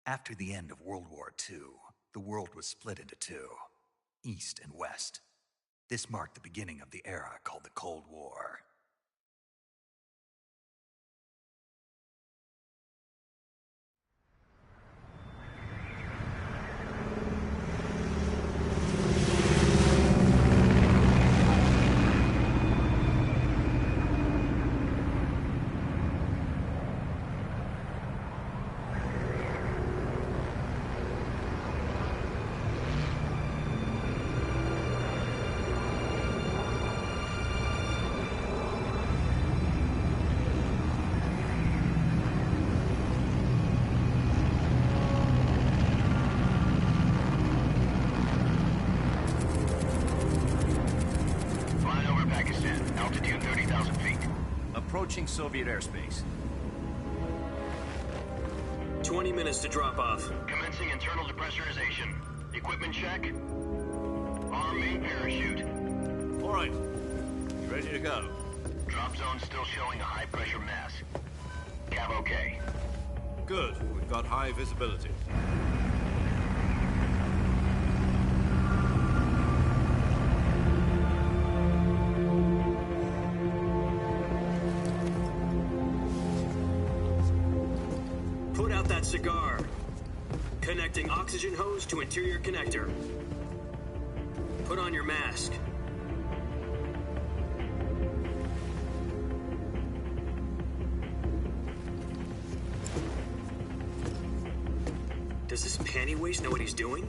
After the end of World War II, the world was split into two, East and West. This marked the beginning of the era called the Cold War. Approaching Soviet airspace. 20 minutes to drop off. Commencing internal depressurization. Equipment check. Arm main parachute. All right. You ready to go? Drop zone still showing a high pressure mass. Cav okay. Good. We've got high visibility. Cigar. Connecting oxygen hose to interior connector. Put on your mask. Does this panty waste know what he's doing?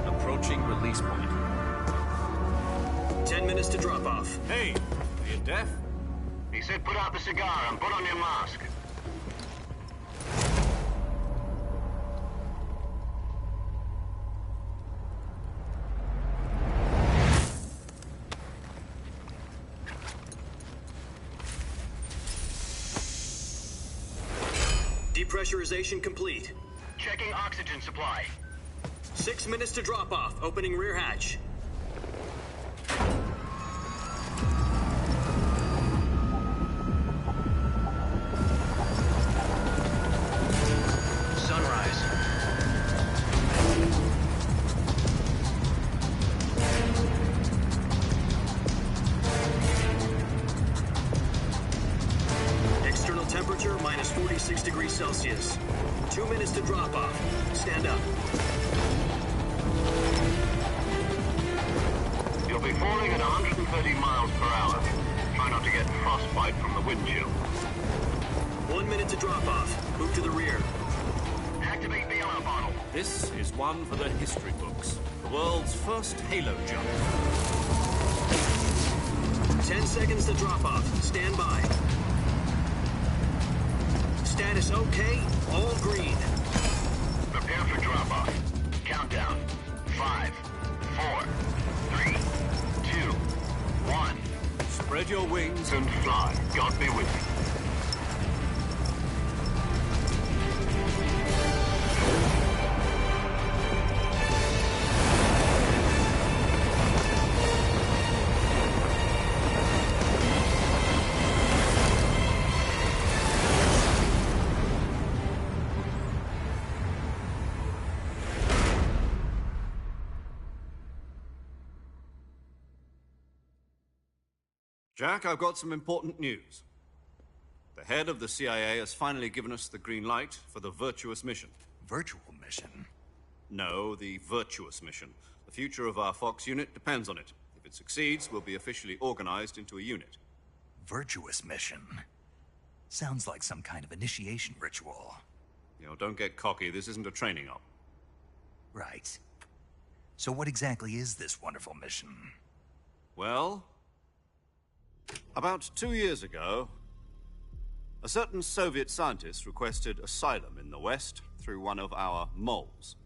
Approaching release point. 10 minutes to drop off. Hey, are you deaf? He said put out the cigar and put on your mask. Depressurization complete. Checking oxygen supply. 6 minutes to drop off. Opening rear hatch. Sunrise. External temperature minus 46 degrees Celsius. 2 minutes to drop off. Stand up. You'll be falling at 130 miles per hour. Try not to get frostbite from the wind chill. 1 minute to drop off. Move to the rear. Activate the air bottle. This is one for the history books. The world's first halo jump. 10 seconds to drop off. Stand by. Status okay. All green. Prepare for drop-off. Countdown. 5, 4, 3, 2, 1. Spread your wings And fly. God be with you. Jack, I've got some important news. The head of the CIA has finally given us the green light for the virtuous mission. Virtual mission? No, the virtuous mission. The future of our Fox unit depends on it. If it succeeds, we'll be officially organized into a unit. Virtuous mission. Sounds like some kind of initiation ritual. You know, don't get cocky. This isn't a training op. Right. So what exactly is this wonderful mission? Well, about 2 years ago, a certain Soviet scientist requested asylum in the West through one of our moles.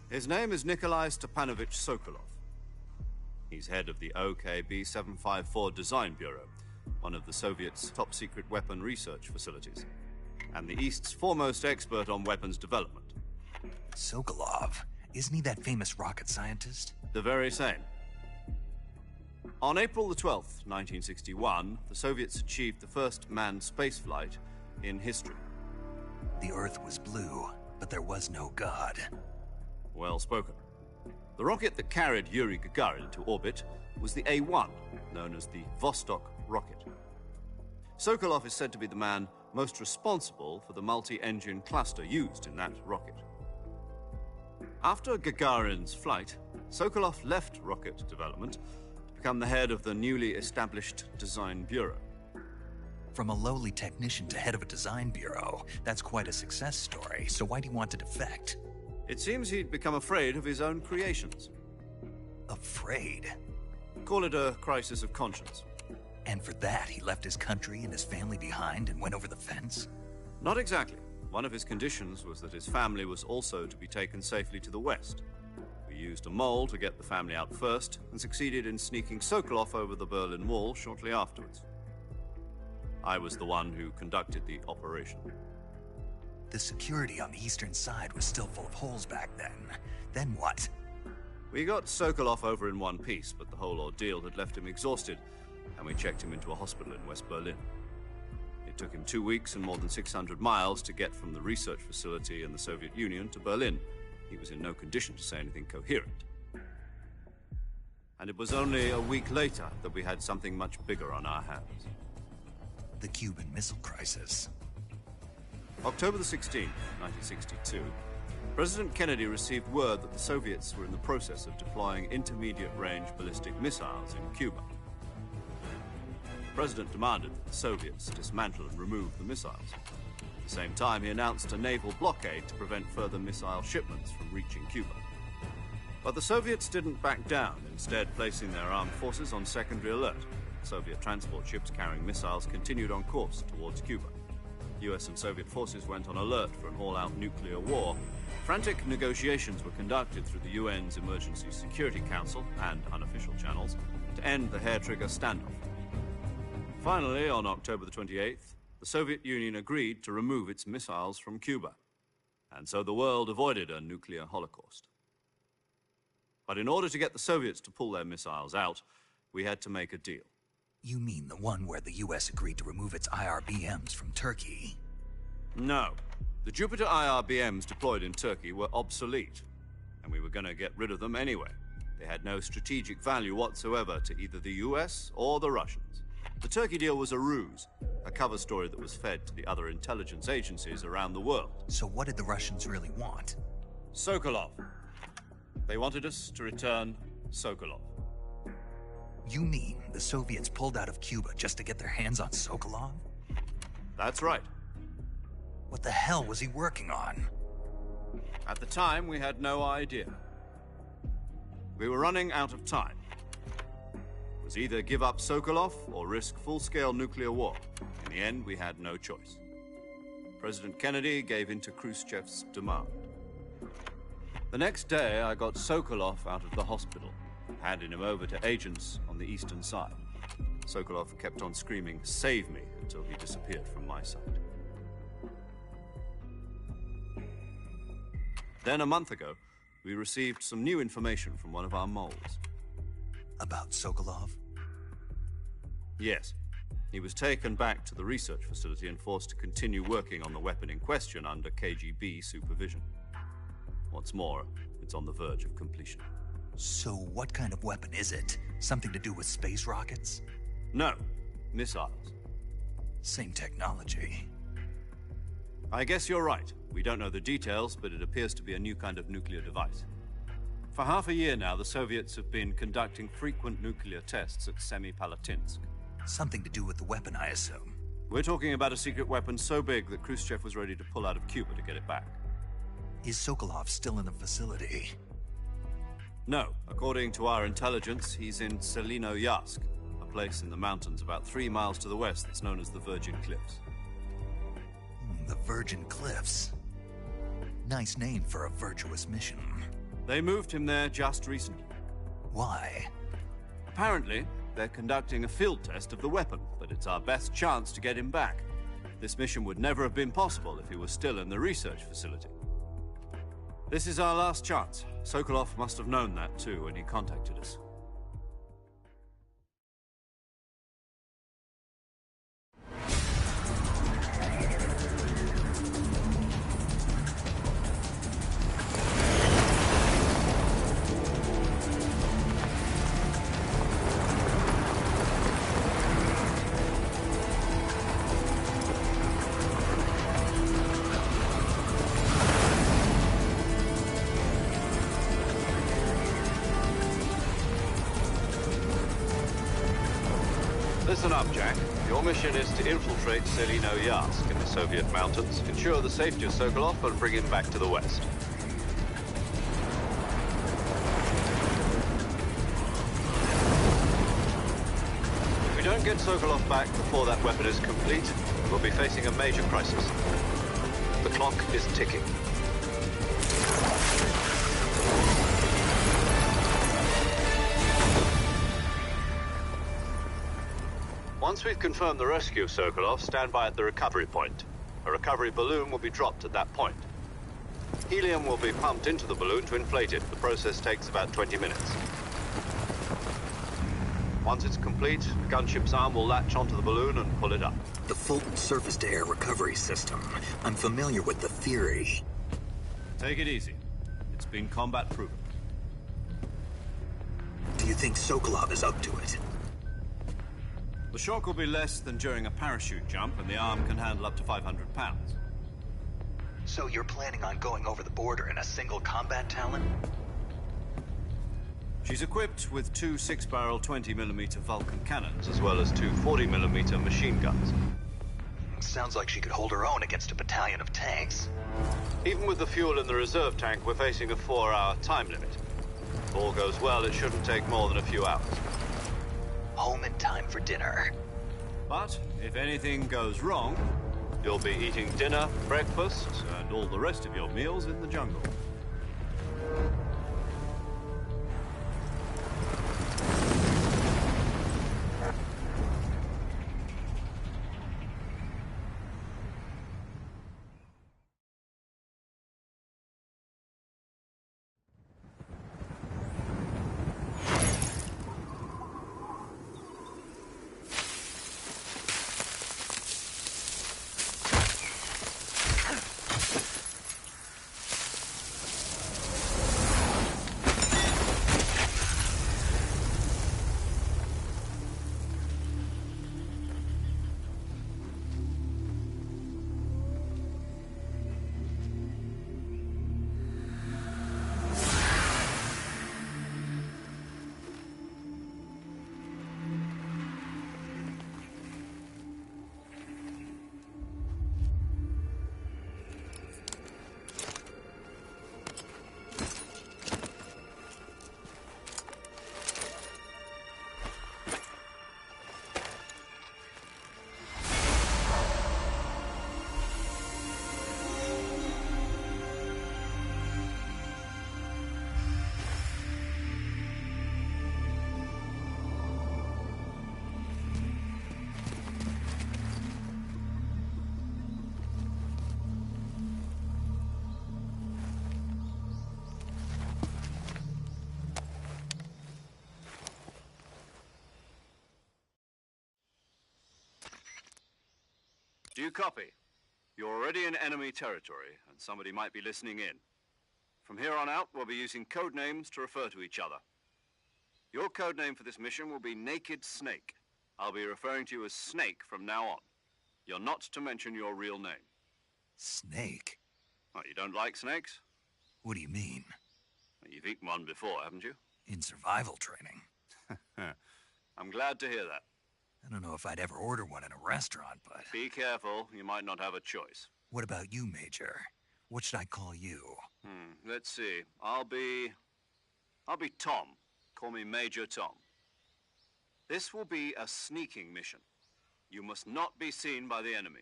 His name is Nikolai Stepanovich Sokolov. He's head of the OKB 754 Design Bureau, one of the Soviets' top-secret weapon research facilities, and the East's foremost expert on weapons development. Sokolov? Isn't he that famous rocket scientist? The very same. On April the 12th, 1961, the Soviets achieved the first manned spaceflight in history. The Earth was blue, but there was no God. Well spoken. The rocket that carried Yuri Gagarin to orbit was the A-1, known as the Vostok rocket. Sokolov is said to be the man most responsible for the multi-engine cluster used in that rocket. After Gagarin's flight, Sokolov left rocket development to become the head of the newly established Design Bureau. From a lowly technician to head of a design bureau, that's quite a success story, so why'd he want to defect? It seems he'd become afraid of his own creations. Afraid? Call it a crisis of conscience. And for that, he left his country and his family behind and went over the fence? Not exactly. One of his conditions was that his family was also to be taken safely to the West. We used a mole to get the family out first and succeeded in sneaking Sokolov over the Berlin Wall shortly afterwards. I was the one who conducted the operation. The security on the eastern side was still full of holes back then. Then what? We got Sokolov over in one piece, but the whole ordeal had left him exhausted, and we checked him into a hospital in West Berlin. It took him 2 weeks and more than 600 miles to get from the research facility in the Soviet Union to Berlin. He was in no condition to say anything coherent. And it was only a week later that we had something much bigger on our hands. The Cuban Missile Crisis. October the 16th, 1962, President Kennedy received word that the Soviets were in the process of deploying intermediate-range ballistic missiles in Cuba. The President demanded that the Soviets dismantle and remove the missiles. At the same time, he announced a naval blockade to prevent further missile shipments from reaching Cuba. But the Soviets didn't back down, instead placing their armed forces on secondary alert. Soviet transport ships carrying missiles continued on course towards Cuba. US and Soviet forces went on alert for an all-out nuclear war. Frantic negotiations were conducted through the UN's Emergency Security Council and unofficial channels to end the hair-trigger standoff. Finally, on October the 28th, the Soviet Union agreed to remove its missiles from Cuba, and so the world avoided a nuclear holocaust. But in order to get the Soviets to pull their missiles out, we had to make a deal. You mean the one where the US agreed to remove its IRBMs from Turkey? No. The Jupiter IRBMs deployed in Turkey were obsolete, and we were going to get rid of them anyway. They had no strategic value whatsoever to either the US or the Russians. The Turkey deal was a ruse, a cover story that was fed to the other intelligence agencies around the world. So what did the Russians really want? Sokolov. They wanted us to return Sokolov. You mean the Soviets pulled out of Cuba just to get their hands on Sokolov? That's right. What the hell was he working on? At the time, we had no idea. We were running out of time. It was either give up Sokolov or risk full-scale nuclear war. In the end, we had no choice. President Kennedy gave in to Khrushchev's demand. The next day, I got Sokolov out of the hospital, handing him over to agents on the eastern side. Sokolov kept on screaming, "Save me," until he disappeared from my sight. Then, a month ago, we received some new information from one of our moles. About Sokolov? Yes. He was taken back to the research facility and forced to continue working on the weapon in question under KGB supervision. What's more, it's on the verge of completion. So what kind of weapon is it? Something to do with space rockets? No, missiles. Same technology. I guess you're right. We don't know the details, but it appears to be a new kind of nuclear device. For half a year now, the Soviets have been conducting frequent nuclear tests at Semipalatinsk. Something to do with the weapon, I assume. We're talking about a secret weapon so big that Khrushchev was ready to pull out of Cuba to get it back. Is Sokolov still in the facility? No. According to our intelligence, he's in Selino-Yarsk, a place in the mountains about 3 miles to the west that's known as the Virgin Cliffs. The Virgin Cliffs. Nice name for a virtuous mission. They moved him there just recently. Why? Apparently, they're conducting a field test of the weapon, but it's our best chance to get him back. This mission would never have been possible if he was still in the research facility. This is our last chance. Sokolov must have known that too when he contacted us. Listen up, Jack. Your mission is to infiltrate Selino-Yarsk in the Soviet mountains, ensure the safety of Sokolov, and bring him back to the west. If we don't get Sokolov back before that weapon is complete, we'll be facing a major crisis. The clock is ticking. Once we've confirmed the rescue of Sokolov, stand by at the recovery point. A recovery balloon will be dropped at that point. Helium will be pumped into the balloon to inflate it. The process takes about 20 minutes. Once it's complete, the gunship's arm will latch onto the balloon and pull it up. The Fulton surface-to-air recovery system. I'm familiar with the theory. Take it easy. It's been combat-proven. Do you think Sokolov is up to it? The shock will be less than during a parachute jump, and the arm can handle up to 500 pounds. So you're planning on going over the border in a single combat Talon? She's equipped with 2 6-barrel 20mm Vulcan cannons, as well as 2 40mm machine guns. Sounds like she could hold her own against a battalion of tanks. Even with the fuel in the reserve tank, we're facing a 4-hour time limit. If all goes well, it shouldn't take more than a few hours. Home in time for dinner. But if anything goes wrong, you'll be eating dinner, breakfast, and all the rest of your meals in the jungle. Do you copy? You're already in enemy territory, and somebody might be listening in. From here on out, we'll be using code names to refer to each other. Your code name for this mission will be Naked Snake. I'll be referring to you as Snake from now on. You're not to mention your real name. Snake? Oh, you don't like snakes? What do you mean? You've eaten one before, haven't you? In survival training. I'm glad to hear that. I don't know if I'd ever order one in a restaurant, but... Be careful, you might not have a choice. What about you, Major? What should I call you? Let's see. I'll be Tom. Call me Major Tom. This will be a sneaking mission. You must not be seen by the enemy.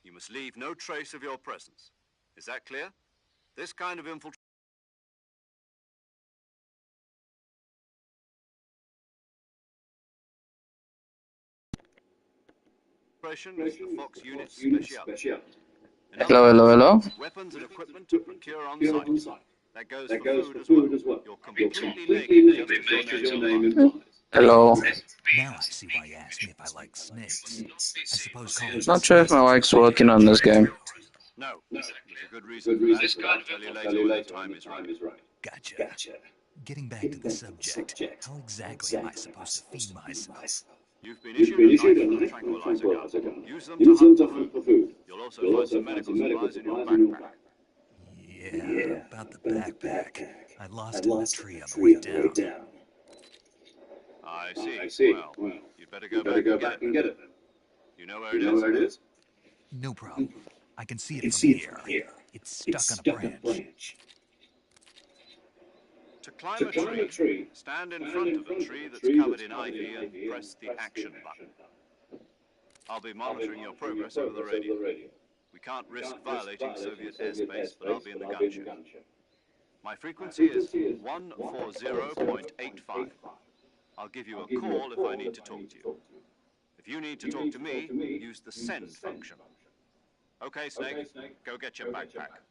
You must leave no trace of your presence. Is that clear? This kind of infiltration is the Fox Unit Special. Hello. Weapons and equipment to procure on site. That goes for food as well. You're completely naked, just as your name implies. Hello. Now I see why you asked me if I like snakes. I suppose calling Not sure if my mic's working on this game. No, there's a good reason for that. This kind of tell you later when the time is right. Gotcha. Getting back to the subject, how exactly am I supposed to feed myself? You've been issued a knife and a tranquilizer gun. Use them to hunt for food. You'll also find some medical supplies in your backpack. Yeah, about the backpack. I lost it in the tree on the way down. I see. Well, you'd better go back and get it then. You know where it is? No problem. I can see it from here. It's stuck on a branch. To climb a tree, stand in front of a tree that's covered in ivy and press the action button. I'll be monitoring your progress over the radio. We can't risk violating Soviet airspace, but I'll be in the gunship. My frequency is 140.85. I'll give you a call if I need to talk to you. If you need to talk to me, use the send function. Okay, Snake, go get your backpack.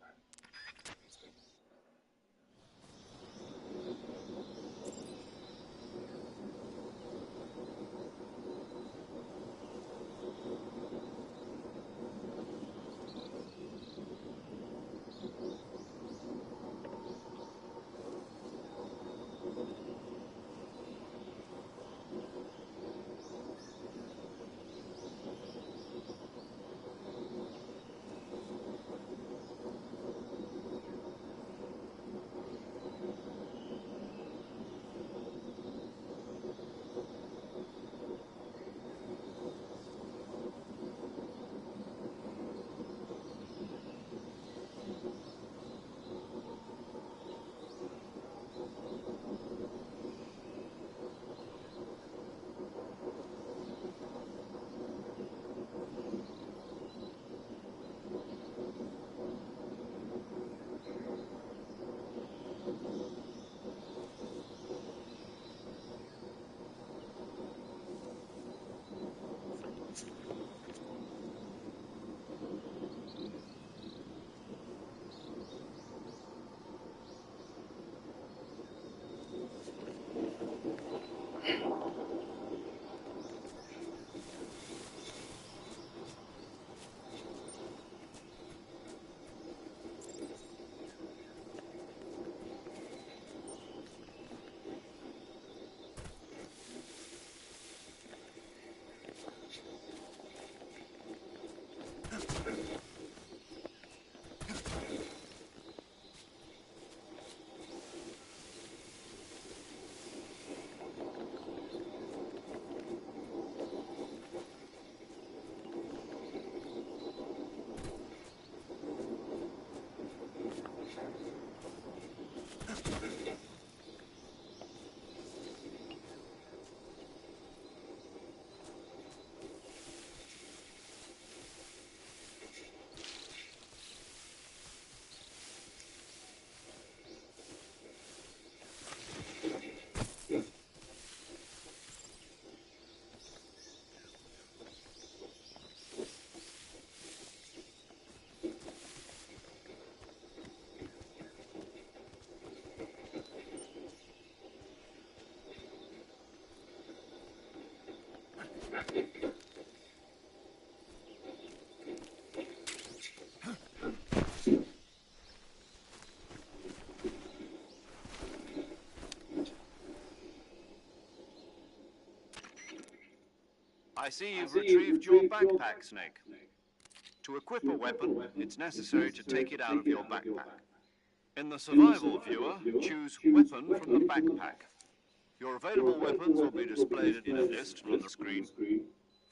I see you've retrieved your backpack, Snake. To equip a weapon, it's necessary to take it out of your backpack. In the survival viewer, choose Weapon from the backpack. Your available weapons will be displayed in a list on the screen.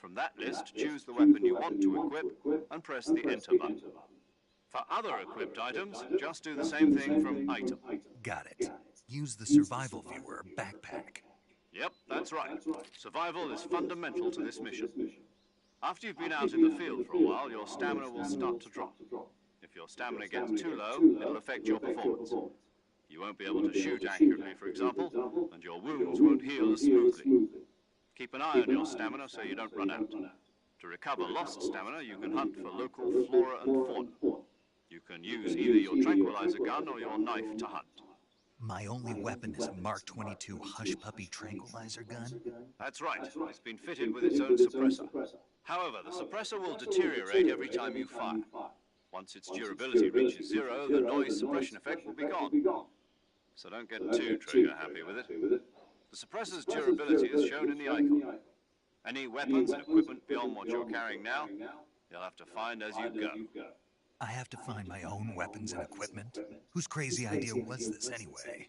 From that list, choose the weapon you want to equip and press the Enter button. For other equipped items, just do the same thing from Item. Got it. Use the survival viewer backpack. Yep, that's right. Survival is fundamental to this mission. After you've been out in the field for a while, your stamina will start to drop. If your stamina gets too low, it'll affect your performance. You won't be able to shoot accurately, for example, and your wounds won't heal as smoothly. Keep an eye on your stamina so you don't run out. To recover lost stamina, you can hunt for local flora and fauna. You can use either your tranquilizer gun or your knife to hunt. My only weapon is a Mark 22 Hush Puppy tranquilizer gun? That's right. It's been fitted with its own suppressor. However, the suppressor will deteriorate every time you fire. Once its durability reaches 0, the noise suppression effect will be gone. So don't get too trigger happy with it. The suppressor's durability is shown in the icon. Any weapons and equipment beyond what you're carrying now, you'll have to find as you go. I have to find my own weapons and equipment? Whose crazy idea was this anyway?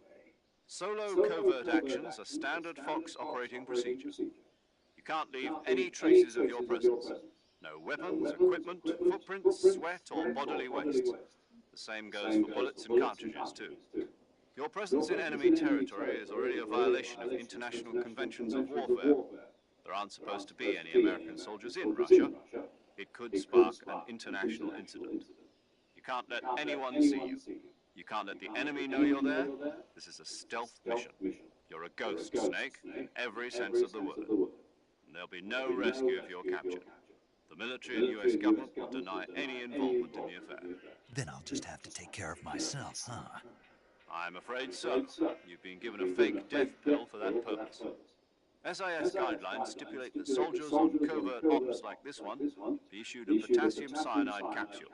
Solo covert actions are standard Fox operating procedure. You can't leave any traces of your presence. No weapons, equipment, footprints, sweat, or bodily waste. The same goes for bullets and cartridges, too. Your presence in enemy territory is already a violation of international conventions of warfare. There aren't supposed to be any American soldiers in Russia. It could spark an international incident. You can't let anyone see you. You can't let the enemy know you're there. This is a stealth mission. You're a ghost, Snake, in every sense of the word. And there'll be no rescue if you're captured. The military and US government will deny any involvement in the affair. Then I'll just have to take care of myself, huh? I'm afraid so. You've been given a fake death pill for that purpose. SIS guidelines stipulate that soldiers on covert ops like this one be issued a potassium cyanide capsule.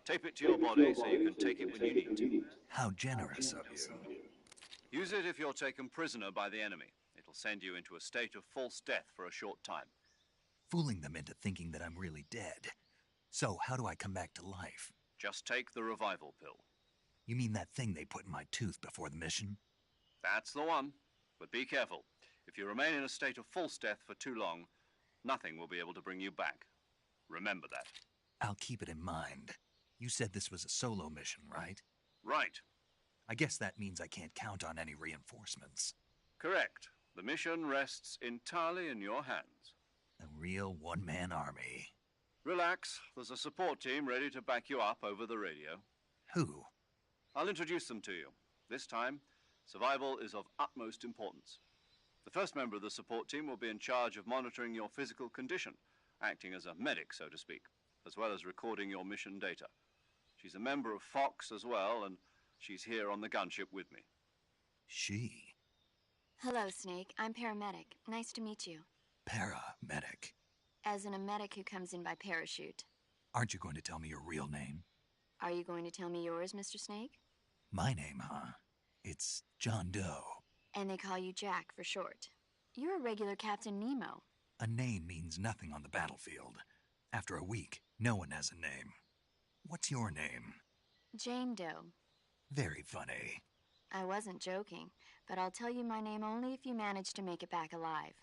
Tape it to your body so you can take it when you need to. How generous of you. Use it if you're taken prisoner by the enemy. It'll send you into a state of false death for a short time. Fooling them into thinking that I'm really dead. So how do I come back to life? Just take the revival pill. You mean that thing they put in my tooth before the mission? That's the one. But be careful. If you remain in a state of false death for too long, nothing will be able to bring you back. Remember that. I'll keep it in mind. You said this was a solo mission, right? Right. I guess that means I can't count on any reinforcements. Correct. The mission rests entirely in your hands. A real one-man army. Relax. There's a support team ready to back you up over the radio. Who? I'll introduce them to you. This time, survival is of utmost importance. The first member of the support team will be in charge of monitoring your physical condition, acting as a medic, so to speak, as well as recording your mission data. She's a member of Fox as well, and she's here on the gunship with me. She? Hello, Snake. I'm paramedic. Nice to meet you. Paramedic. As in a medic who comes in by parachute. Aren't you going to tell me your real name? Are you going to tell me yours, Mr. Snake? My name, huh? It's John Doe. And they call you Jack for short. You're a regular Captain Nemo. A name means nothing on the battlefield. After a week, no one has a name. What's your name? Jane Doe. Very funny. I wasn't joking, but I'll tell you my name only if you manage to make it back alive.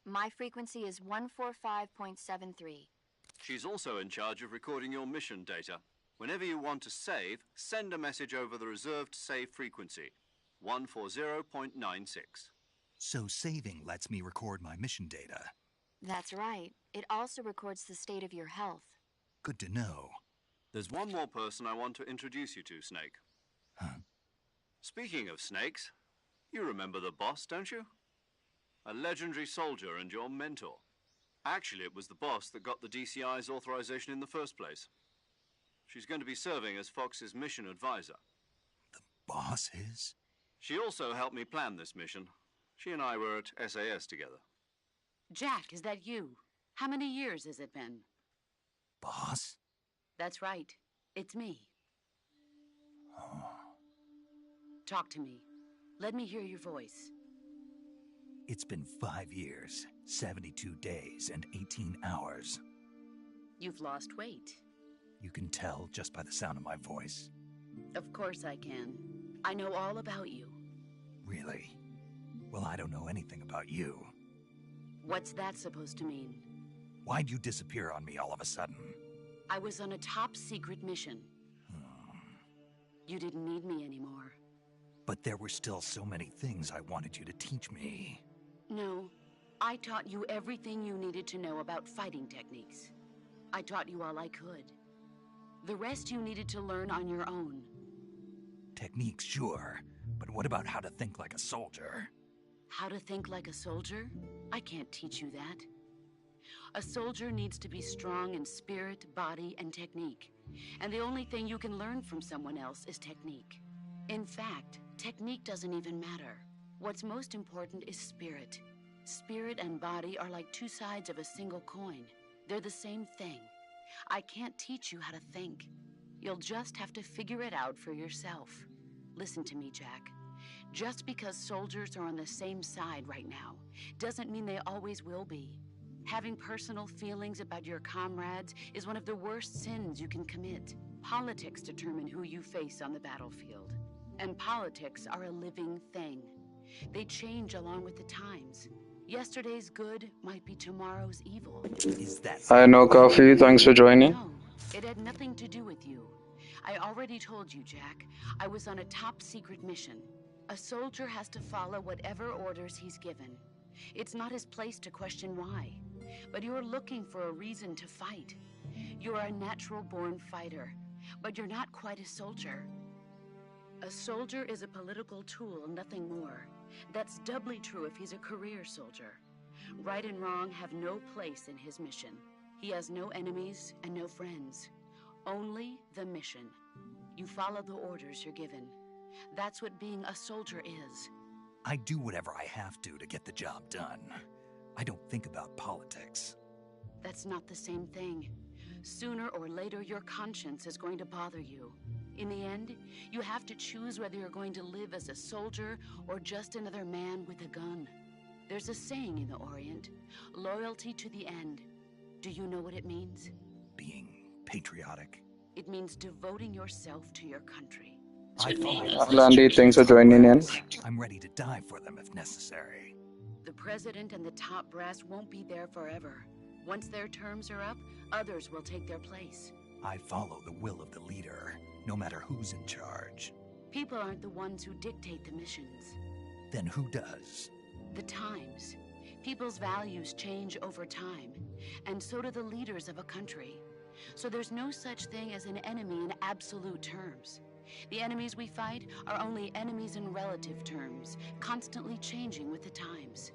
My frequency is 145.73. She's also in charge of recording your mission data. Whenever you want to save, send a message over the reserved save frequency, 140.96. So saving lets me record my mission data. That's right. It also records the state of your health. Good to know. There's one more person I want to introduce you to, Snake. Huh? Speaking of snakes, you remember the boss, don't you? A legendary soldier and your mentor. Actually, it was the boss that got the DCI's authorization in the first place. She's going to be serving as Fox's mission advisor. The boss is? She also helped me plan this mission. She and I were at SAS together. Jack, is that you? How many years has it been? Boss? That's right. It's me. Oh. Talk to me. Let me hear your voice. It's been 5 years, 72 days, and 18 hours. You've lost weight. You can tell just by the sound of my voice. Of course I can. I know all about you. Really? Well, I don't know anything about you. What's that supposed to mean? Why'd you disappear on me all of a sudden? I was on a top-secret mission. You didn't need me anymore. But there were still so many things I wanted you to teach me. No, I taught you everything you needed to know about fighting techniques. I taught you all I could. The rest you needed to learn on your own. Techniques, sure. But what about how to think like a soldier? How to think like a soldier? I can't teach you that. A soldier needs to be strong in spirit, body, and technique. And the only thing you can learn from someone else is technique. In fact, technique doesn't even matter. What's most important is spirit. Spirit and body are like two sides of a single coin. They're the same thing. I can't teach you how to think. You'll just have to figure it out for yourself. Listen to me, Jack. Just because soldiers are on the same side right now doesn't mean they always will be. Having personal feelings about your comrades is one of the worst sins you can commit. Politics determine who you face on the battlefield. And politics are a living thing. They change along with the times. Yesterday's good might be tomorrow's evil. Is that... Hi, no coffee. Thanks for joining. No, it had nothing to do with you. I already told you, Jack. I was on a top-secret mission. A soldier has to follow whatever orders he's given. It's not his place to question why. But you're looking for a reason to fight. You're a natural-born fighter, but you're not quite a soldier. A soldier is a political tool, nothing more. That's doubly true if he's a career soldier. Right and wrong have no place in his mission. He has no enemies and no friends. Only the mission. You follow the orders you're given. That's what being a soldier is. I do whatever I have to get the job done. I don't think about politics. That's not the same thing. Sooner or later, your conscience is going to bother you. In the end, you have to choose whether you're going to live as a soldier or just another man with a gun. There's a saying in the Orient, loyalty to the end. Do you know what it means? Being patriotic. It means devoting yourself to your country. Landy, thanks for joining in. I'm ready to die for them if necessary. The president and the top brass won't be there forever. Once their terms are up, others will take their place. I follow the will of the leader, no matter who's in charge. People aren't the ones who dictate the missions. Then who does? The times. People's values change over time, and so do the leaders of a country. So there's no such thing as an enemy in absolute terms. The enemies we fight are only enemies in relative terms, constantly changing with the times.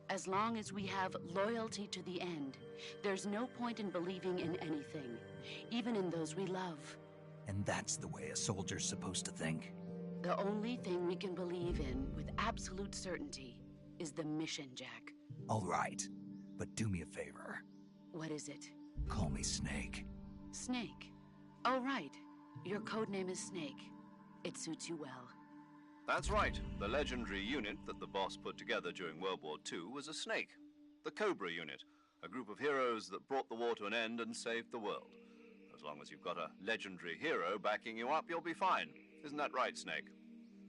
As long as we have loyalty to the end, there's no point in believing in anything, even in those we love. And that's the way a soldier's supposed to think? The only thing we can believe in with absolute certainty is the mission, Jack. All right, but do me a favor. What is it? Call me Snake. Snake? Oh, right. Your codename is Snake. It suits you well. That's right. The legendary unit that the boss put together during World War II was a snake. The Cobra unit, a group of heroes that brought the war to an end and saved the world. As long as you've got a legendary hero backing you up, you'll be fine. Isn't that right, Snake?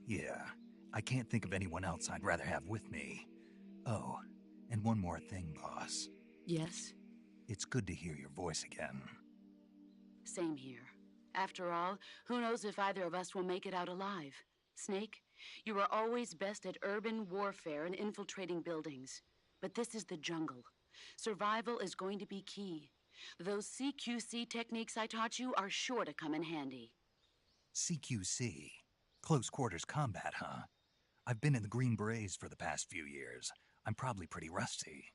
Yeah. I can't think of anyone else I'd rather have with me. Oh, and one more thing, boss. Yes? It's good to hear your voice again. Same here. After all, who knows if either of us will make it out alive? Snake, you are always best at urban warfare and infiltrating buildings. But this is the jungle. Survival is going to be key. Those CQC techniques I taught you are sure to come in handy. CQC? Close quarters combat, huh? I've been in the Green Berets for the past few years. I'm probably pretty rusty.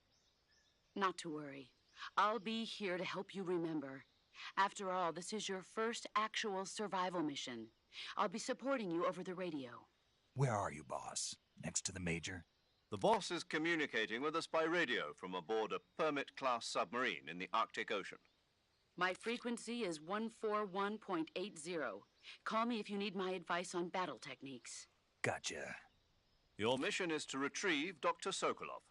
Not to worry. I'll be here to help you remember. After all, this is your first actual survival mission. I'll be supporting you over the radio. Where are you, boss? Next to the Major? The boss is communicating with us by radio from aboard a Permit-class submarine in the Arctic Ocean. My frequency is 141.80. Call me if you need my advice on battle techniques. Gotcha. Your mission is to retrieve Dr. Sokolov.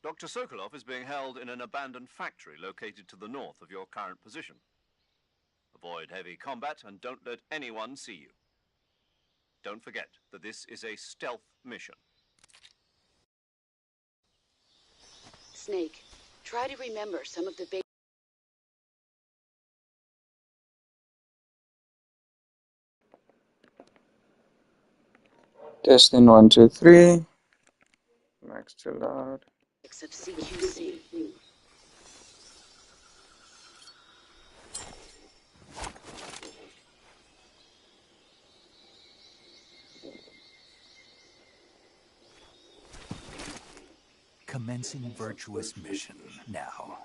Dr. Sokolov is being held in an abandoned factory located to the north of your current position. Avoid heavy combat and don't let anyone see you. Don't forget that this is a stealth mission. Snake, try to remember some of the big... Testing 1, 2, 3. Max chill out. of CQC. Commencing virtuous mission now.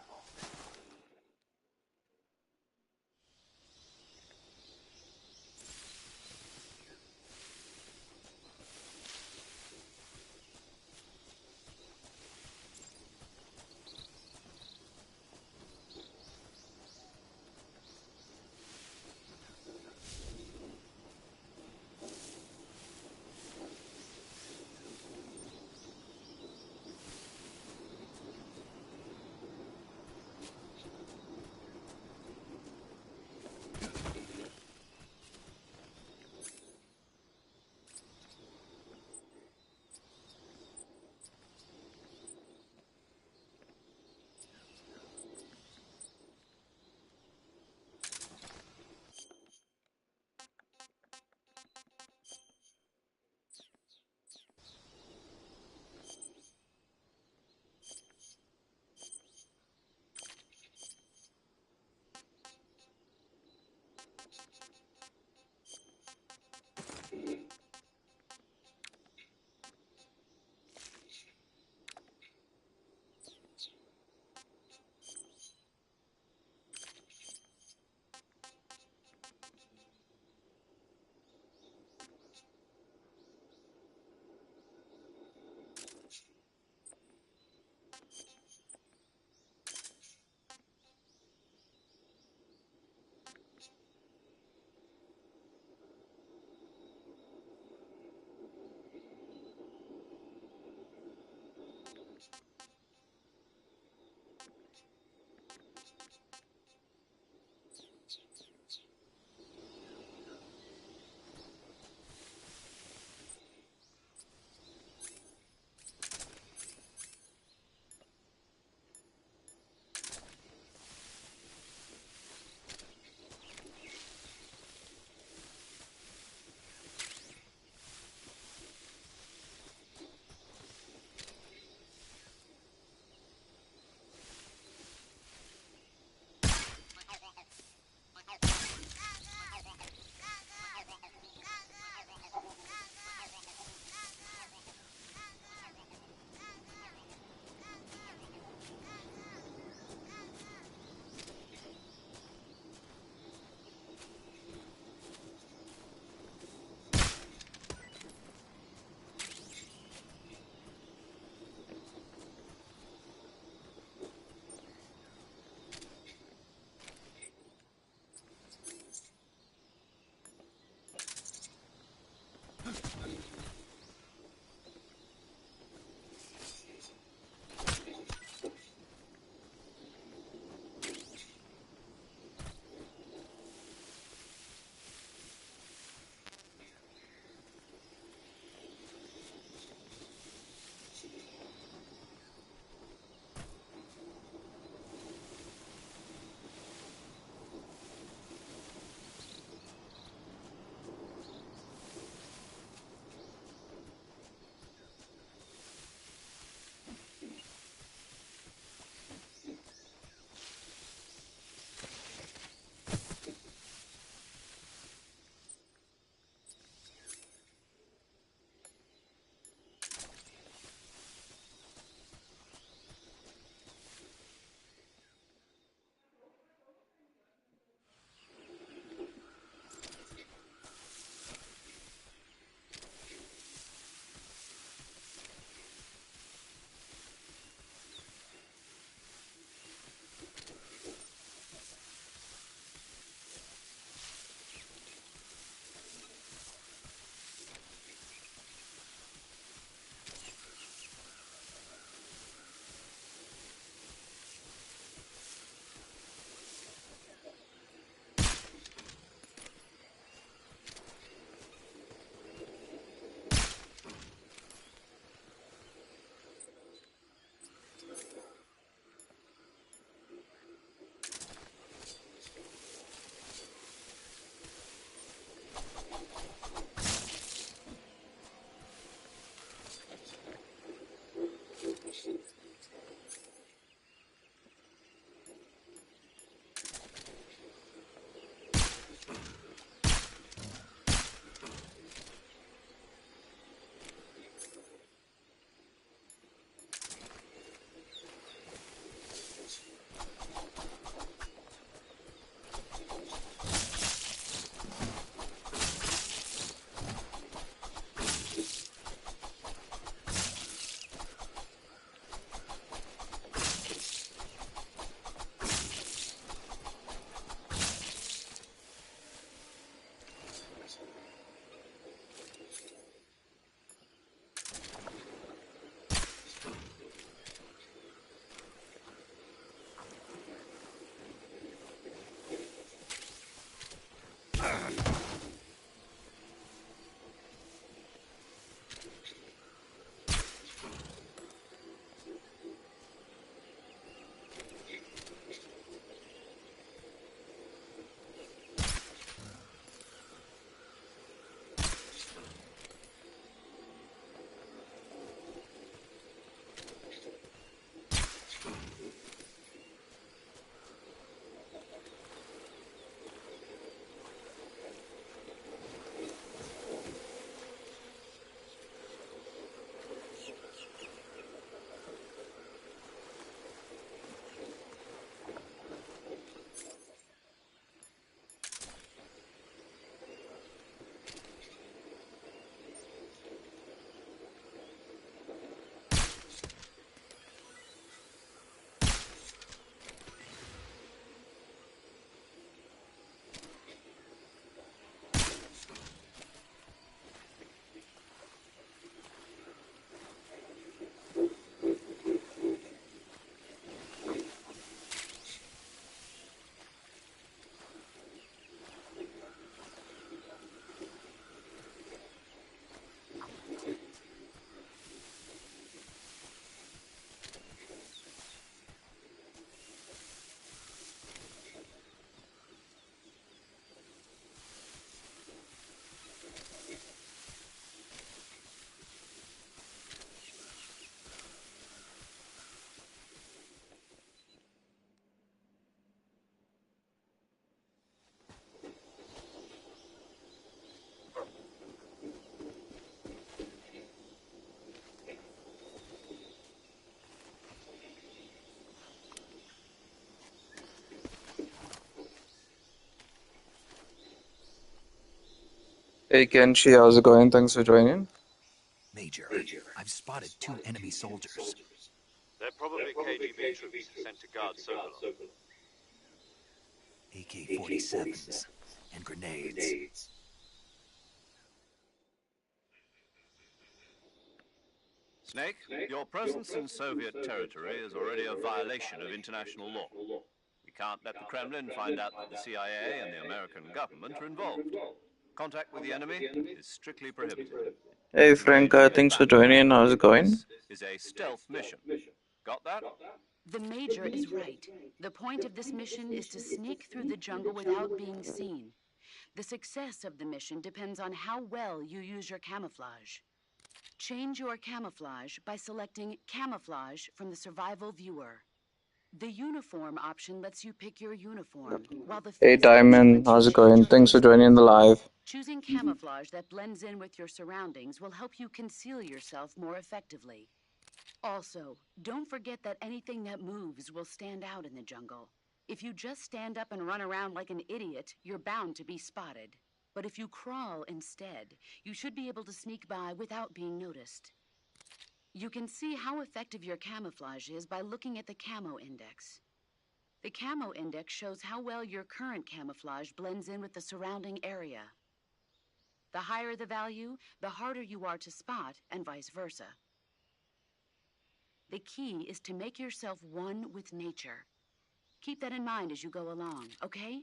Hey Kenshi, how's it going? Thanks for joining. Major, I've spotted 2 enemy soldiers. They're probably KGB troops sent to guard Sokolov. AK-47s and grenades. Snake, your presence in Soviet territory is already a violation of international law. We can't let the Kremlin find out that the CIA and the American government are involved. Contact with the enemy is strictly prohibited. Hey Franca, thanks for joining. How's it going? This is a stealth mission. Got that? The Major is right. The point of this mission is to sneak through the jungle without being seen. The success of the mission depends on how well you use your camouflage. Change your camouflage by selecting Camouflage from the Survival Viewer. The Uniform option lets you pick your uniform, while the Hey Face option Diamond, lets you how's it change going? your Thanks for face joining the live. Choosing camouflage that blends in with your surroundings will help you conceal yourself more effectively. Also, don't forget that anything that moves will stand out in the jungle. If you just stand up and run around like an idiot, you're bound to be spotted. But if you crawl instead, you should be able to sneak by without being noticed. You can see how effective your camouflage is by looking at the Camo Index. The Camo Index shows how well your current camouflage blends in with the surrounding area. The higher the value, the harder you are to spot, and vice versa. The key is to make yourself one with nature. Keep that in mind as you go along, okay?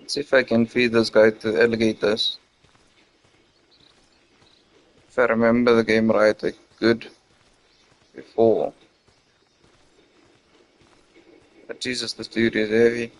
Let's see if I can feed this guy to alligators. If I remember the game right, I could before. But Jesus, this dude is heavy.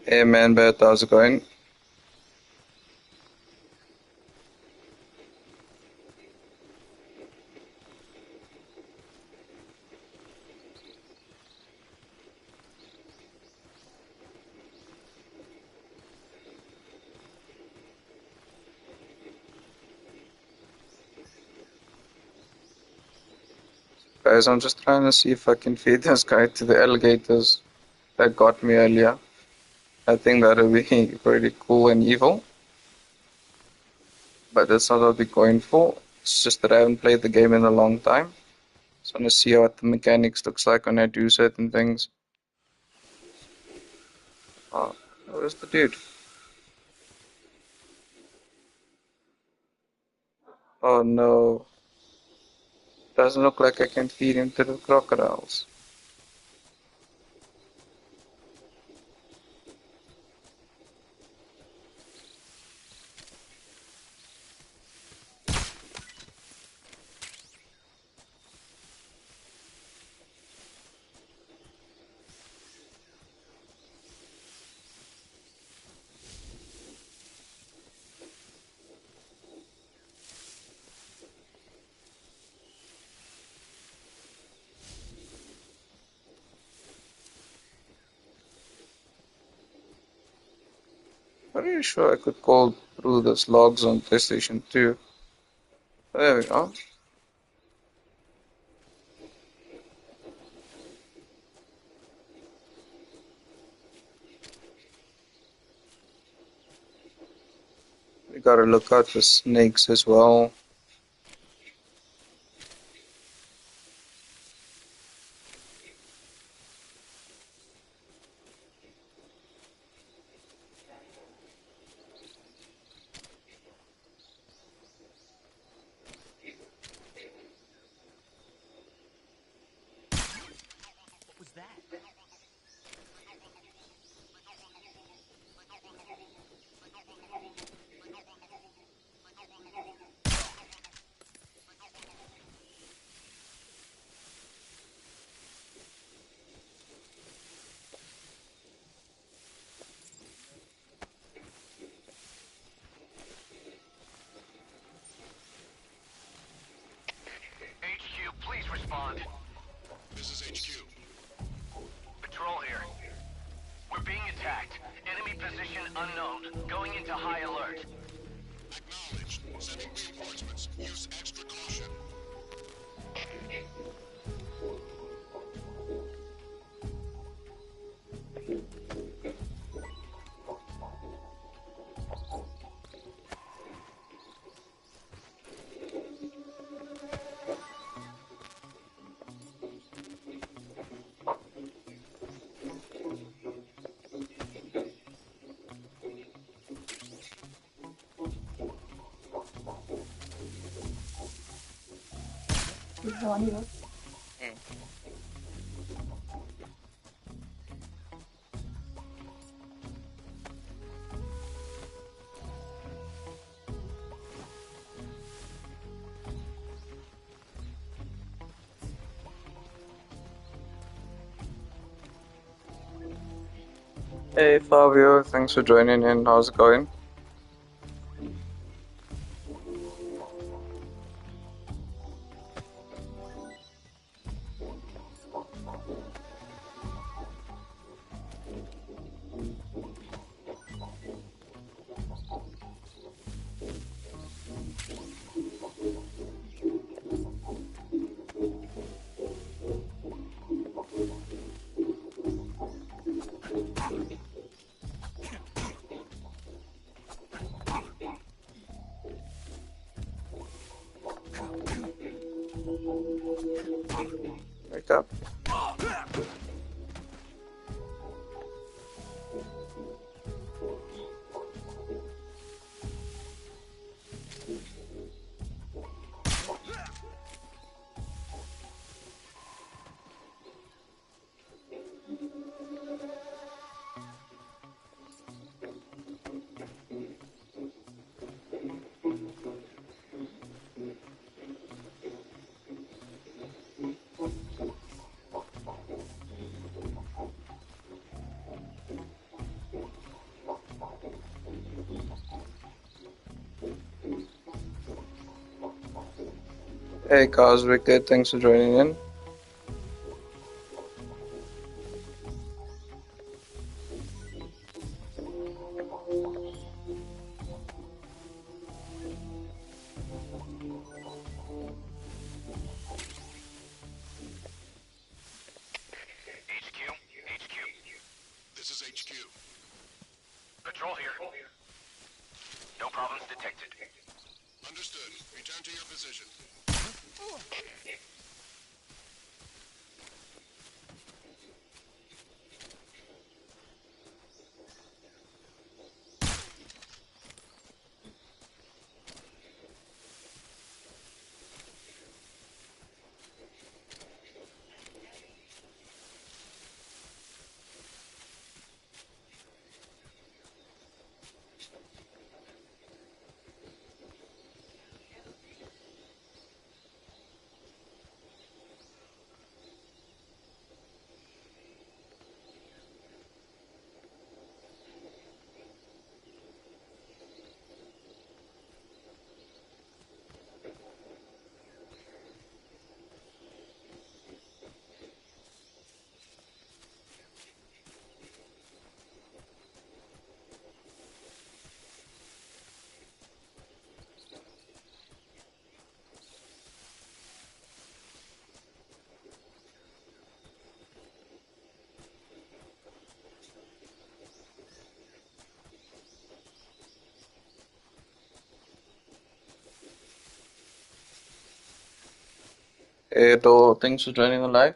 Hey man, Beth, how's it going? Guys, I'm just trying to see if I can feed this guy to the alligators that got me earlier. I think that'll be pretty cool and evil. But that's not what I'll be going for. It's just that I haven't played the game in a long time. So I want to see what the mechanics looks like when I do certain things. Oh, where's the dude? Oh no. Doesn't look like I can feed him to the crocodiles. Pretty sure I could call through those logs on PlayStation 2. There we go. We gotta look out for snakes as well. HQ, please respond. This is HQ. Patrol here. We're being attacked. Enemy position unknown. Going into high alert. Acknowledged. Sending reinforcements. Use extra caution. Hey Fabio, thanks for joining in. How's it going? Wake up. Hey guys, Wicked, thanks for joining in. HQ. This is HQ. Patrol here. No problems detected. Understood. Return to your position. Hey Do, thanks for joining the live.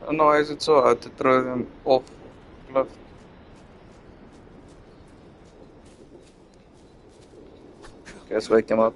No, why is it so hard to throw them off cliff? Guess wake him up.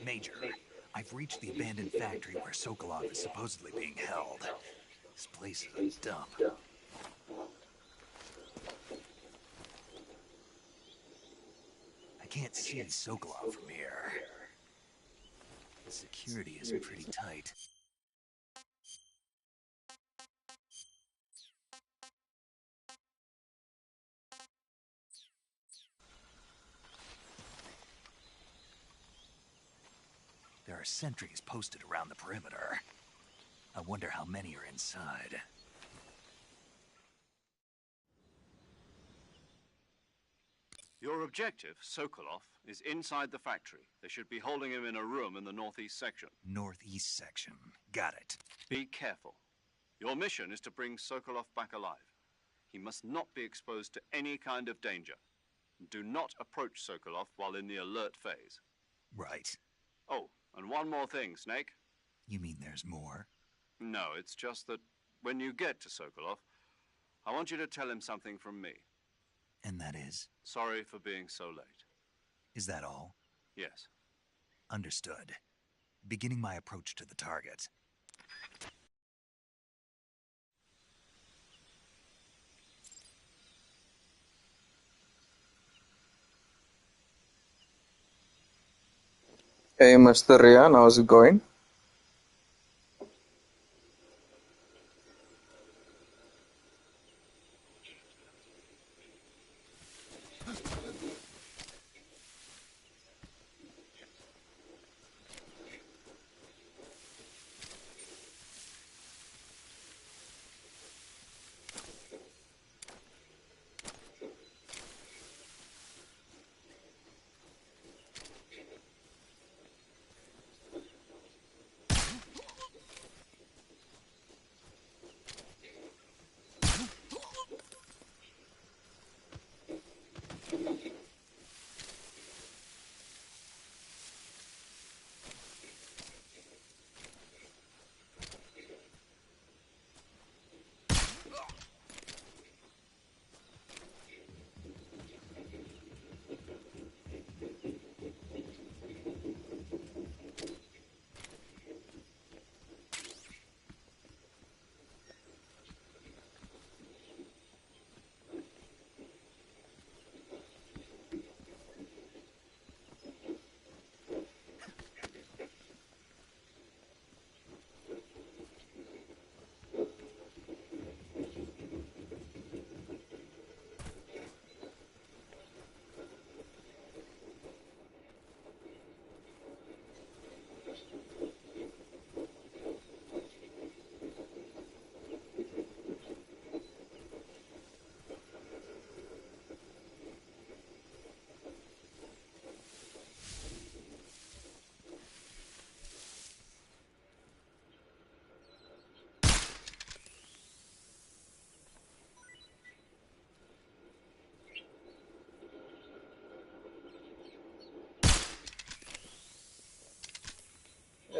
Major, I've reached the abandoned factory where Sokolov is supposedly being held. This place is a dump. I can't see Sokolov from here. The security is pretty tight. There are sentries posted around the perimeter. I wonder how many are inside. Your objective, Sokolov, is inside the factory. They should be holding him in a room in the northeast section. Northeast section. Got it. Be careful. Your mission is to bring Sokolov back alive. He must not be exposed to any kind of danger. Do not approach Sokolov while in the alert phase. Right. Oh, and one more thing, Snake. You mean there's more? No, it's just that when you get to Sokolov, I want you to tell him something from me. And that is? Sorry for being so late. Is that all? Yes. Understood. Beginning my approach to the target. Hey, Mr. Rian, how's it going?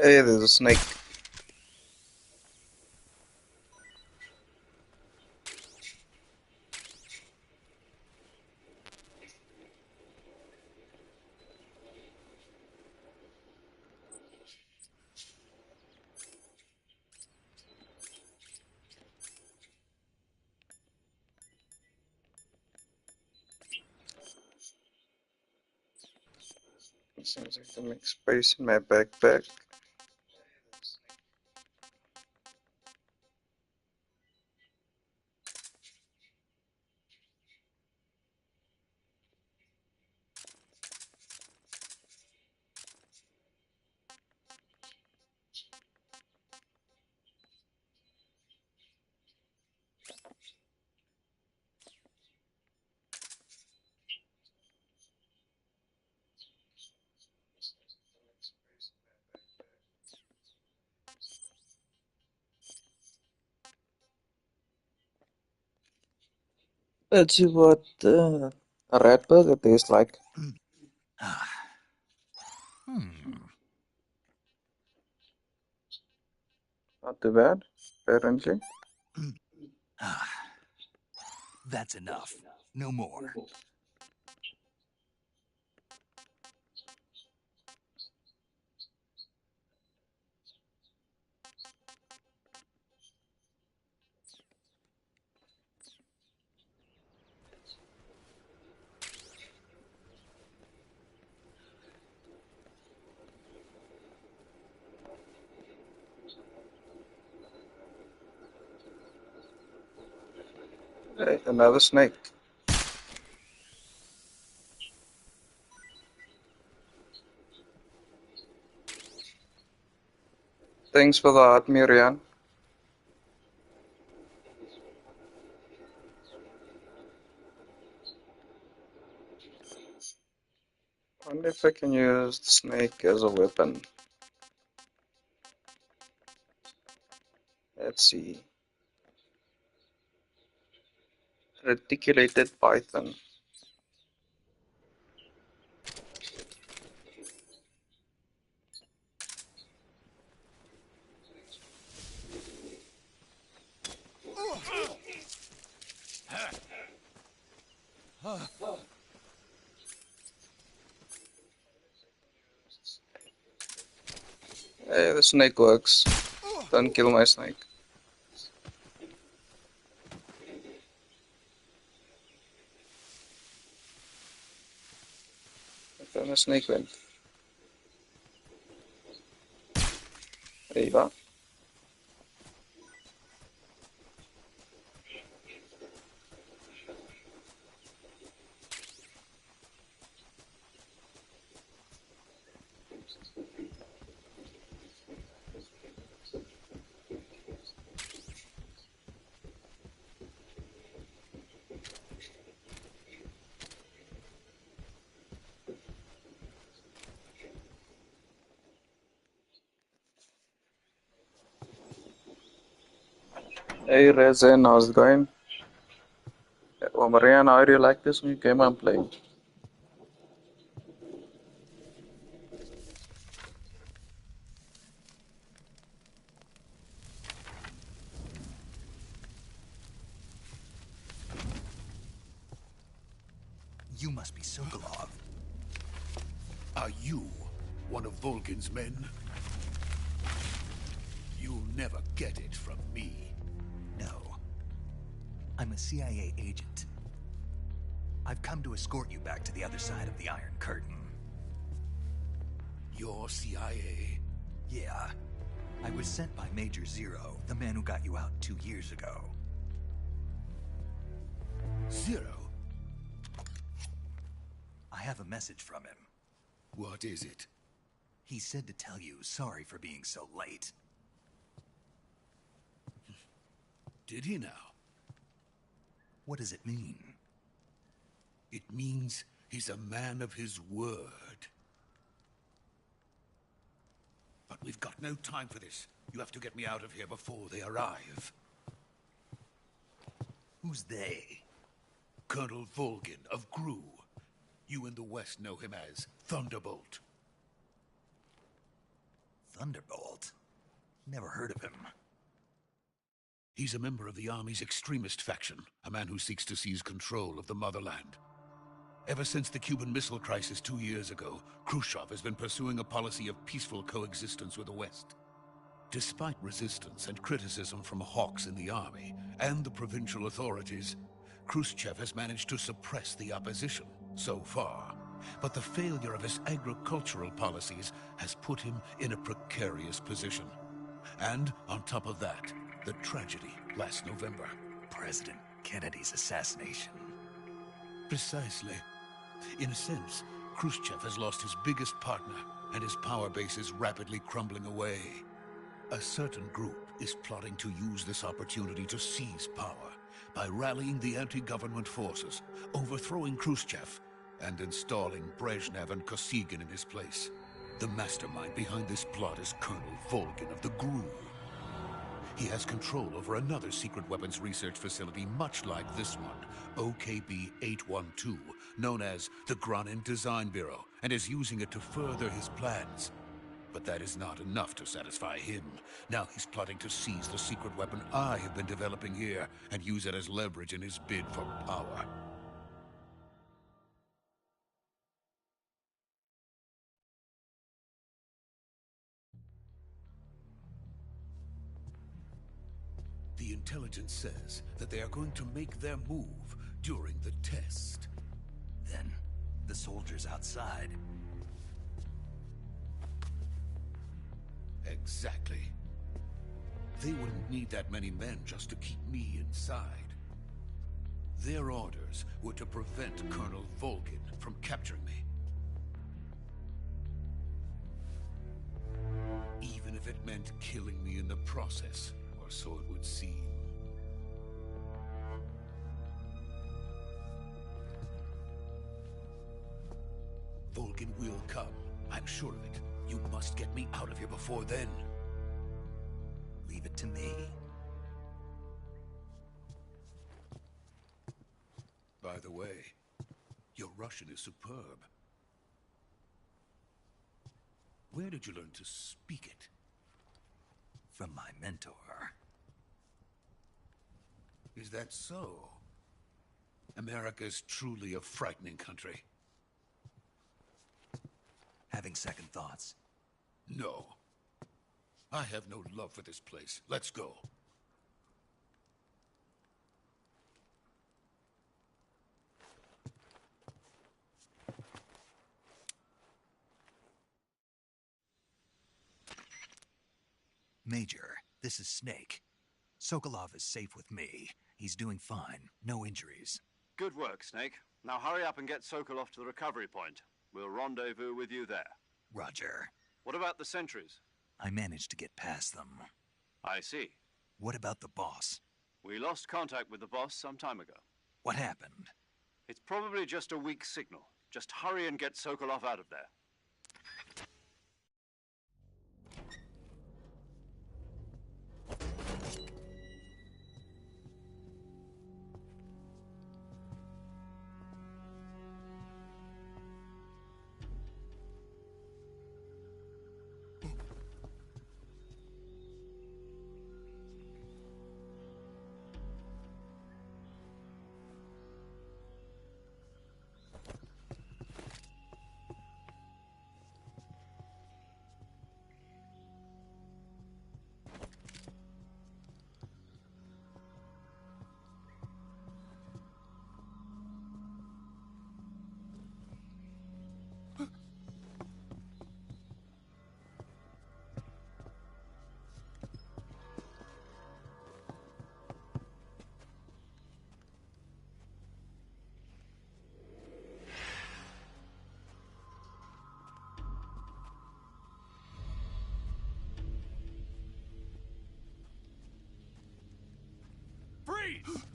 Hey, there's a snake. Seems like to make space in my backpack. Let's see what a rat burger tastes like. Not too bad, apparently. That's enough. No more. Hey, another snake. Thanks for the art, Miriam. I wonder if I can use the snake as a weapon. Let's see. Reticulated python. Hey, the snake works. Don't kill my snake. I found a snake vent. There you are. Hey Rezen, how's it going? Oh, Marianne, how do you like this new game I'm playing? You must be Sokolov. Are you one of Volgin's men? You'll never get it from me. No. I'm a CIA agent. I've come to escort you back to the other side of the Iron Curtain. You're CIA? Yeah. I was sent by Major Zero, the man who got you out 2 years ago. Zero? I have a message from him. What is it? He said to tell you sorry for being so late. Did he now? What does it mean? It means he's a man of his word. But we've got no time for this. You have to get me out of here before they arrive. Who's they? Colonel Volgin of Gru. You in the West know him as Thunderbolt. Thunderbolt? Never heard of him. He's a member of the Army's extremist faction, a man who seeks to seize control of the motherland. Ever since the Cuban Missile Crisis 2 years ago, Khrushchev has been pursuing a policy of peaceful coexistence with the West. Despite resistance and criticism from hawks in the Army and the provincial authorities, Khrushchev has managed to suppress the opposition, so far. But the failure of his agricultural policies has put him in a precarious position. And on top of that, the tragedy last November. President Kennedy's assassination. Precisely. In a sense, Khrushchev has lost his biggest partner, and his power base is rapidly crumbling away. A certain group is plotting to use this opportunity to seize power by rallying the anti-government forces, overthrowing Khrushchev, and installing Brezhnev and Kosygin in his place. The mastermind behind this plot is Colonel Volgin of the GRU. He has control over another secret weapons research facility much like this one, OKB-812, known as the Granin Design Bureau, and is using it to further his plans. But that is not enough to satisfy him. Now he's plotting to seize the secret weapon I have been developing here and use it as leverage in his bid for power. The intelligence says that they are going to make their move during the test. Then, the soldiers outside. Exactly. They wouldn't need that many men just to keep me inside. Their orders were to prevent Colonel Volgin from capturing me. Even if it meant killing me in the process, or so it would seem. Volgin will come. I'm sure of it. You must get me out of here before then. Leave it to me. By the way, your Russian is superb. Where did you learn to speak it? From my mentor. Is that so? America is truly a frightening country. Having second thoughts? No. I have no love for this place. Let's go. Major, this is Snake. Sokolov is safe with me. He's doing fine. No injuries. Good work, Snake. Now hurry up and get Sokolov to the recovery point. We'll rendezvous with you there. Roger. What about the sentries? I managed to get past them. I see. What about the boss? We lost contact with the boss some time ago. What happened? It's probably just a weak signal. Just hurry and get Sokolov out of there. Freeze!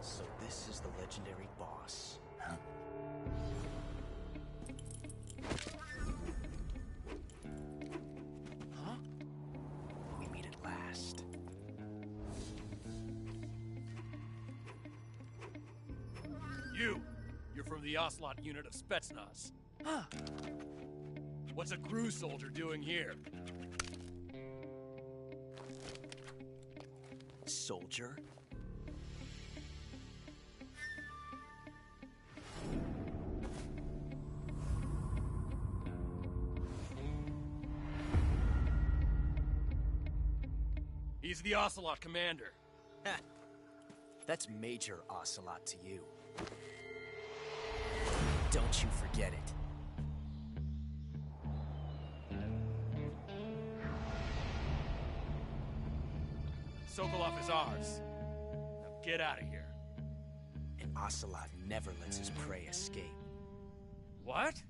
So this is the legendary boss. Huh? Huh? We meet at last. You're from the Ocelot unit of Spetsnaz. Huh. What's a GRU soldier doing here? Soldier? He's the Ocelot commander. Ha! That's Major Ocelot to you. Don't you forget it. Sokolov is ours. Now get out of here. And Ocelot never lets his prey escape. What?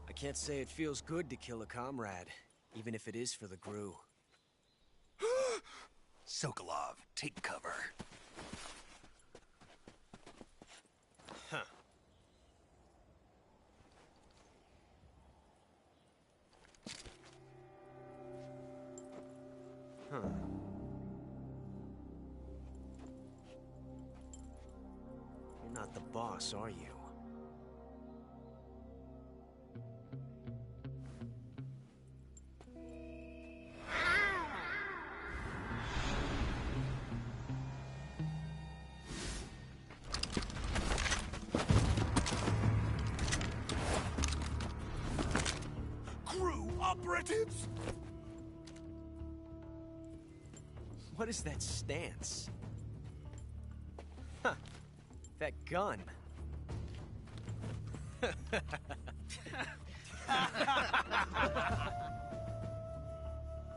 I can't say it feels good to kill a comrade, even if it is for the Gru. Sokolov, take cover. Huh. Huh. You're not the boss, are you? Operatives? What is that stance? Huh. That gun.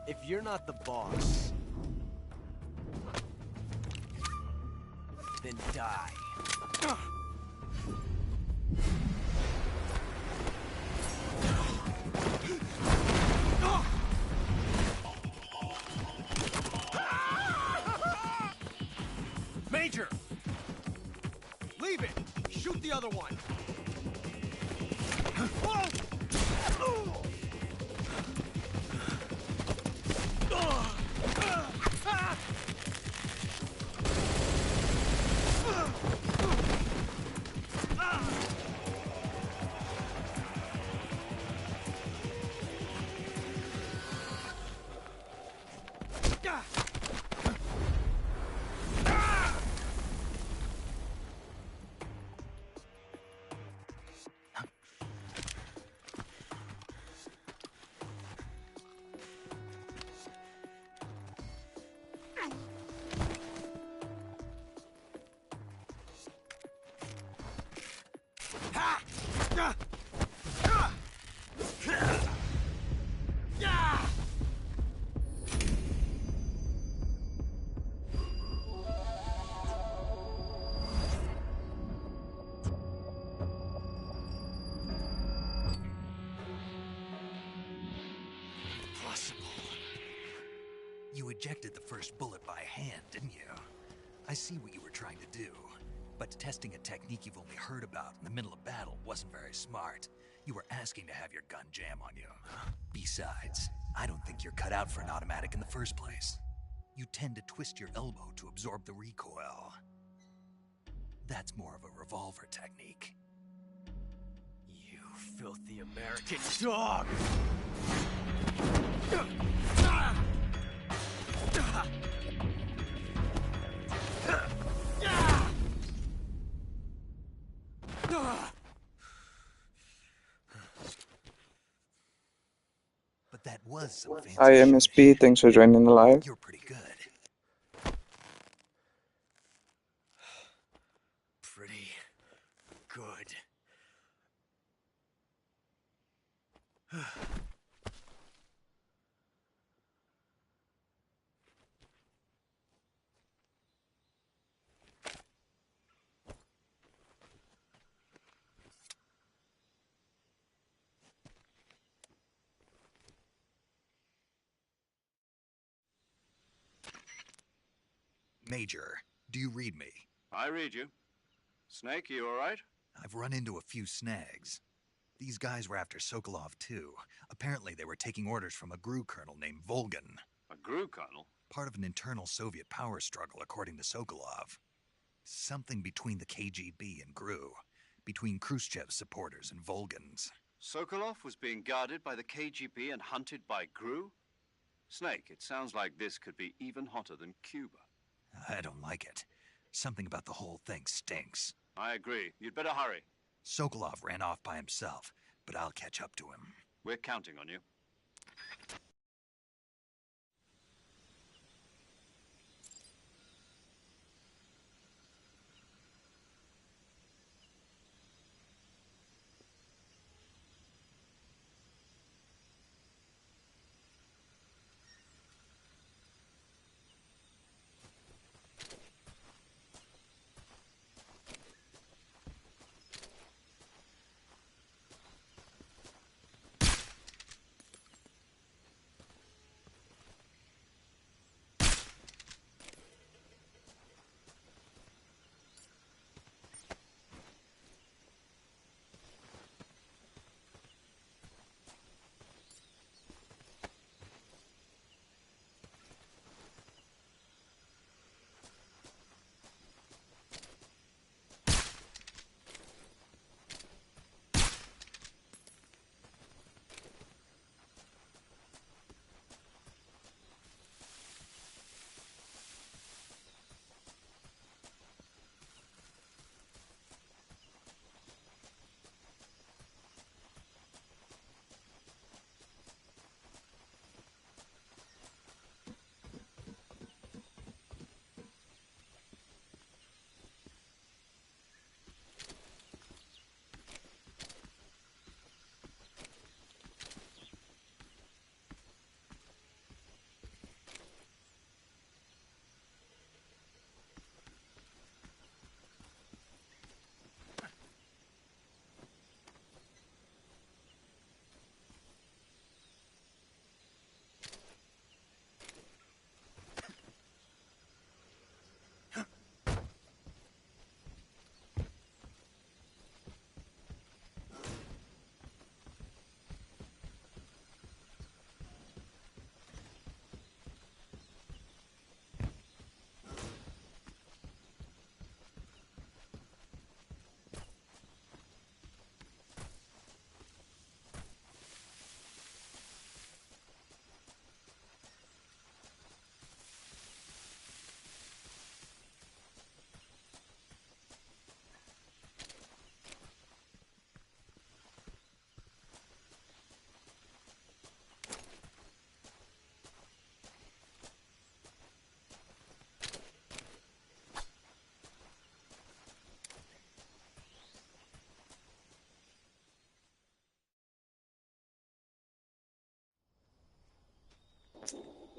If you're not the boss, then die. Major! Leave it! Shoot the other one! You ejected the first bullet by hand, didn't you? I see what you were trying to do. But testing a technique you've only heard about in the middle of battle wasn't very smart. You were asking to have your gun jam on you. Besides, I don't think you're cut out for an automatic in the first place. You tend to twist your elbow to absorb the recoil. That's more of a revolver technique. You filthy American dog! But that was some fancy Hi MSP, thanks for joining the live. You're pretty good. Pretty good. Major, do you read me? I read you. Snake, you all right? I've run into a few snags. These guys were after Sokolov too. Apparently they were taking orders from a GRU colonel named Volgan. A GRU colonel? Part of an internal Soviet power struggle, according to Sokolov. Something between the KGB and GRU. Between Khrushchev's supporters and Volgan's. Sokolov was being guarded by the KGB and hunted by GRU? Snake, it sounds like this could be even hotter than Cuba. I don't like it. Something about the whole thing stinks. I agree. You'd better hurry. Sokolov ran off by himself, but I'll catch up to him. We're counting on you.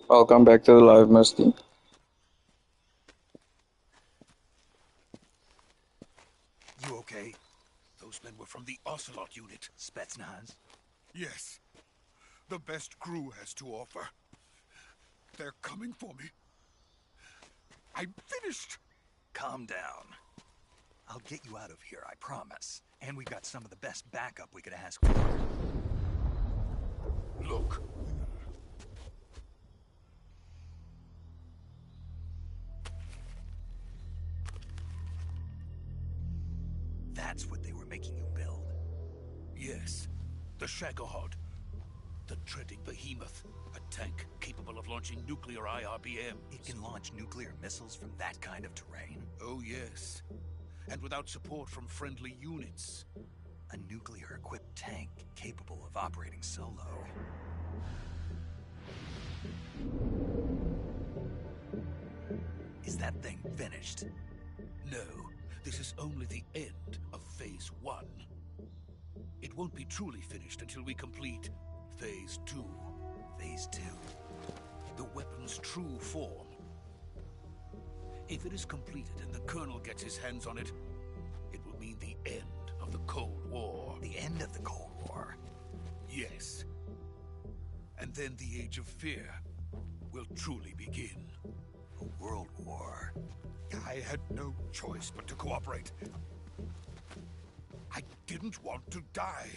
Welcome back to the live, Misty. You okay? Those men were from the Ocelot unit. Spetsnaz? Yes. The best GRU has to offer. They're coming for me. I'm finished. Calm down. I'll get you out of here, I promise. And we've got some of the best backup we could ask for. Look. That's what they were making you build? Yes. The Shagohod. The dreaded behemoth. A tank capable of launching nuclear IRBMs. It can launch nuclear missiles from that kind of terrain? Oh, yes. And without support from friendly units. A nuclear-equipped tank capable of operating solo. Is that thing finished? No. This is only the end of Phase 1. It won't be truly finished until we complete Phase 2. Phase 2? The weapon's true form. If it is completed and the Colonel gets his hands on it, it will mean the end of the Cold War. The end of the Cold War? Yes. And then the Age of Fear will truly begin. A world war? I had no choice but to cooperate. I didn't want to die.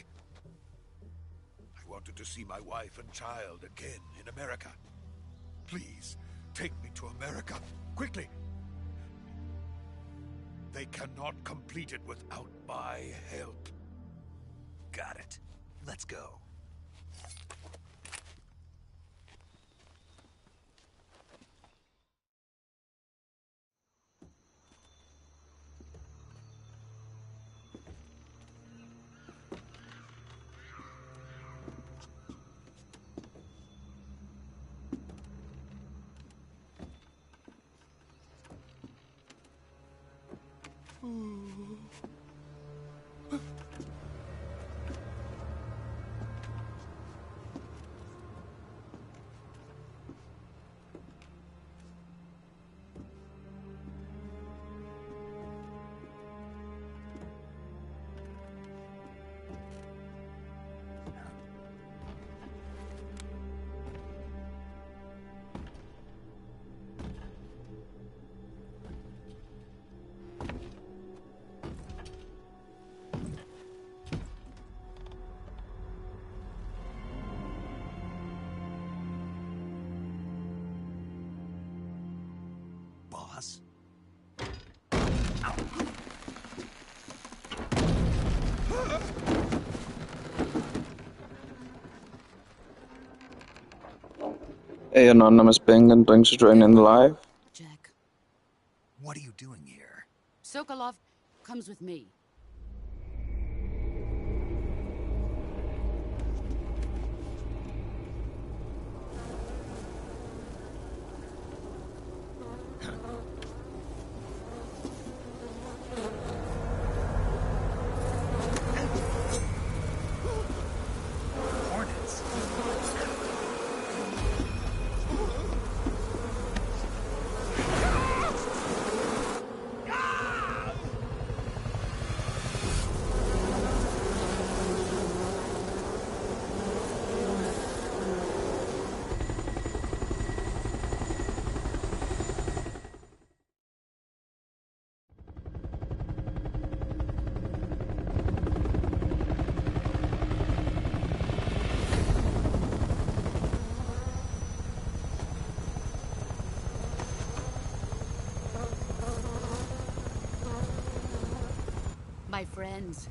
I wanted to see my wife and child again in America. Please, take me to America, quickly. They cannot complete it without my help. Got it. Let's go. Boss? Hey, Anonymous Penguin, thanks for joining the live. Jack. What are you doing here? Sokolov comes with me. Hornets? My friends,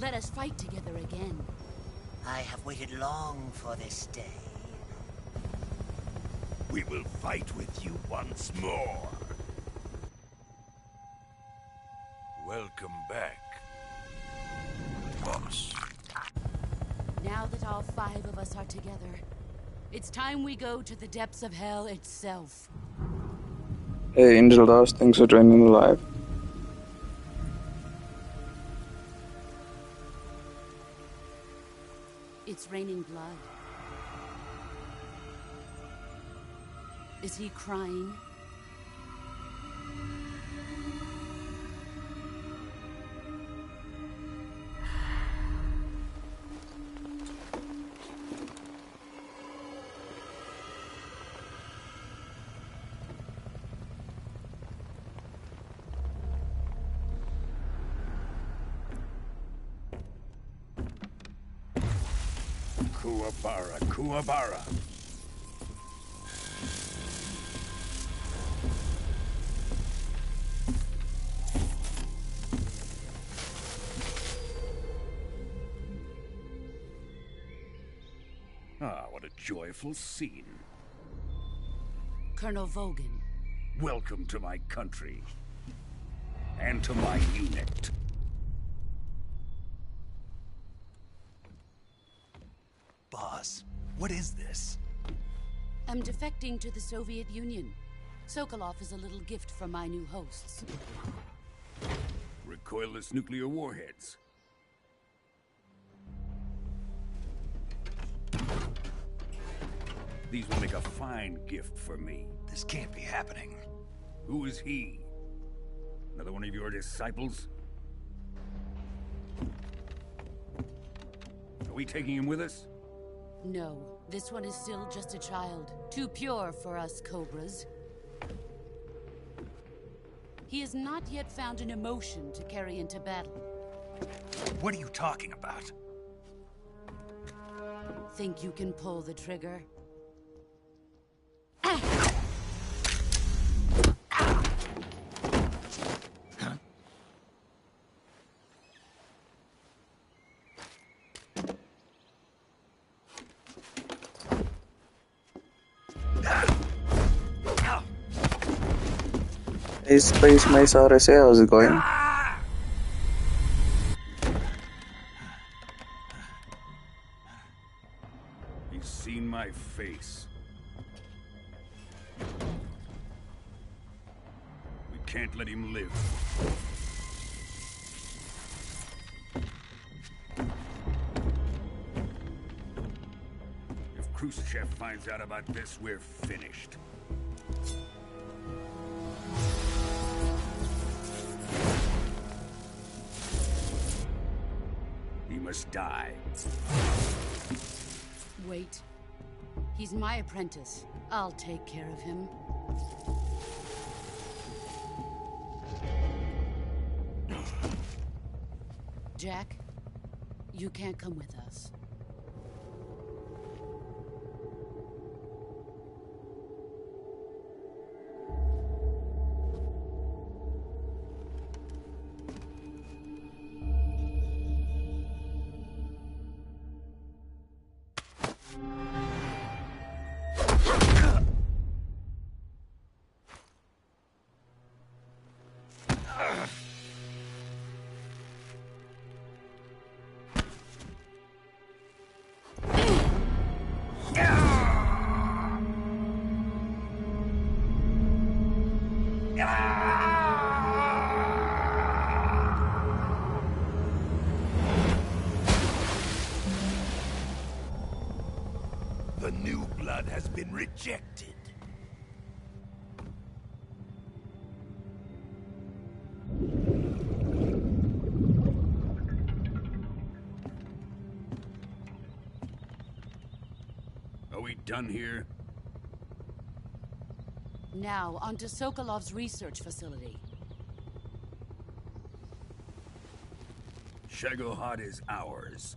let us fight together again. I have waited long for this day. We will fight with you once more. Welcome back, boss. Now that all 5 of us are together, it's time we go to the depths of hell itself. Hey, Angel Dust, thanks for joining the live. It's raining blood. Is he crying? Kuwabara, Kuwabara. Ah, what a joyful scene. Colonel Vogan. Welcome to my country. And to my unit. Boss, what is this? I'm defecting to the Soviet Union. Sokolov is a little gift from my new hosts. Recoilless nuclear warheads. These will make a fine gift for me. This can't be happening. Who is he? Another one of your disciples? Are we taking him with us? No, this one is still just a child. Too pure for us Cobras. He has not yet found an emotion to carry into battle. What are you talking about? Think you can pull the trigger? Hey, Space Mice RSA, how's it going? He's seen my face. We can't let him live. If Khrushchev finds out about this, we're finished. He must die. Wait. He's my apprentice. I'll take care of him. Jack, you can't come with us. The new blood has been rejected. Are we done here? Now, on to Sokolov's research facility. Shagohod is ours.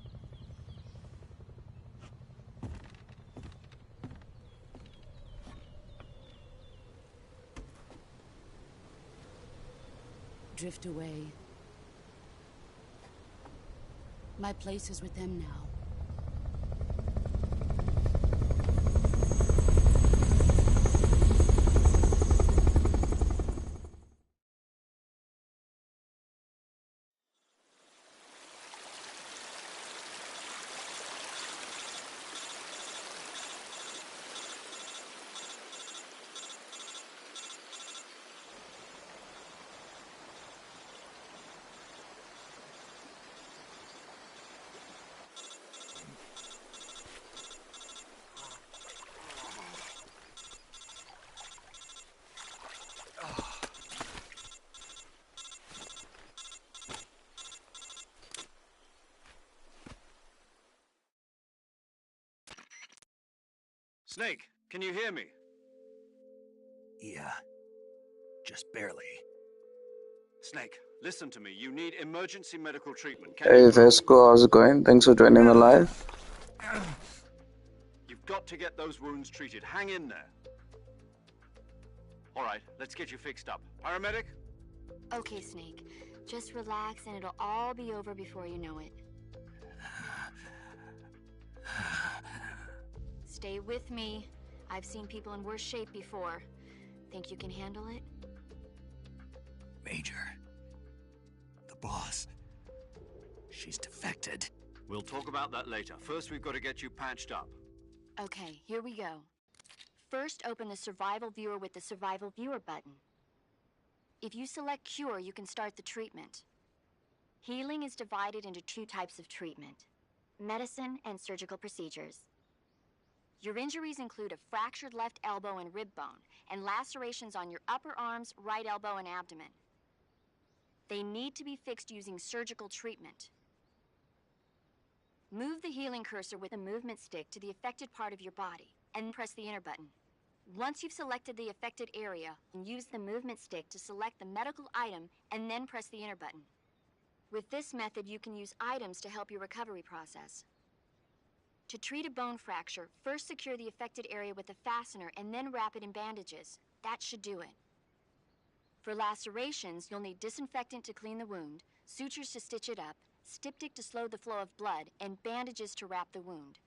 Drift away. My place is with them now. Snake, can you hear me? Yeah. Just barely. Snake, listen to me. You need emergency medical treatment. Hey, Vesco, how's it going? Thanks for joining me live. You've got to get those wounds treated. Hang in there. All right, let's get you fixed up. Paramedic? Okay, Snake. Just relax and it'll all be over before you know it. Stay with me. I've seen people in worse shape before. Think you can handle it? Major. The boss. She's defected. We'll talk about that later. First, we've got to get you patched up. Okay, here we go. First, open the Survival Viewer with the Survival Viewer button. If you select Cure, you can start the treatment. Healing is divided into two types of treatment: medicine and surgical procedures. Your injuries include a fractured left elbow and rib bone, and lacerations on your upper arms, right elbow, and abdomen. They need to be fixed using surgical treatment. Move the healing cursor with the movement stick to the affected part of your body, and press the enter button. Once you've selected the affected area, use the movement stick to select the medical item and then press the enter button. With this method, you can use items to help your recovery process. To treat a bone fracture, first secure the affected area with a fastener and then wrap it in bandages. That should do it. For lacerations, you'll need disinfectant to clean the wound, sutures to stitch it up, styptic to slow the flow of blood, and bandages to wrap the wound.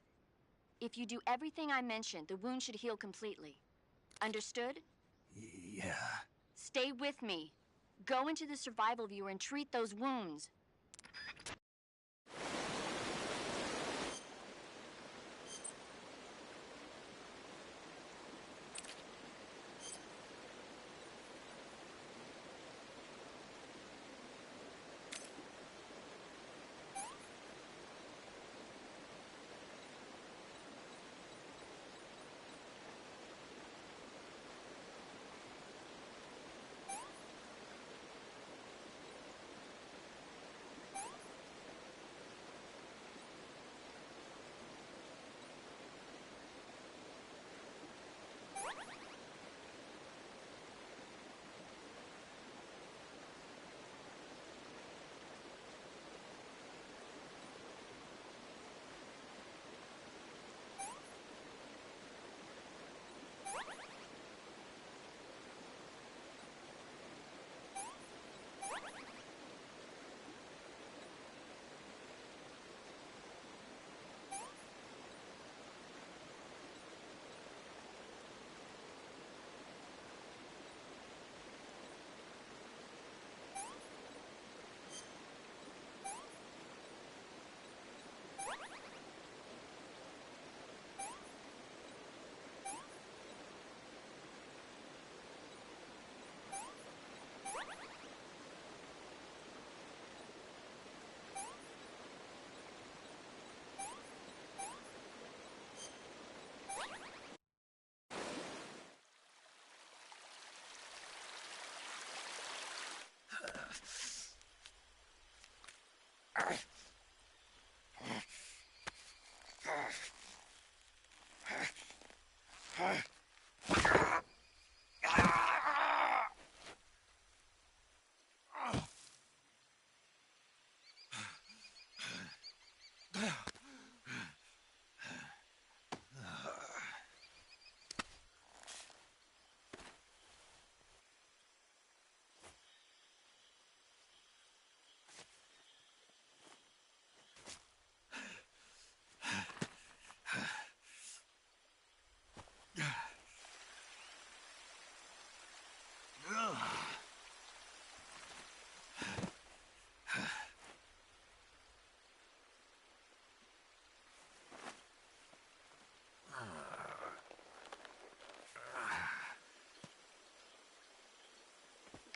If you do everything I mentioned, the wound should heal completely. Understood? Yeah. Stay with me. Go into the survival viewer and treat those wounds.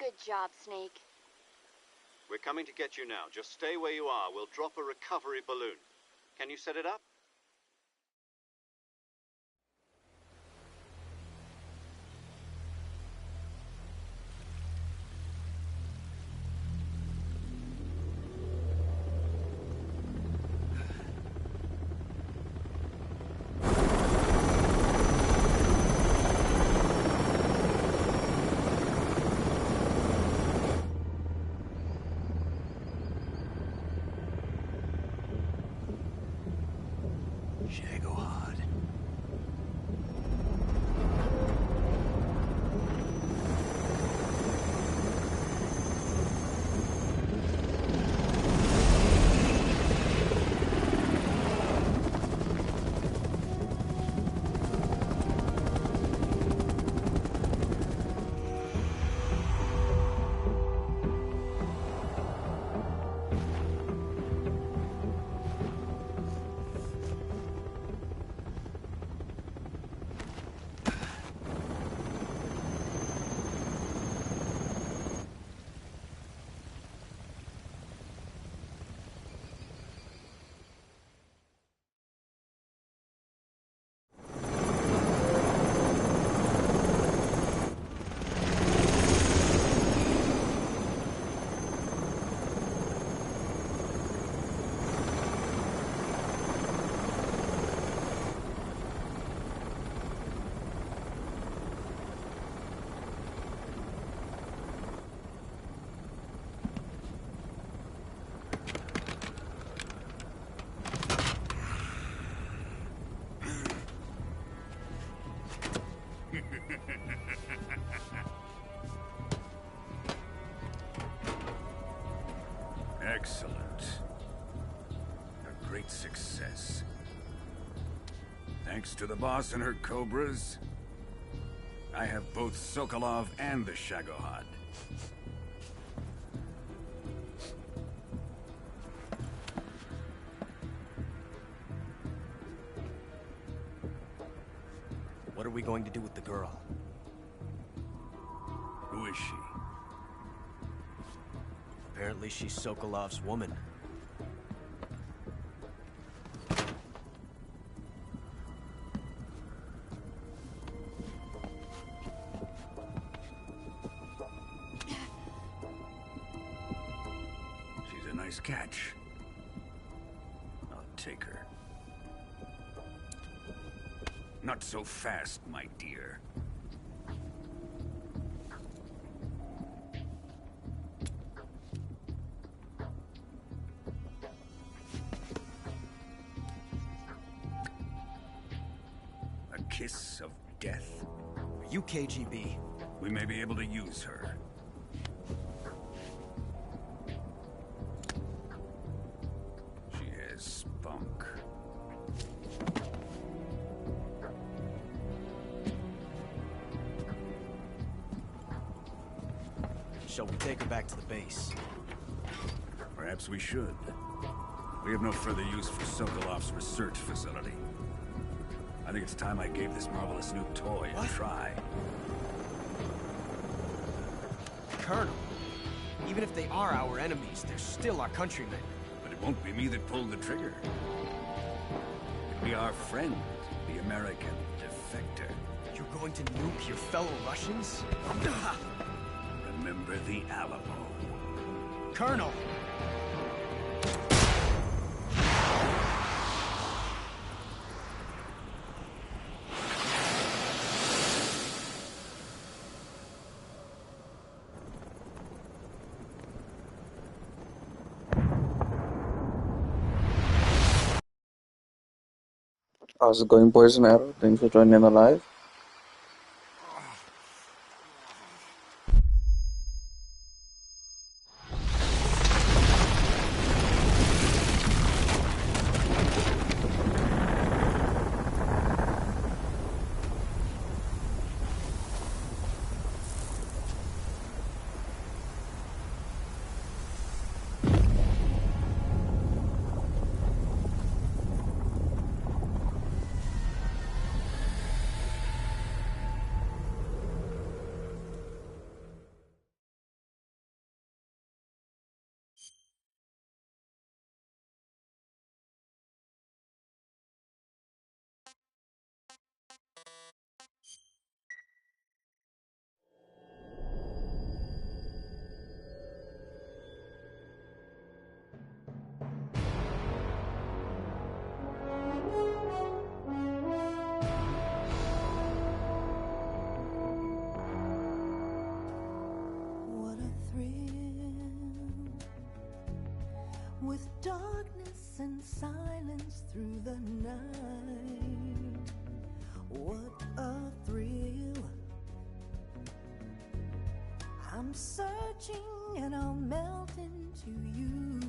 Good job, Snake. We're coming to get you now. Just stay where you are. We'll drop a recovery balloon. Can you set it up? Excellent. A great success. Thanks to the boss and her cobras, I have both Sokolov and the Shagohod. What are we going to do with the girl? Who is she? Apparently she's Sokolov's woman. She's a nice catch. I'll take her. Not so fast, my dear. A kiss of death? Are you KGB? We may be able to use her. She has spunk. Shall we take her back to the base? Perhaps we should. We have no further use for Sokolov's research facility. I think it's time I gave this marvelous new toy a try. Colonel, even if they are our enemies, they're still our countrymen. But it won't be me that pulled the trigger. It'll be our friend, the American defector. You're going to nuke your fellow Russians? Remember the Alamo. Colonel! How's it going, boys and arrow? Thanks for joining the live. With darkness and silence through the night, what a thrill. I'm searching and I'll melt into you.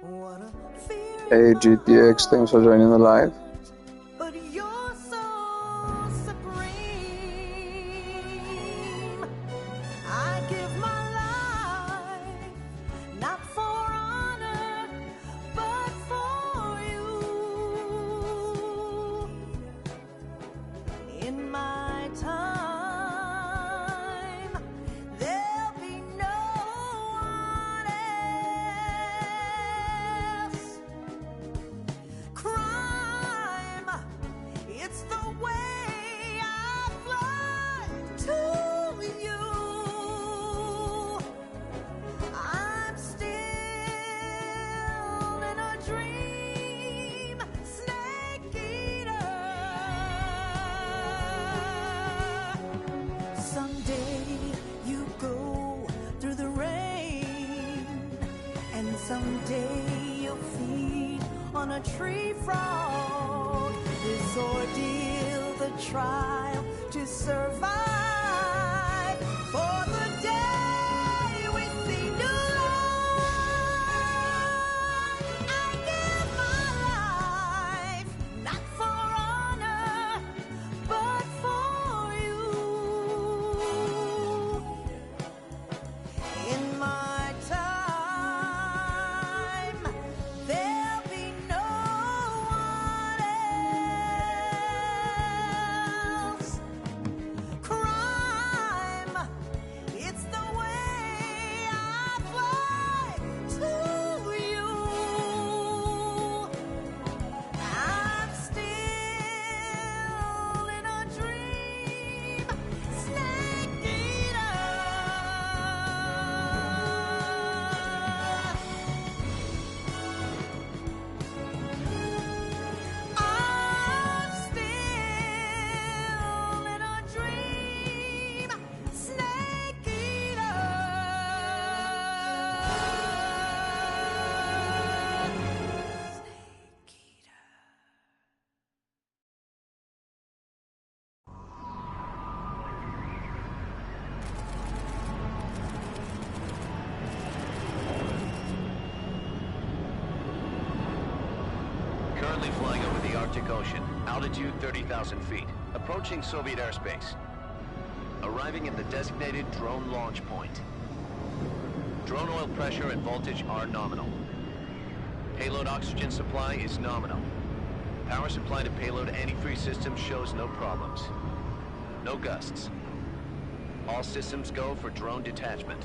What a fear. Hey GTX, thanks for joining the live. But you're so supreme. I give my not for honor, but for you. In my time, there'll be no one else. Crime, it's the way I fly to you. I'm still in a dream, snake eater. Someday you go through the rain, and someday you'll feed on a tree frog. This ordeal, the trial to survive, for the day we see new Arctic Ocean. Altitude 30,000 feet. Approaching Soviet airspace. Arriving at the designated drone launch point. Drone oil pressure and voltage are nominal. Payload oxygen supply is nominal. Power supply to payload antifreeze system shows no problems. No gusts. All systems go for drone detachment.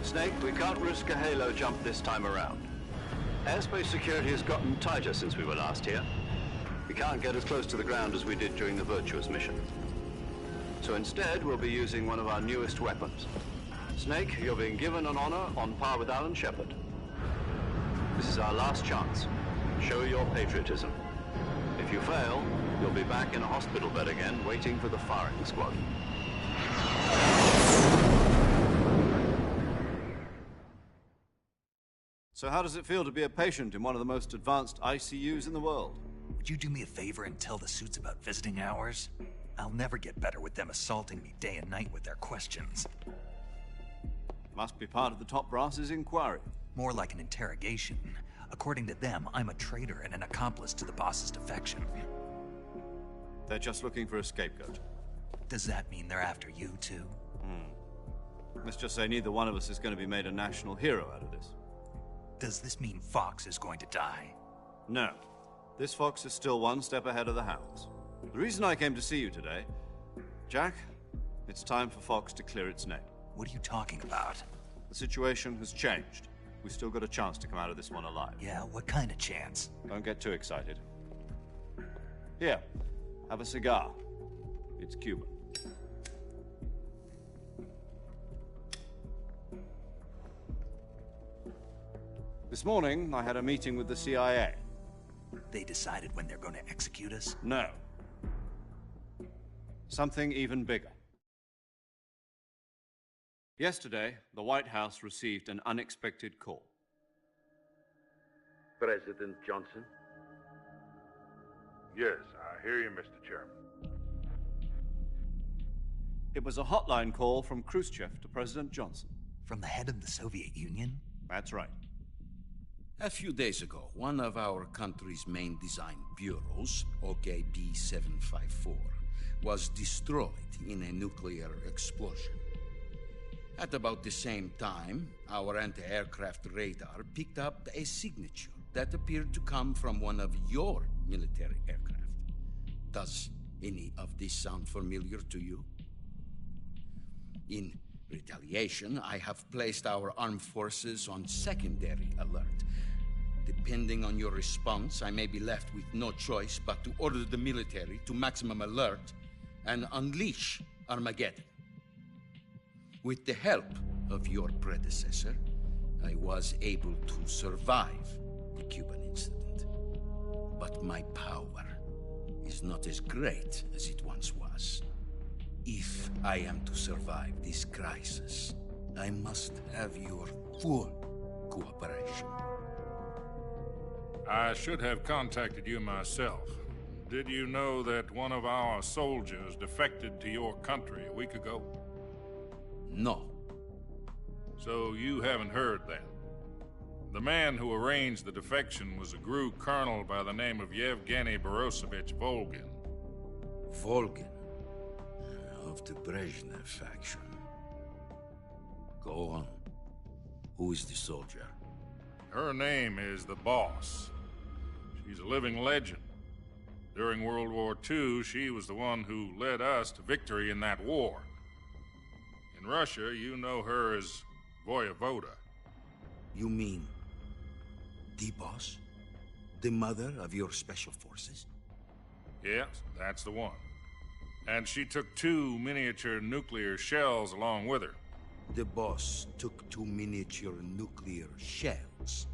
Snake, we can't risk a halo jump this time around. Airspace security has gotten tighter since we were last here. We can't get as close to the ground as we did during the Virtuous mission. So instead, we'll be using one of our newest weapons. Snake, you're being given an honor on par with Alan Shepard. This is our last chance. Show your patriotism. If you fail, you'll be back in a hospital bed again, waiting for the firing squad. So how does it feel to be a patient in one of the most advanced ICUs in the world? Would you do me a favor and tell the suits about visiting hours? I'll never get better with them assaulting me day and night with their questions. Must be part of the top brass's inquiry. More like an interrogation. According to them, I'm a traitor and an accomplice to the boss's defection. They're just looking for a scapegoat. Does that mean they're after you, too? Let's just say neither one of us is going to be made a national hero out of this. Does this mean Fox is going to die? No. This fox is still one step ahead of the hounds. The reason I came to see you today... Jack, it's time for Fox to clear its name. What are you talking about? The situation has changed. We've still got a chance to come out of this one alive. Yeah, what kind of chance? Don't get too excited. Here, have a cigar. It's Cuban. This morning, I had a meeting with the CIA. They decided when they're going to execute us? No. Something even bigger. Yesterday, the White House received an unexpected call. President Johnson? Yes, I hear you, Mr. Chairman. It was a hotline call from Khrushchev to President Johnson. From the head of the Soviet Union? That's right. A few days ago, one of our country's main design bureaus, OKB-754, was destroyed in a nuclear explosion. At about the same time, our anti-aircraft radar picked up a signature that appeared to come from one of your military aircraft. Does any of this sound familiar to you? In retaliation, I have placed our armed forces on secondary alert. Depending on your response, I may be left with no choice but to order the military to maximum alert and unleash Armageddon. With the help of your predecessor, I was able to survive the Cuban incident. But my power is not as great as it once was. If I am to survive this crisis, I must have your full cooperation. I should have contacted you myself. Did you know that one of our soldiers defected to your country a week ago? No. So you haven't heard then. The man who arranged the defection was a GRU colonel by the name of Yevgeny Borosovich Volgin. Volgin? Of the Brezhnev faction. Go on. Who is the soldier? Her name is the Boss. She's a living legend. During World War II, she was the one who led us to victory in that war. In Russia, you know her as Voyevoda. You mean the Boss? The mother of your special forces? Yes, that's the one. And she took 2 miniature nuclear shells along with her. The Boss took 2 miniature nuclear shells?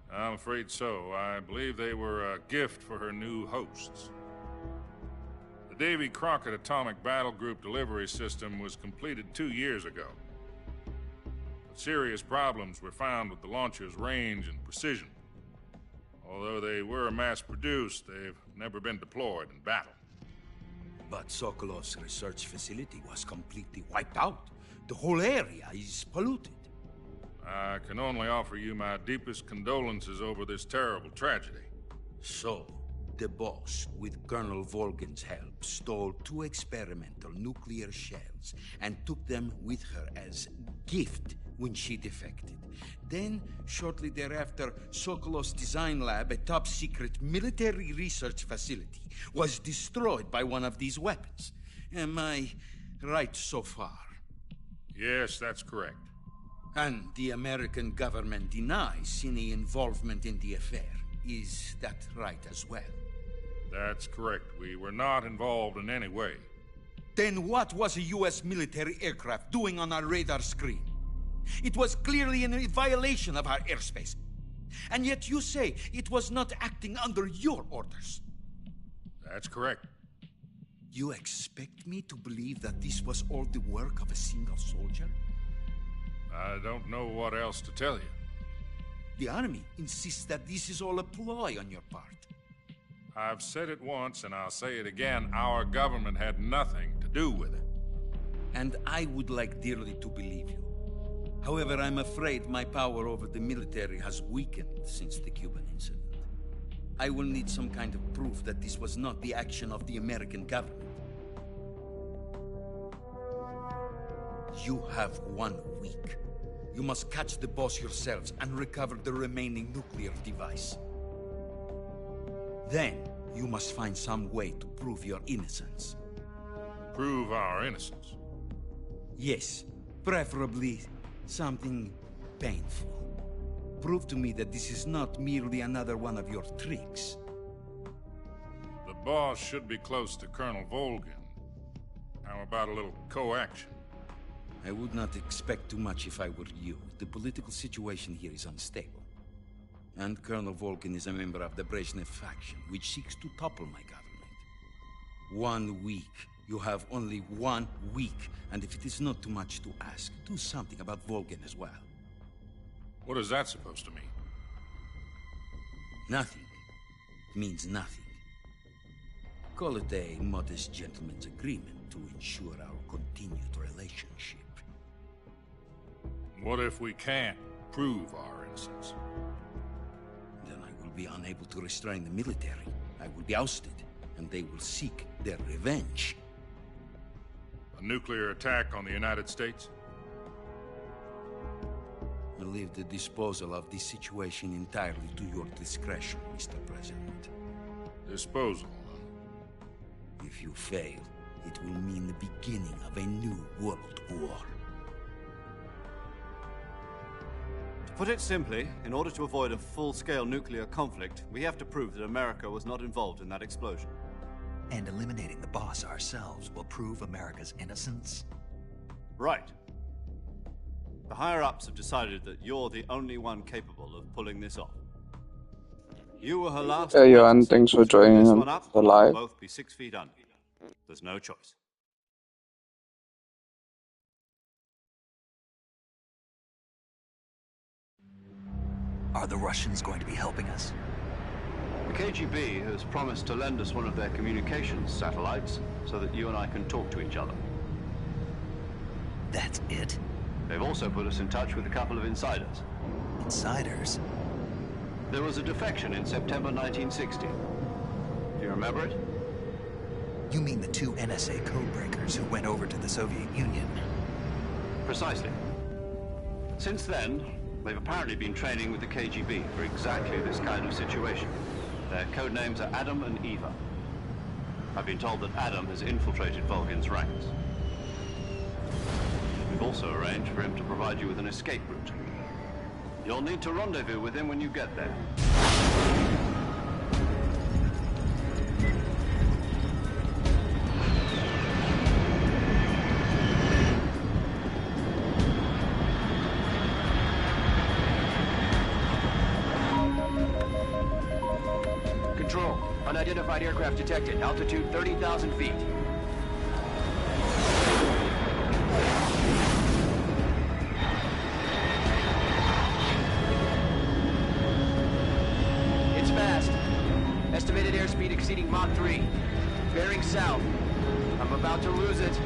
I'm afraid so. I believe they were a gift for her new hosts. The Davy Crockett Atomic Battle Group delivery system was completed 2 years ago. But serious problems were found with the launcher's range and precision. Although they were mass-produced, they've never been deployed in battle. But Sokolov's research facility was completely wiped out. The whole area is polluted. I can only offer you my deepest condolences over this terrible tragedy. So, the boss, with Colonel Volgin's help, stole 2 experimental nuclear shells and took them with her as gift when she defected. Then, shortly thereafter, Sokolov's design lab, a top-secret military research facility, was destroyed by one of these weapons. Am I right so far? Yes, that's correct. And the American government denies any involvement in the affair. Is that right as well? That's correct. We were not involved in any way. Then what was a U.S. military aircraft doing on our radar screen? It was clearly in violation of our airspace. And yet you say it was not acting under your orders. That's correct. You expect me to believe that this was all the work of a single soldier? I don't know what else to tell you. The Army insists that this is all a ploy on your part. I've said it once, and I'll say it again. Our government had nothing to do with it. And I would like dearly to believe you. However, I'm afraid my power over the military has weakened since the Cuban incident. I will need some kind of proof that this was not the action of the American government. You have 1 week. You must catch the boss yourselves and recover the remaining nuclear device. Then, you must find some way to prove your innocence. Prove our innocence? Yes, preferably something painful. Prove to me that this is not merely another one of your tricks. The boss should be close to Colonel Volgin. How about a little co-action? I would not expect too much if I were you. The political situation here is unstable. And Colonel Volgin is a member of the Brezhnev faction, which seeks to topple my government. 1 week. You have only 1 week. And if it is not too much to ask, do something about Volgin as well. What is that supposed to mean? Nothing. It means nothing. Call it a modest gentleman's agreement to ensure our continued relationship. What if we can't prove our innocence? Then I will be unable to restrain the military. I will be ousted, and they will seek their revenge. A nuclear attack on the United States? I leave the disposal of this situation entirely to your discretion, Mr. President. Disposal? If you fail, it will mean the beginning of a new world war. To put it simply, in order to avoid a full-scale nuclear conflict, we have to prove that America was not involved in that explosion. And eliminating the boss ourselves will prove America's innocence? Right. The higher-ups have decided that you're the only one capable of pulling this off. You were her last... Hey, Johan, thanks for joining the live. Both be 6 feet under. There's no choice. Are the Russians going to be helping us? The KGB has promised to lend us one of their communications satellites so that you and I can talk to each other. That's it? They've also put us in touch with a couple of insiders. Insiders? There was a defection in September 1960. Do you remember it? You mean the 2 NSA codebreakers who went over to the Soviet Union? Precisely. Since then, they've apparently been training with the KGB for exactly this kind of situation. Their code names are Adam and Eva. I've been told that Adam has infiltrated Volgin's ranks. We've also arranged for him to provide you with an escape route. You'll need to rendezvous with him when you get there. Control. Unidentified aircraft detected. Altitude 30,000 feet. It's fast. Estimated airspeed exceeding Mach 3. Bearing south. I'm about to lose it.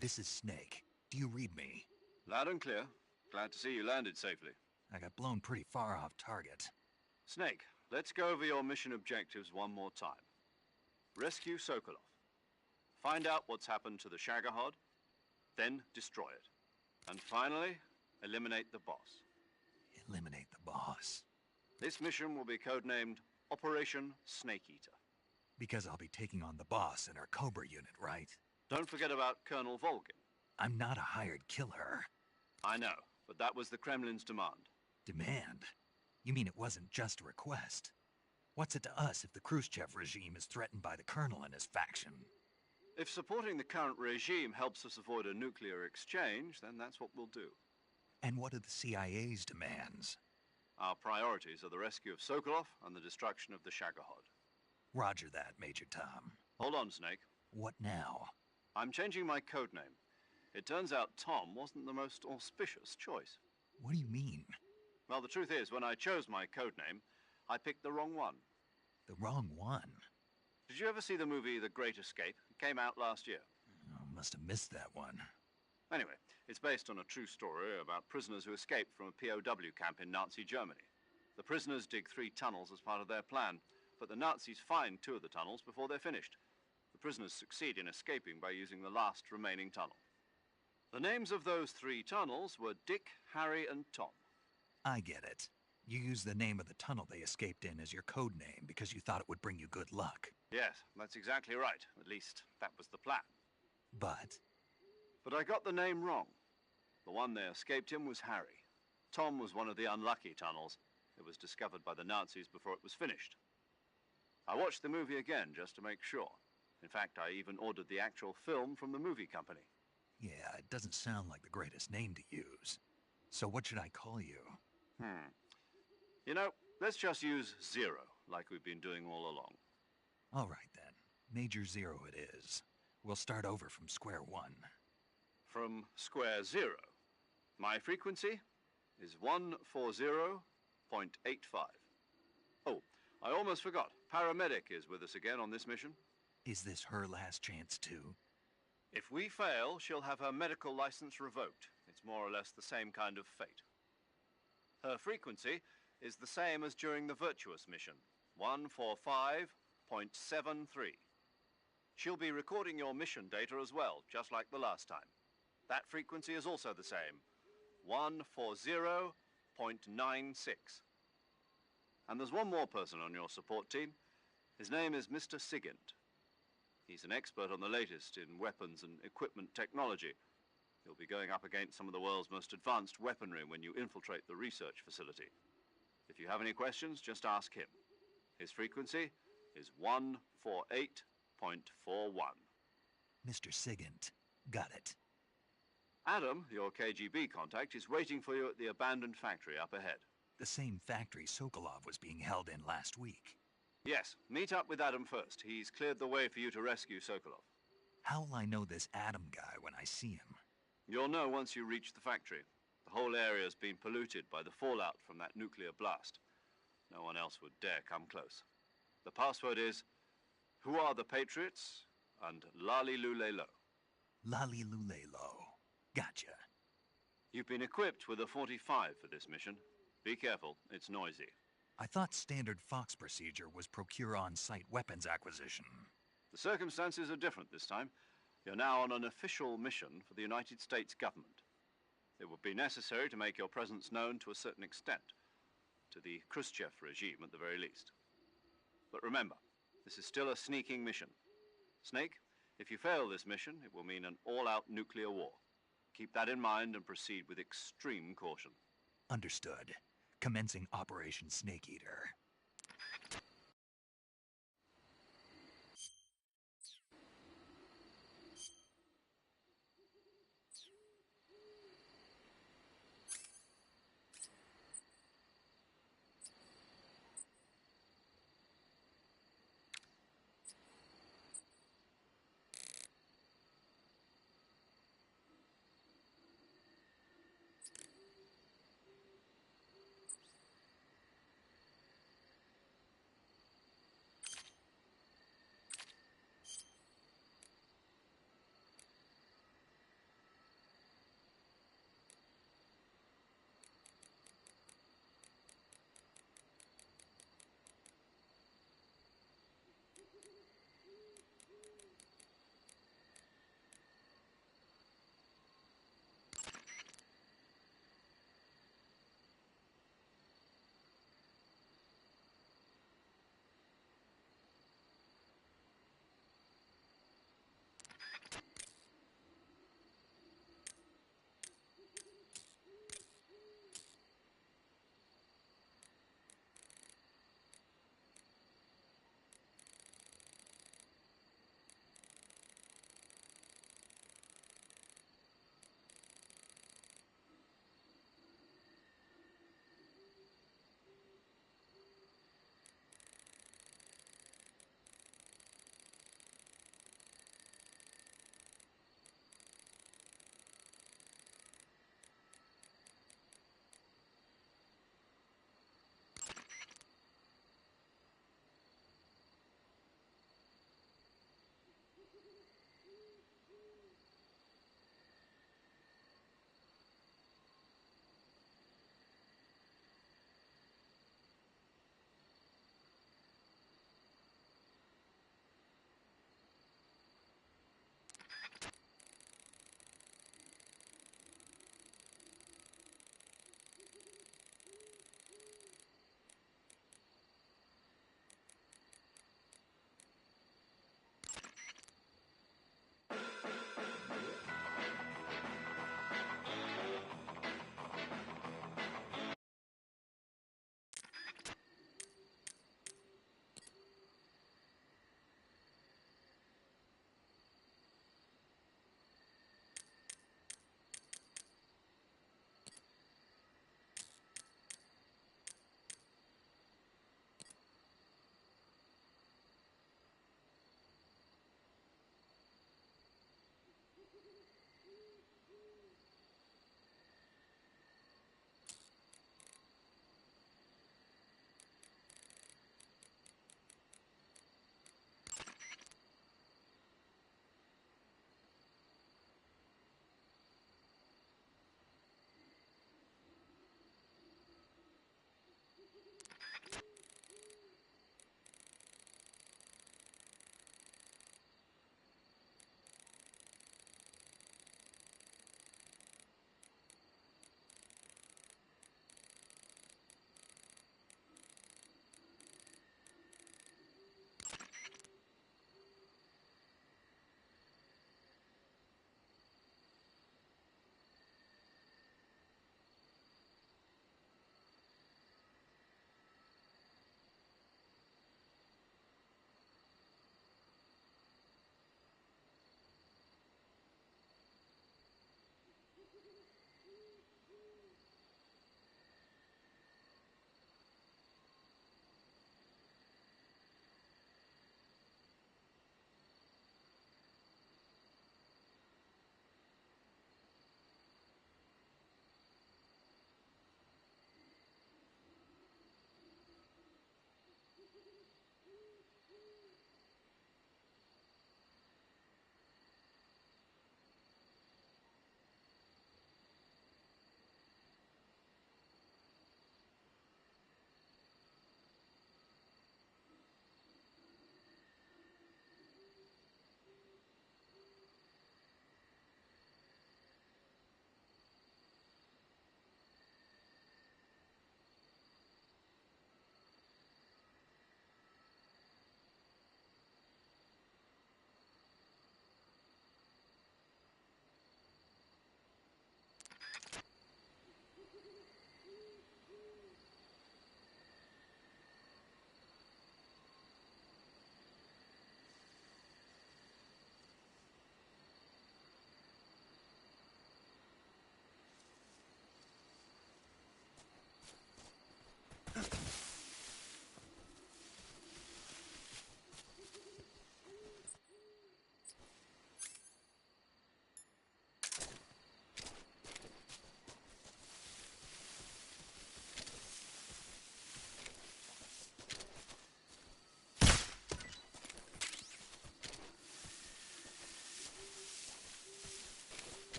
This is Snake. Do you read me? Loud and clear. Glad to see you landed safely. I got blown pretty far off target. Snake, let's go over your mission objectives one more time. Rescue Sokolov. Find out what's happened to the Shagohod, then destroy it. And finally, eliminate the boss. Eliminate the boss. This mission will be codenamed Operation Snake Eater. Because I'll be taking on the boss in our Cobra unit, right? Don't forget about Colonel Volgin. I'm not a hired killer. I know, but that was the Kremlin's demand. Demand? You mean it wasn't just a request? What's it to us if the Khrushchev regime is threatened by the Colonel and his faction? If supporting the current regime helps us avoid a nuclear exchange, then that's what we'll do. And what are the CIA's demands? Our priorities are the rescue of Sokolov and the destruction of the Shagohod. Roger that, Major Tom. Hold on, Snake. What now? I'm changing my codename. It turns out Tom wasn't the most auspicious choice. What do you mean? Well, the truth is, when I chose my codename, I picked the wrong one. The wrong one? Did you ever see the movie The Great Escape? It came out last year. Oh, must have missed that one. Anyway, it's based on a true story about prisoners who escaped from a POW camp in Nazi Germany. The prisoners dig 3 tunnels as part of their plan, but the Nazis find 2 of the tunnels before they're finished. The prisoners succeed in escaping by using the last remaining tunnel. The names of those 3 tunnels were Dick, Harry, and Tom. I get it. You used the name of the tunnel they escaped in as your code name because you thought it would bring you good luck. Yes, that's exactly right. At least, that was the plan. But I got the name wrong. The one they escaped in was Harry. Tom was one of the unlucky tunnels. It was discovered by the Nazis before it was finished. I watched the movie again just to make sure. In fact, I even ordered the actual film from the movie company. yeah, it doesn't sound like the greatest name to use. So what should I call you? You know, let's just use Zero, like we've been doing all along. All right then. Major Zero it is. We'll start over from square one. From square 0. My frequency is 140.85. Oh, I almost forgot. Paramedic is with us again on this mission. Is this her last chance too? If we fail, she'll have her medical license revoked. It's more or less the same kind of fate. Her frequency is the same as during the Virtuous mission, 145.73. She'll be recording your mission data as well, just like the last time. That frequency is also the same, 140.96. And there's one more person on your support team. His name is Mr. Sigint. He's an expert on the latest in weapons and equipment technology. You'll be going up against some of the world's most advanced weaponry when you infiltrate the research facility. If you have any questions, just ask him. His frequency is 148.41. Mr. Sigint. Got it. Adam, your KGB contact, is waiting for you at the abandoned factory up ahead. The same factory Sokolov was being held in last week. Yes, meet up with Adam first. He's cleared the way for you to rescue Sokolov. How will I know this Adam guy when I see him? You'll know once you reach the factory. The whole area's been polluted by the fallout from that nuclear blast. No one else would dare come close. The password is, "Who are the Patriots?" and Lali Lulelo. Lali Lulelo. Gotcha. You've been equipped with a 45 for this mission. Be careful, it's noisy. I thought standard Fox procedure was procure on-site weapons acquisition. The circumstances are different this time. You're now on an official mission for the United States government. It would be necessary to make your presence known to a certain extent, to the Khrushchev regime at the very least. But remember, this is still a sneaking mission. Snake, if you fail this mission, it will mean an all-out nuclear war. Keep that in mind and proceed with extreme caution. Understood. Commencing Operation Snake Eater.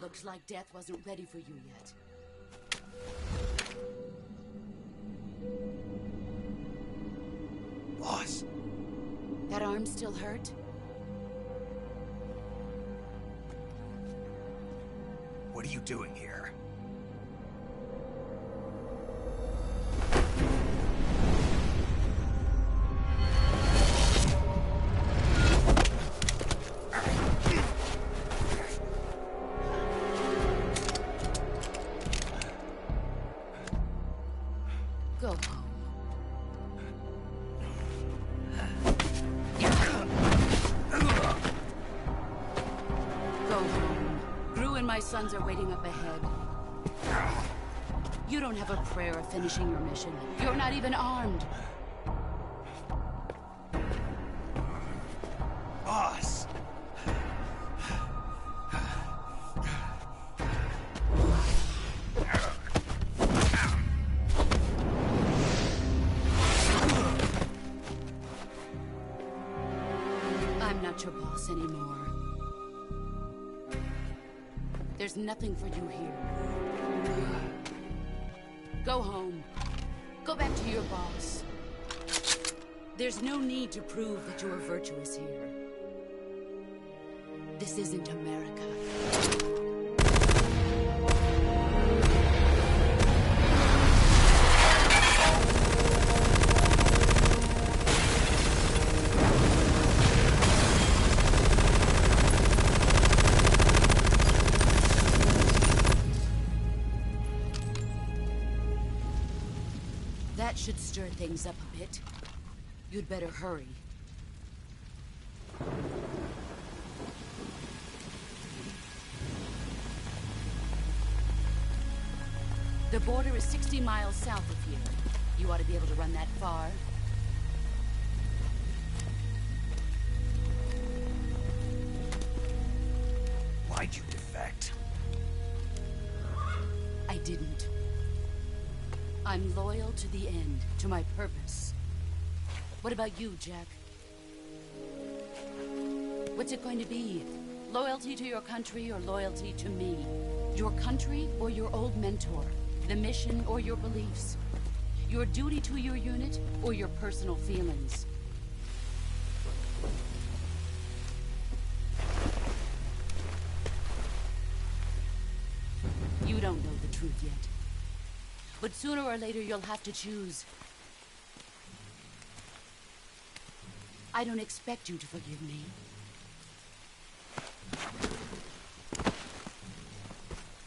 Looks like death wasn't ready for you yet. Boss. That arm still hurt? What are you doing here? Go home. Go home. Gru and my sons are waiting up ahead. You don't have a prayer of finishing your mission. You're not even armed. Boss! I'm not your boss anymore. There's nothing for you here. Go home. Go back to your boss. There's no need to prove that you are virtuous here. This isn't America. That should stir things up a bit. You'd better hurry. The border is 60 miles south of here. You ought to be able to run that far. Why'd you defect? I didn't. I'm loyal to the end, to my purpose. What about you, Jack? What's it going to be? Loyalty to your country or loyalty to me? Your country or your old mentor? The mission or your beliefs? Your duty to your unit or your personal feelings? You don't know the truth yet. But sooner or later, you'll have to choose. I don't expect you to forgive me.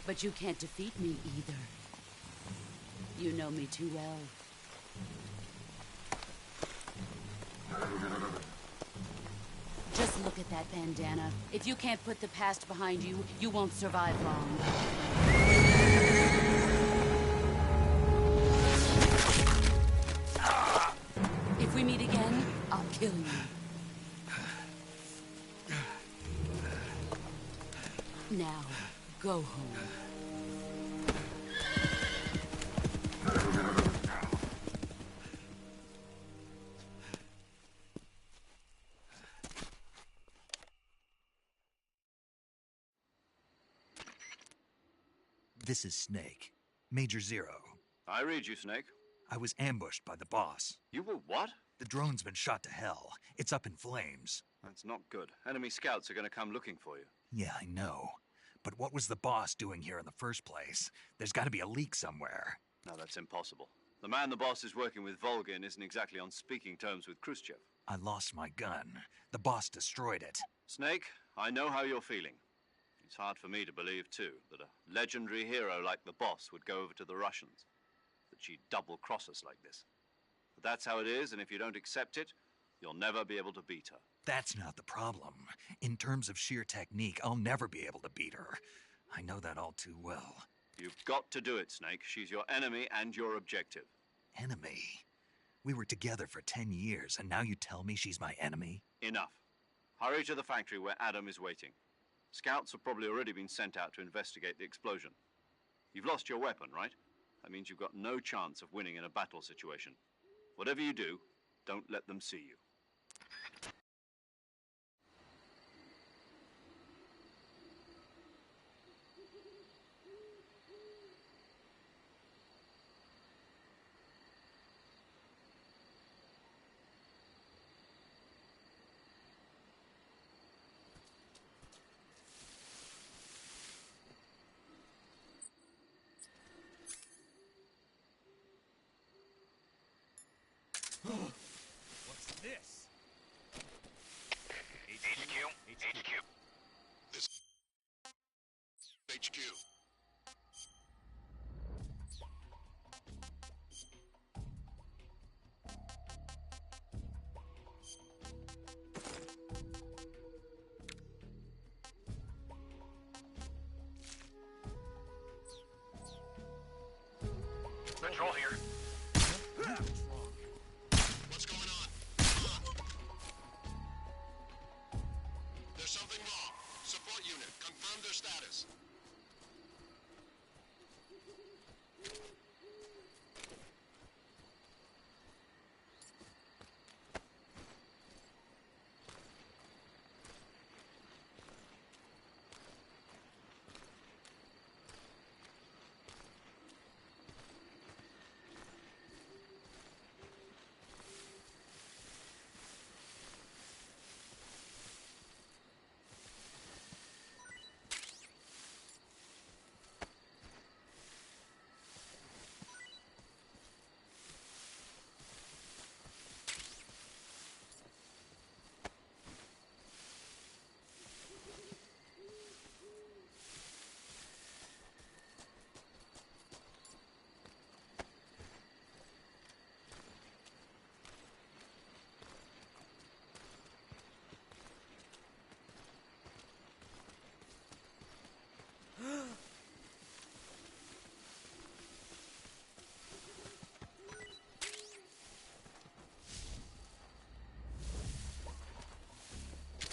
But you can't defeat me either. You know me too well. Just look at that bandana. If you can't put the past behind you, you won't survive long. If we meet again, I'll kill you. Now, go home. This is Snake. Major Zero. I read you, Snake. I was ambushed by the boss. You were what? The drone's been shot to hell. It's up in flames. That's not good. Enemy scouts are going to come looking for you. Yeah, I know. But what was the boss doing here in the first place? There's got to be a leak somewhere. No, that's impossible. The man the boss is working with, Volgin, isn't exactly on speaking terms with Khrushchev. I lost my gun. The boss destroyed it. Snake, I know how you're feeling. It's hard for me to believe, too, that a legendary hero like the boss would go over to the Russians. That she'd double-cross us like this. But that's how it is, and if you don't accept it, you'll never be able to beat her. That's not the problem. In terms of sheer technique, I'll never be able to beat her. I know that all too well. You've got to do it, Snake. She's your enemy and your objective. Enemy? We were together for 10 years, and now you tell me she's my enemy? Enough. Hurry to the factory where Adam is waiting. Scouts have probably already been sent out to investigate the explosion. You've lost your weapon, right? That means you've got no chance of winning in a battle situation. Whatever you do, don't let them see you. HQ. Patrol here. What's going on? There's something wrong. Support unit, confirm their status.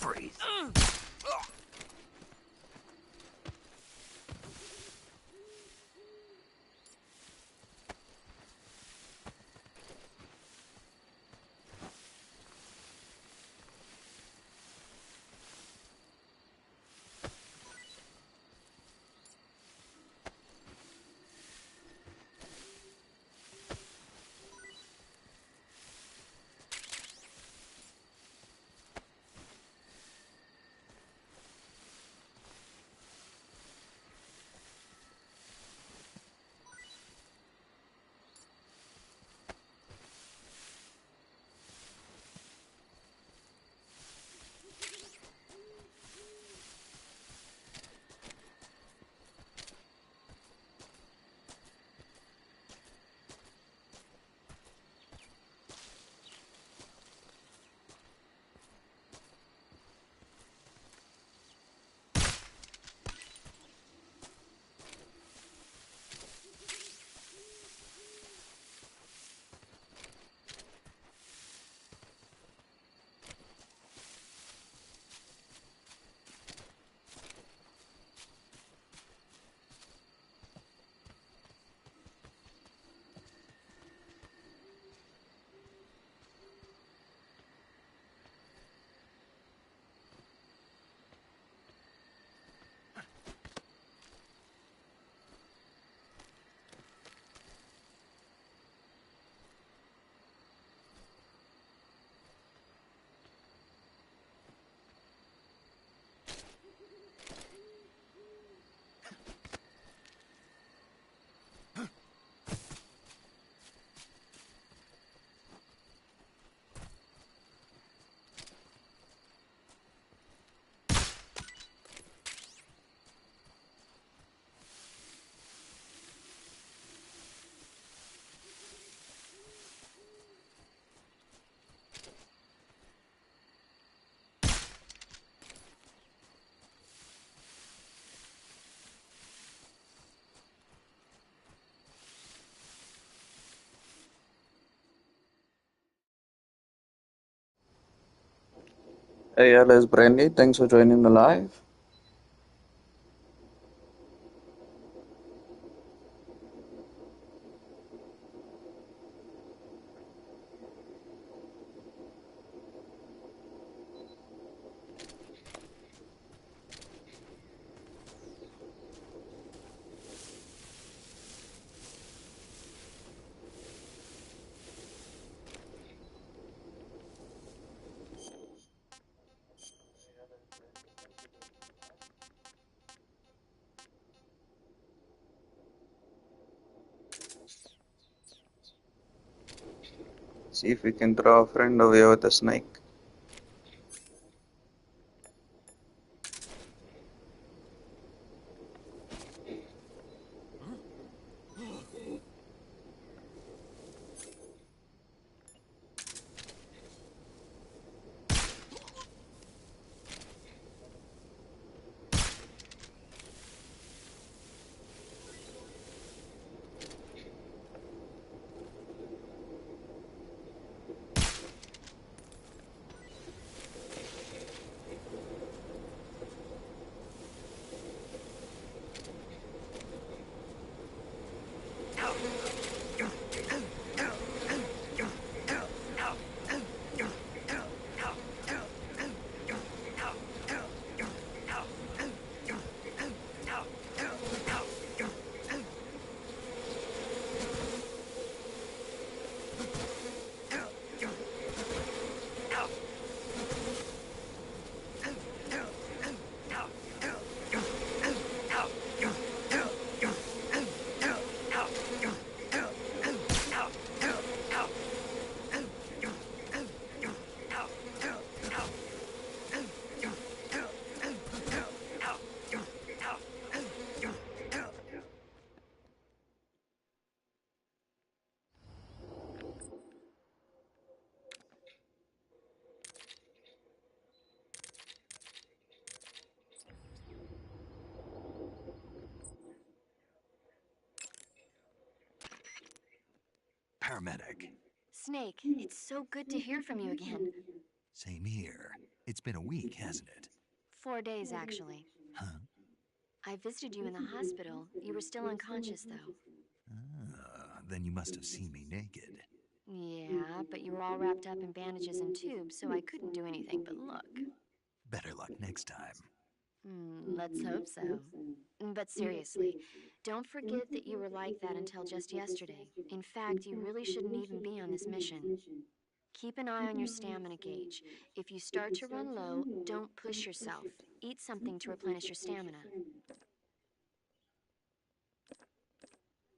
Breathe. Hey, Alice Brandy, thanks for joining the live. See if we can draw a friend away with a snake. paramedic. Snake, it's so good to hear from you again. Same here. It's been a week, hasn't it? 4 days, actually. Huh? I visited you in the hospital. You were still unconscious, though. Then you must have seen me naked. Yeah, but you were all wrapped up in bandages and tubes, so I couldn't do anything but look. Better luck next time. Let's hope so. But seriously, don't forget that you were like that until just yesterday. In fact, you really shouldn't even be on this mission. Keep an eye on your stamina gauge. If you start to run low, don't push yourself. Eat something to replenish your stamina.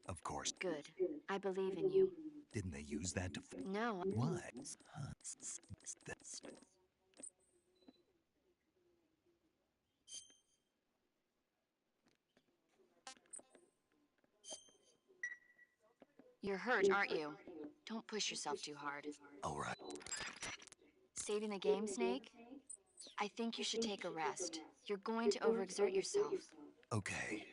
Of course. Good. I believe in you. Didn't they use that to... No. What? You're hurt, aren't you? Don't push yourself too hard. All right. Saving the game, Snake? I think you should take a rest. You're going to overexert yourself. Okay.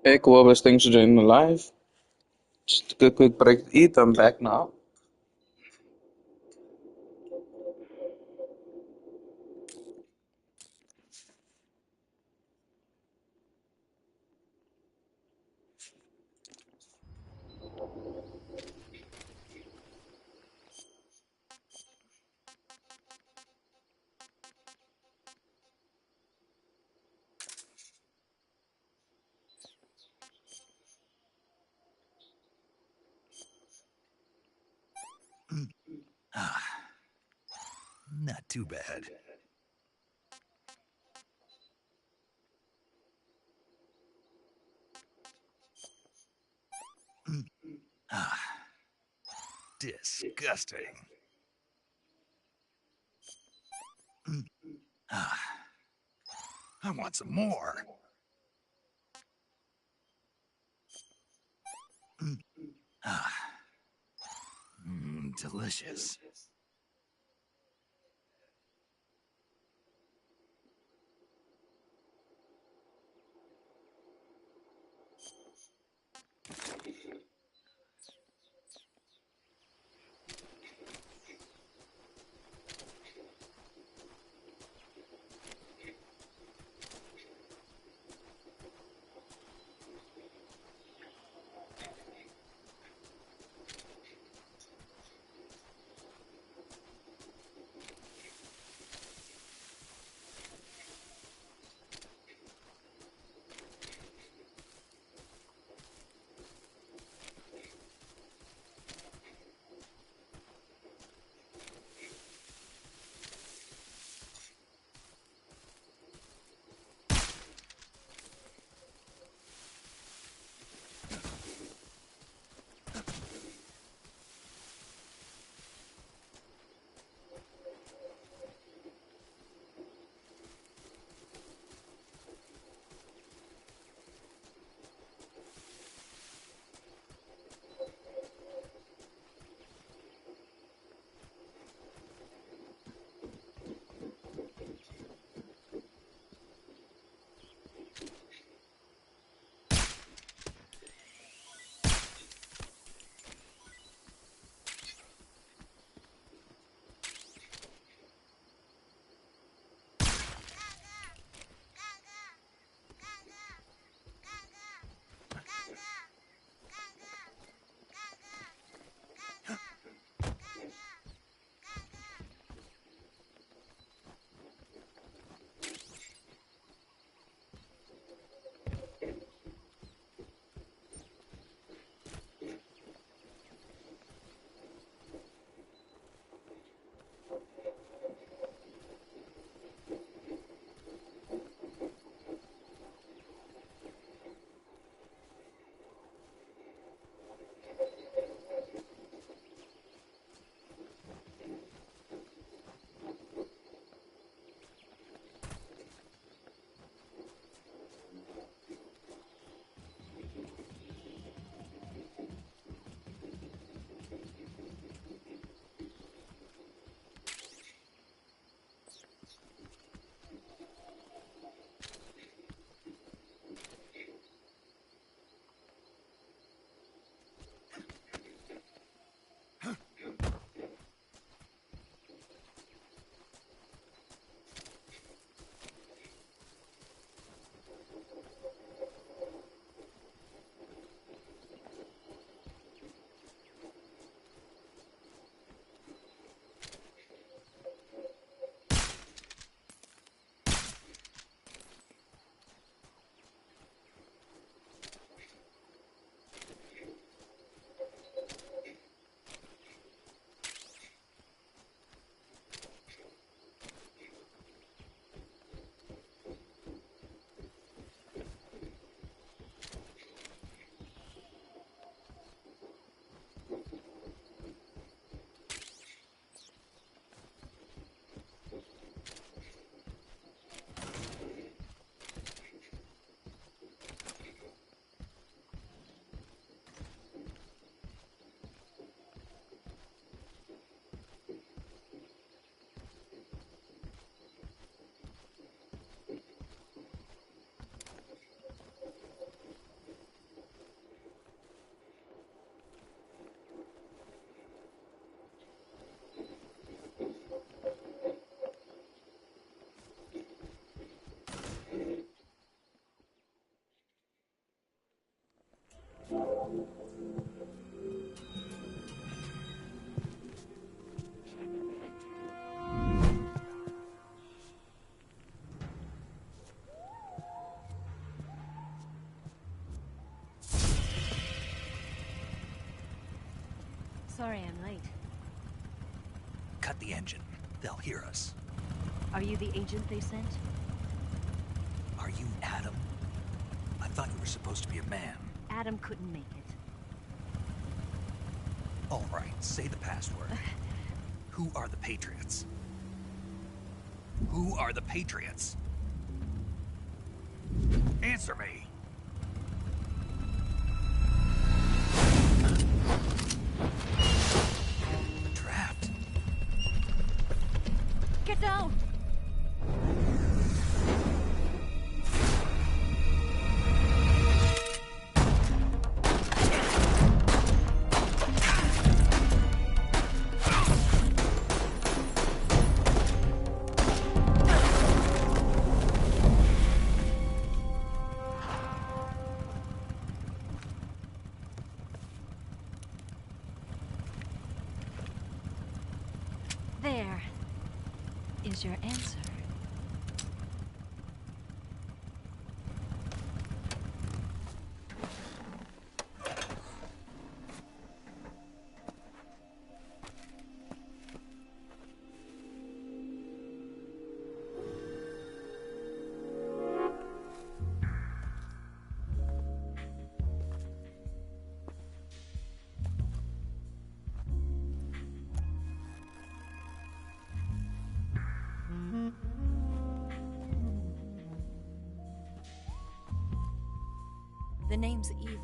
Hey, Cobus, thanks for joining the live. Just a quick break to eat. I'm back now. Not too bad. Disgusting. I want some more. Delicious. Sorry I'm late. Cut the engine. They'll hear us. Are you the agent they sent? Are you Adam? I thought you were supposed to be a man. Adam couldn't make it. All right, say the password. Who are the Patriots? Who are the Patriots? Answer me! Trapped. Get down! There is your answer. The name's Eva.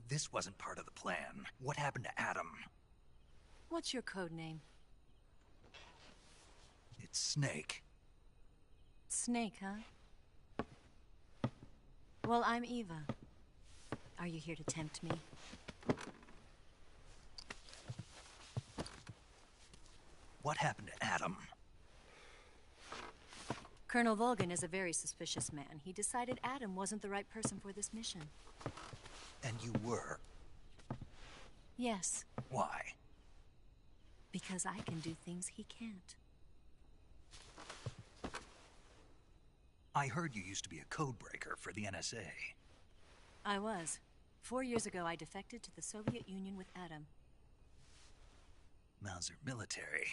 This wasn't part of the plan. What happened to Adam? What's your code name? It's Snake. Snake, huh? Well, I'm Eva. Are you here to tempt me? What happened to Adam? Colonel Volgan is a very suspicious man. He decided Adam wasn't the right person for this mission. And you were? Yes. Why? Because I can do things he can't. I heard you used to be a codebreaker for the NSA. I was. 4 years ago, I defected to the Soviet Union with Adam. Mauser military.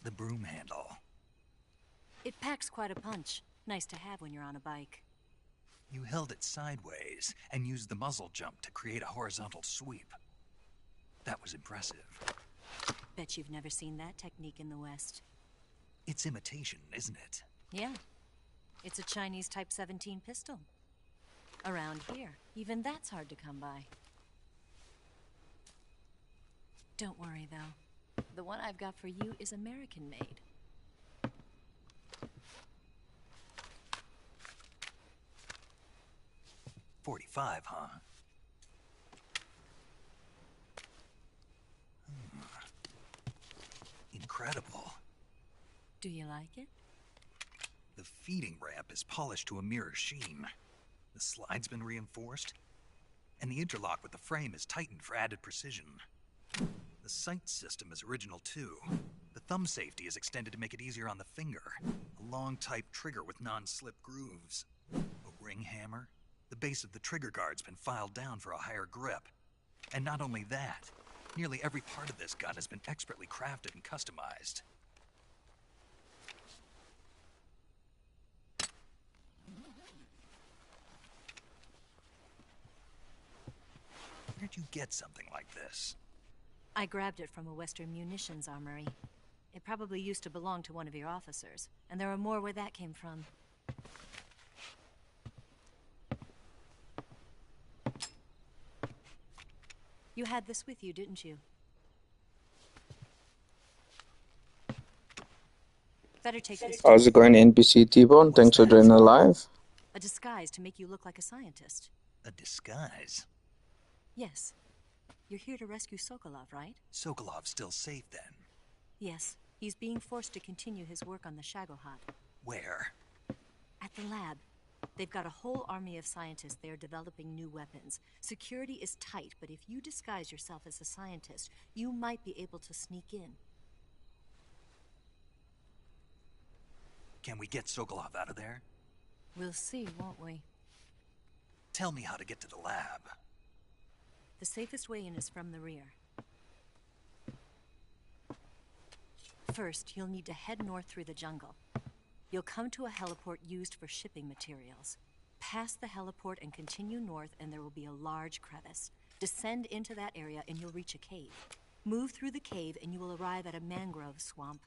The broom handle. It packs quite a punch. Nice to have when you're on a bike. You held it sideways and used the muzzle jump to create a horizontal sweep. That was impressive. Bet you've never seen that technique in the West. It's imitation, isn't it? Yeah. It's a Chinese Type 17 pistol. Around here, even that's hard to come by. Don't worry, though. The one I've got for you is American-made. .45, huh? Incredible. Do you like it? The feeding ramp is polished to a mirror sheen. The slide's been reinforced, and the interlock with the frame is tightened for added precision. The sight system is original too. The thumb safety is extended to make it easier on the finger. A long type trigger with non-slip grooves. A ring hammer. The base of the trigger guard's been filed down for a higher grip. And not only that, nearly every part of this gun has been expertly crafted and customized. Where'd you get something like this? I grabbed it from a Western munitions armory. It probably used to belong to one of your officers, and there are more where that came from. You had this with you, didn't you? Better take this. How's it going, NPC T-Bone? Thanks for joining the live. A disguise to make you look like a scientist. A disguise? Yes. You're here to rescue Sokolov, right? Sokolov's still safe then? Yes. He's being forced to continue his work on the Shagohod. Where? At the lab. They've got a whole army of scientists there developing new weapons. Security is tight, but if you disguise yourself as a scientist, you might be able to sneak in. Can we get Sokolov out of there? We'll see, won't we? Tell me how to get to the lab. The safest way in is from the rear. First, you'll need to head north through the jungle. You'll come to a heliport used for shipping materials. Pass the heliport and continue north, and there will be a large crevice. Descend into that area and you'll reach a cave. Move through the cave and you will arrive at a mangrove swamp.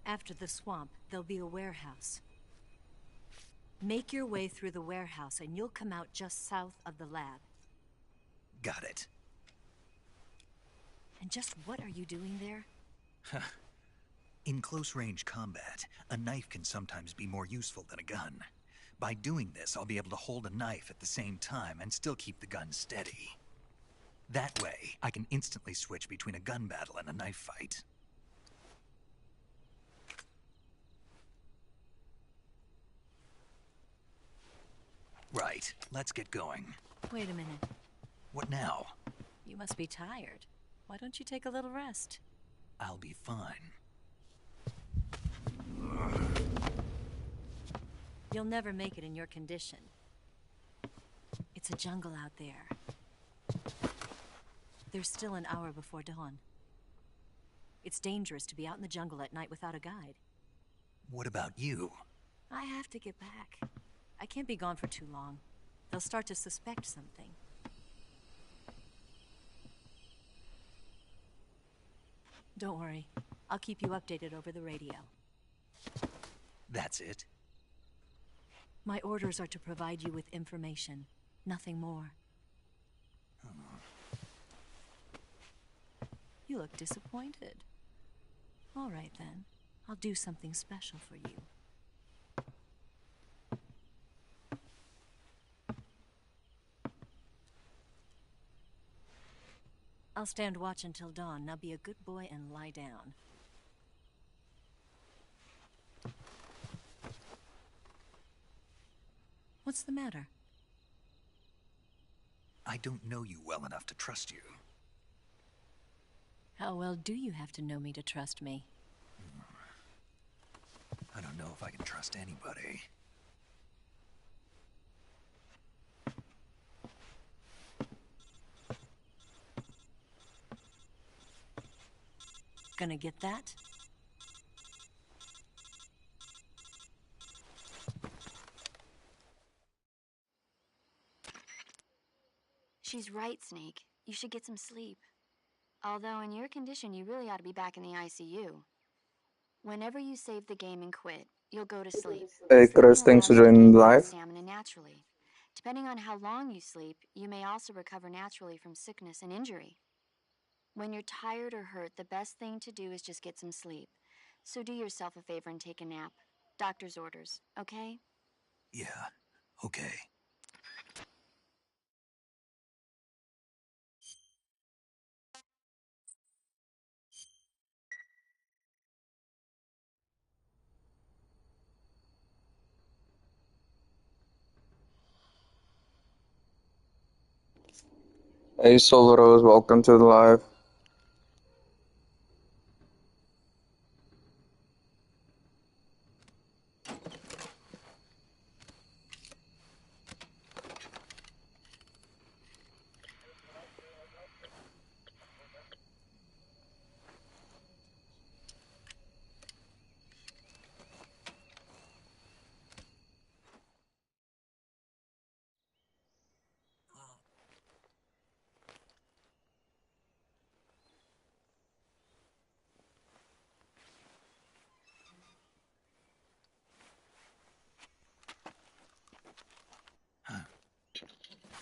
After the swamp, there'll be a warehouse. Make your way through the warehouse and you'll come out just south of the lab. Got it. And just what are you doing there? In close-range combat, a knife can sometimes be more useful than a gun. By doing this, I'll be able to hold a knife at the same time and still keep the gun steady. That way, I can instantly switch between a gun battle and a knife fight. Right, let's get going. Wait a minute. What now? You must be tired. Why don't you take a little rest? I'll be fine. You'll never make it in your condition. It's a jungle out there. There's still an hour before dawn. It's dangerous to be out in the jungle at night without a guide. What about you? I have to get back. I can't be gone for too long. They'll start to suspect something. Don't worry. I'll keep you updated over the radio. That's it? My orders are to provide you with information, nothing more. You look disappointed. All right then. I'll do something special for you. I'll stand watch until dawn. Now be a good boy and lie down. What's the matter? I don't know you well enough to trust you. How well do you have to know me to trust me? I don't know if I can trust anybody. Gonna get that? She's right, Snake. You should get some sleep. Although in your condition, you really ought to be back in the ICU. Whenever you save the game and quit, you'll go to sleep. Hey Chris, thanks for joining the live. Stamina naturally. Depending on how long you sleep, you may also recover naturally from sickness and injury. When you're tired or hurt, the best thing to do is just get some sleep. So do yourself a favor and take a nap. Doctor's orders, okay? Yeah, okay. Hey Soul Rose, welcome to the live.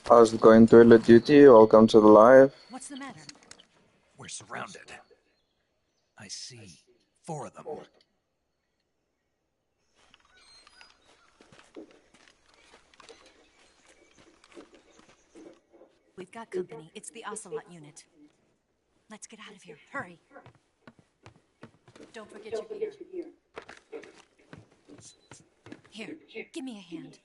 How's it going, Toilet Duty? Welcome to the live. What's the matter? We're surrounded. I see 4 of them. We've got company. It's the Ocelot unit. Let's get out of here. Hurry. Don't forget your gear. Here, give me a hand.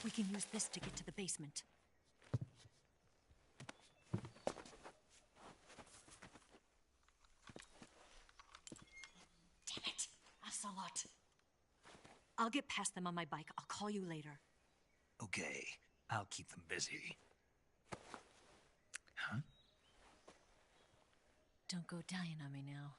We can use this to get to the basement. Damn it, Ocelot. I'll get past them on my bike. I'll call you later. Okay, I'll keep them busy. Huh? Don't go dying on me now.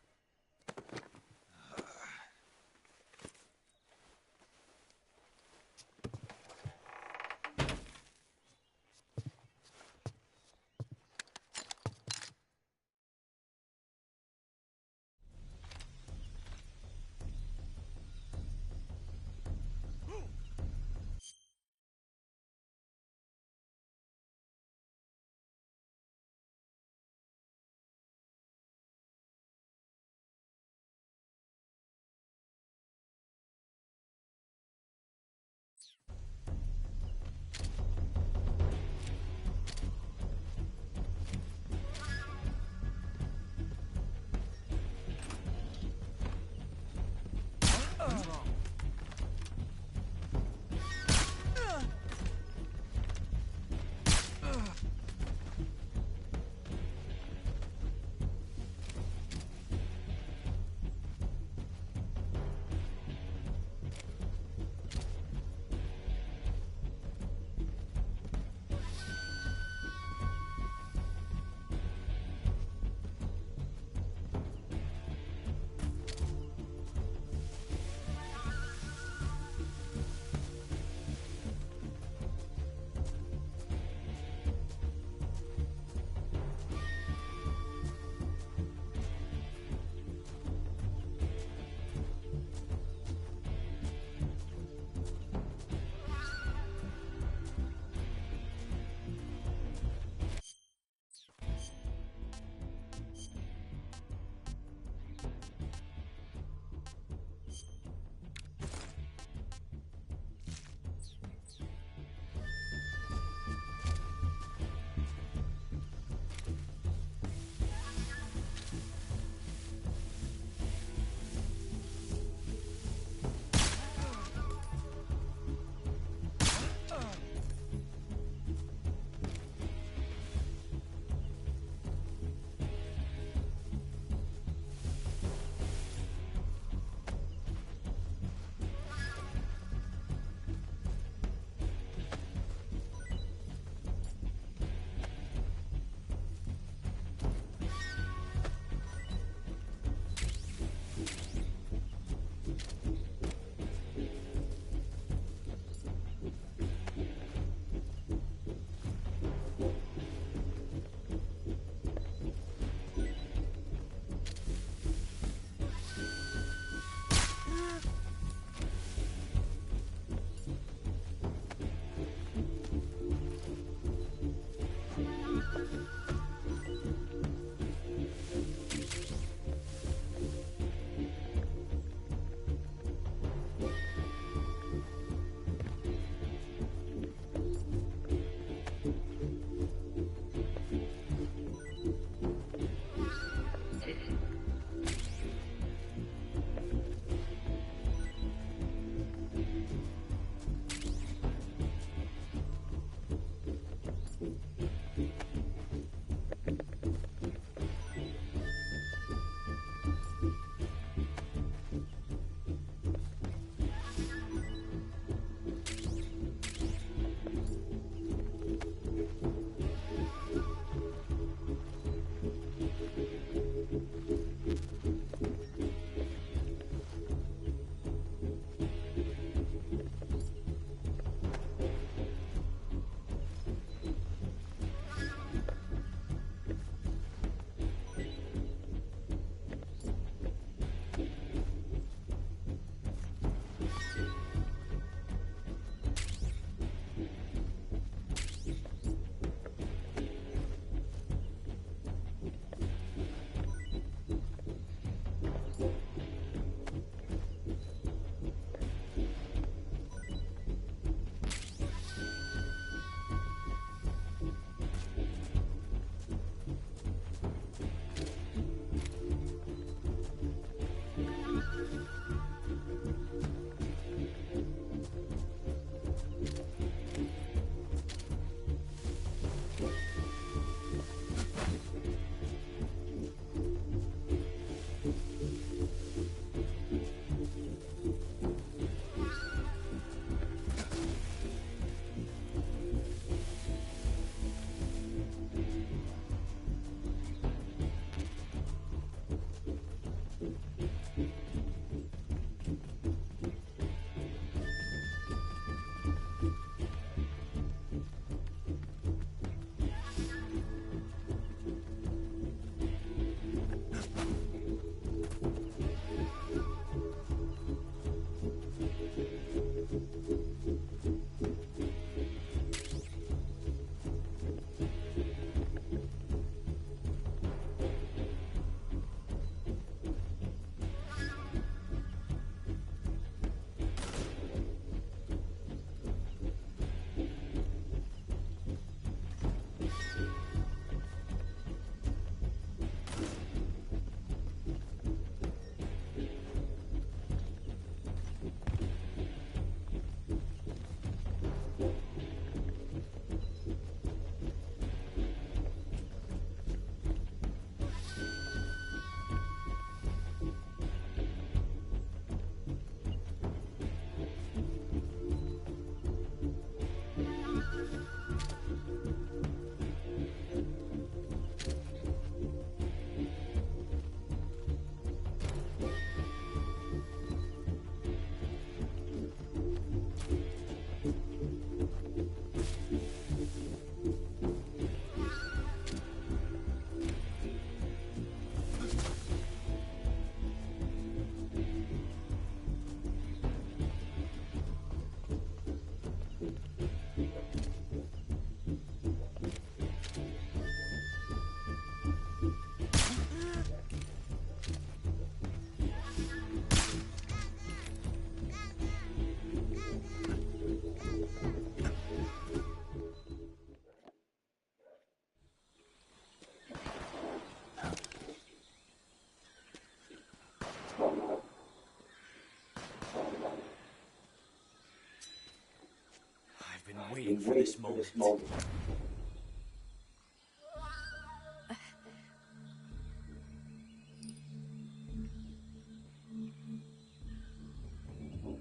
waiting for this moment.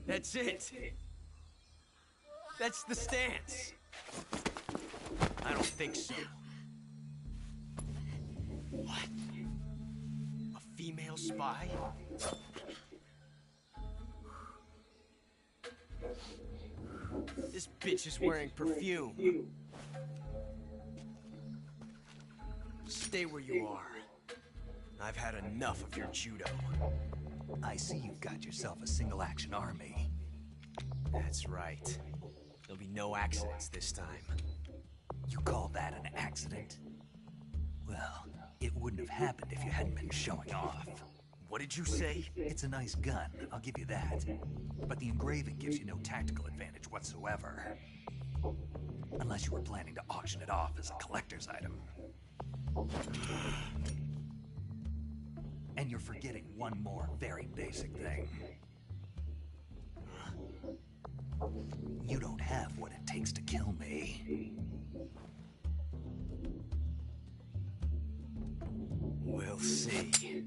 That's it. That's the stance. I don't think so. What? A female spy? This bitch is wearing perfume. Stay where you are. I've had enough of your judo. I see you've got yourself a single-action army. That's right. There'll be no accidents this time. You call that an accident? Well, it wouldn't have happened if you hadn't been showing off. What did you say? It's a nice gun, I'll give you that. But the engraving gives you no tactical advantage whatsoever. Unless you were planning to auction it off as a collector's item. And you're forgetting one more very basic thing. You don't have what it takes to kill me. We'll see.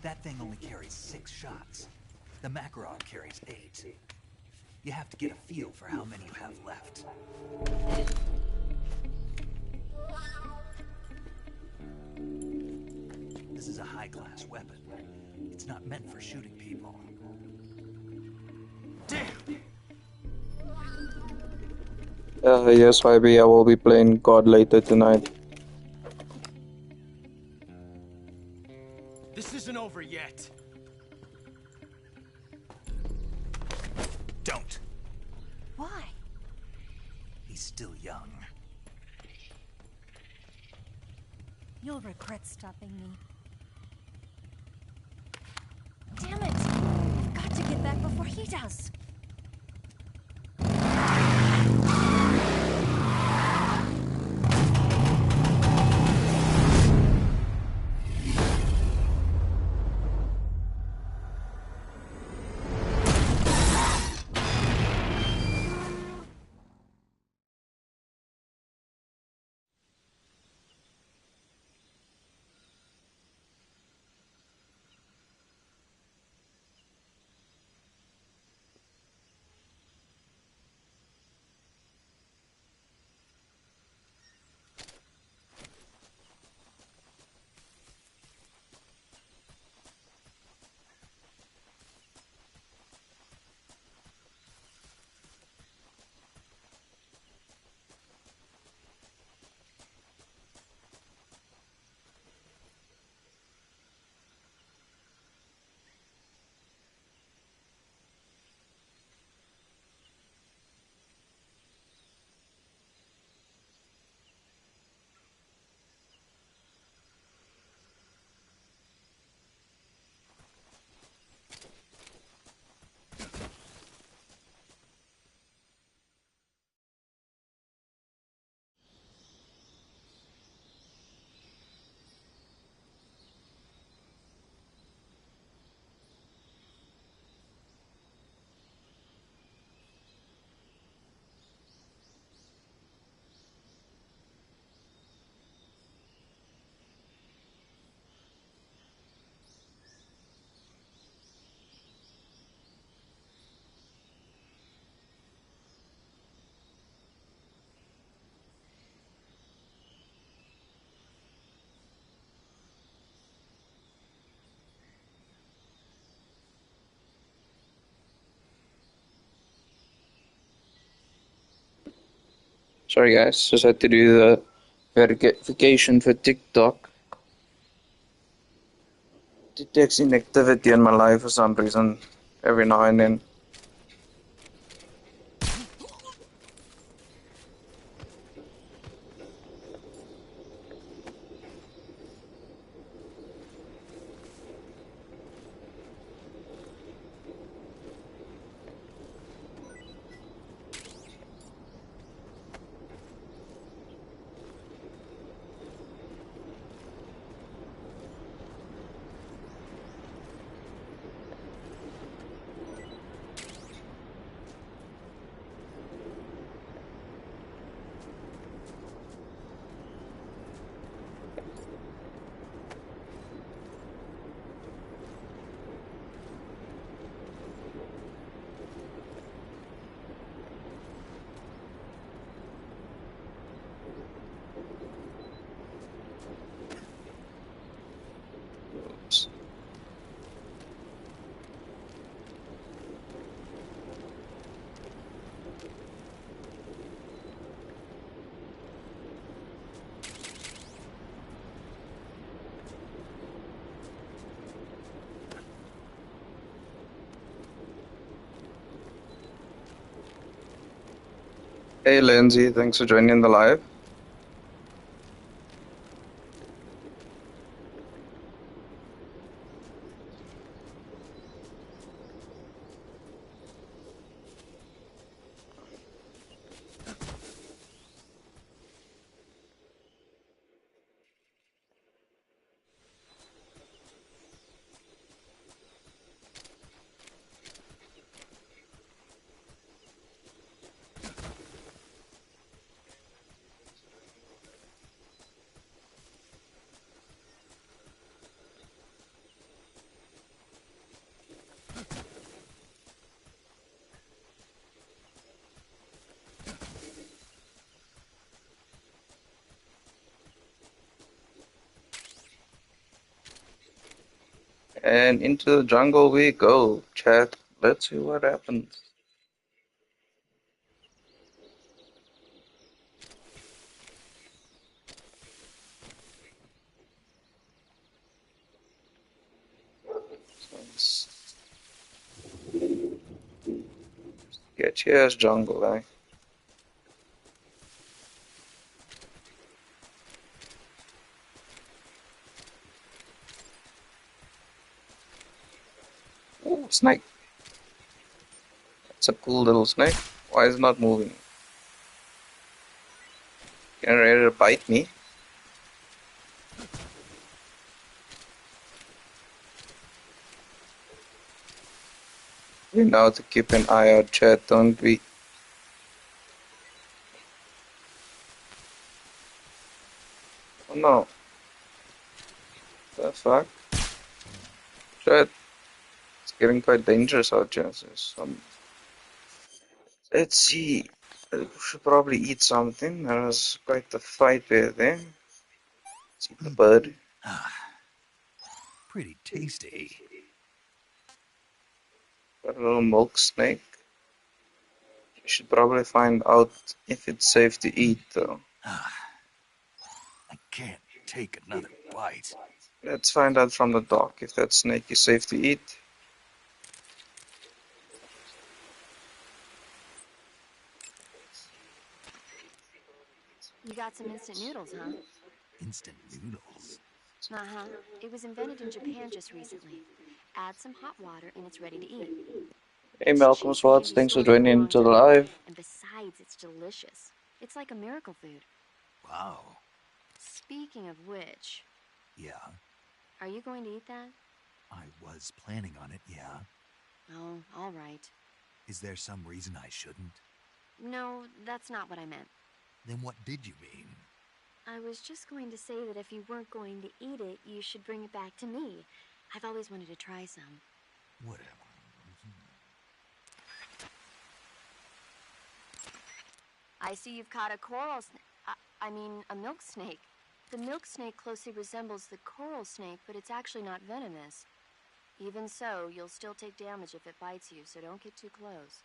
That thing only carries 6 shots. The Makarov carries 8. You have to get a feel for how many you have left. This is a high-class weapon. It's not meant for shooting people. Yes, Fyp, I will be playing God later tonight. This isn't over yet. Don't. Why? He's still young. You'll regret stopping me. Damn it! I've got to get back before he does. Sorry guys, just had to do the verification for TikTok. Detects inactivity in my life for some reason, every now and then. Hey Lindsay, thanks for joining the live. And into the jungle we go, chat. Let's see what happens. Sketchy ass jungle, eh? Ooh, snake. It's a cool little snake. Why is it not moving? Getting ready to bite me. We know to keep an eye out, chat, don't we? Oh no. The fuck? Chat. It's getting quite dangerous out here. Let's see. We should probably eat something. There was quite a fight there. Let's eat the bird. Pretty tasty. Got a little milk snake. We should probably find out if it's safe to eat, though. I can't take another bite. Let's find out from the doc if that snake is safe to eat. You got some instant noodles, huh? Instant noodles? Uh-huh. It was invented in Japan just recently. Add some hot water and it's ready to eat. Hey It's Malcolm cheap and can Swats, be thanks for stored for a joining long into the time. live. And besides, it's delicious. It's like a miracle food. Wow. Speaking of which... Yeah? Are you going to eat that? I was planning on it, yeah. Oh, all right. Is there some reason I shouldn't? No, that's not what I meant. Then what did you mean? I was just going to say that if you weren't going to eat it, you should bring it back to me. I've always wanted to try some. Whatever. I see you've caught a coral snake. I mean, a milk snake. The milk snake closely resembles the coral snake, but it's actually not venomous. Even so, you'll still take damage if it bites you, so don't get too close.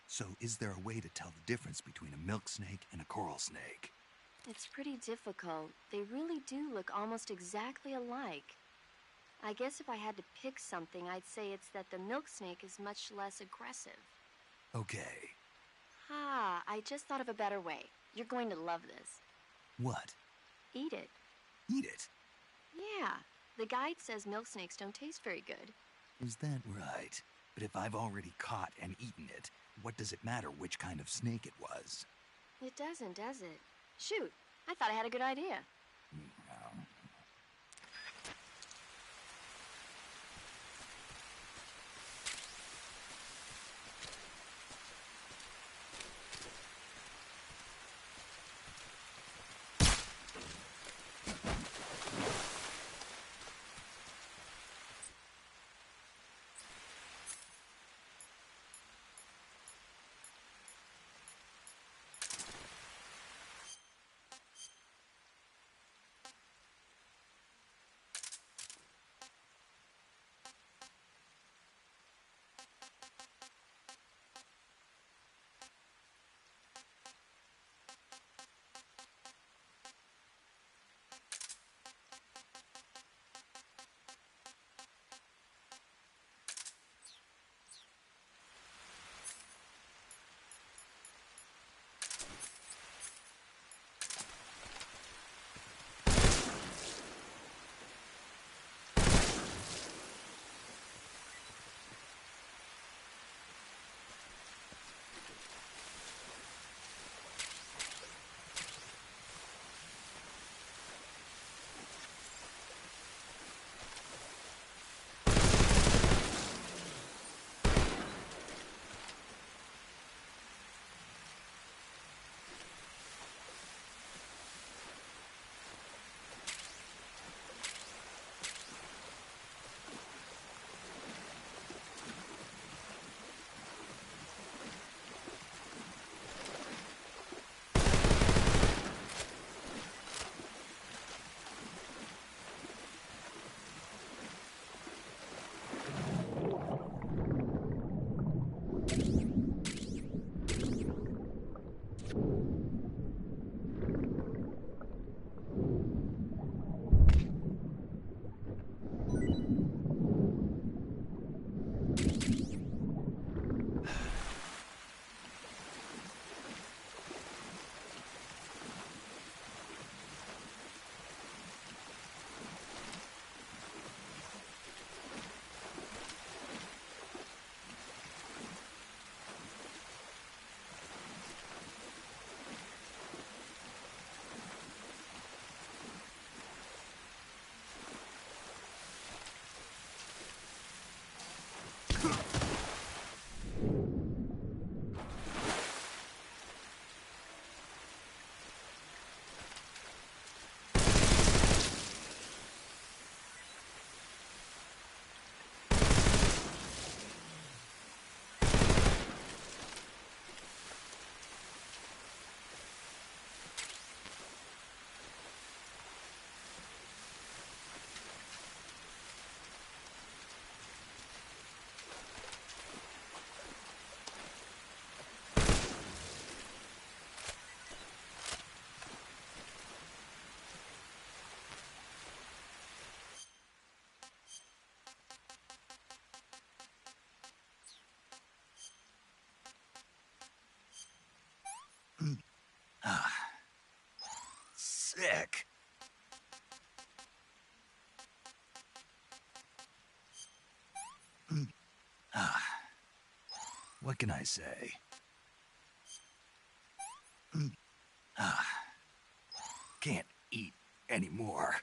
So is there a way to tell the difference between a milk snake and a coral snake? It's pretty difficult. They really do look almost exactly alike. I guess if I had to pick something, I'd say it's that the milk snake is much less aggressive. Okay. Ah, I just thought of a better way. You're going to love this. What? Eat it. Eat it? Yeah. The guide says milk snakes don't taste very good. Is that right? But if I've already caught and eaten it, what does it matter which kind of snake it was? It doesn't, does it? Shoot, I thought I had a good idea. Sick. What can I say? Can't eat anymore.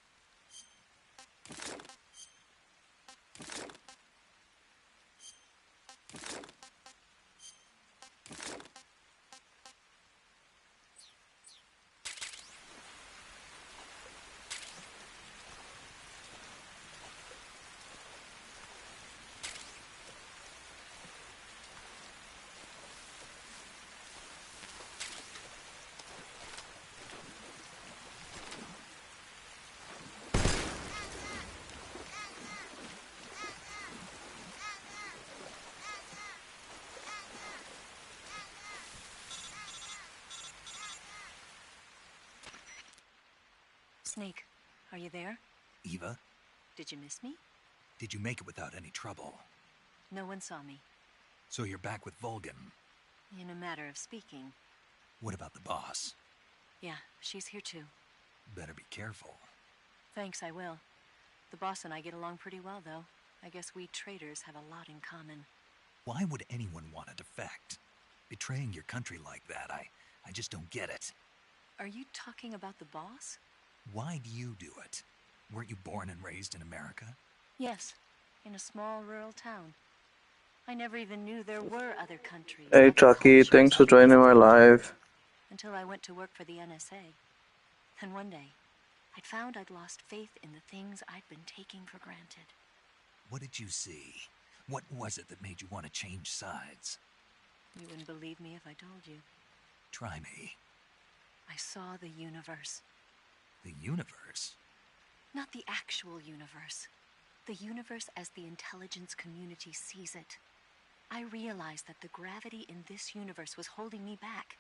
Snake, are you there? Eva? Did you miss me? Did you make it without any trouble? No one saw me. So you're back with Vulcan? In a matter of speaking. What about the boss? Yeah, she's here too. Better be careful. Thanks, I will. The boss and I get along pretty well, though. I guess we traitors have a lot in common. Why would anyone want to defect? Betraying your country like that, I just don't get it. Are you talking about the boss? Why do you do it? Weren't you born and raised in America? Yes, in a small rural town. I never even knew there were other countries. Hey Chucky, thanks for joining my live. Until I went to work for the NSA. Then one day, I'd found I'd lost faith in the things I'd been taking for granted. What did you see? What was it that made you want to change sides? You wouldn't believe me if I told you. Try me. I saw the universe. The universe? Not the actual universe. The universe as the intelligence community sees it. I realized that the gravity in this universe was holding me back.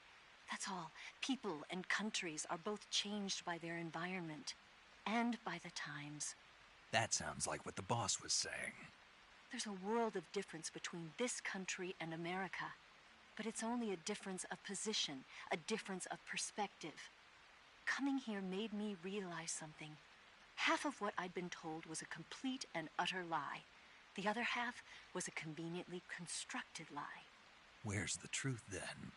That's all. People and countries are both changed by their environment. And by the times. That sounds like what the boss was saying. There's a world of difference between this country and America. But it's only a difference of position, a difference of perspective. Coming here made me realize something. Half of what I'd been told was a complete and utter lie. The other half was a conveniently constructed lie. Where's the truth, then?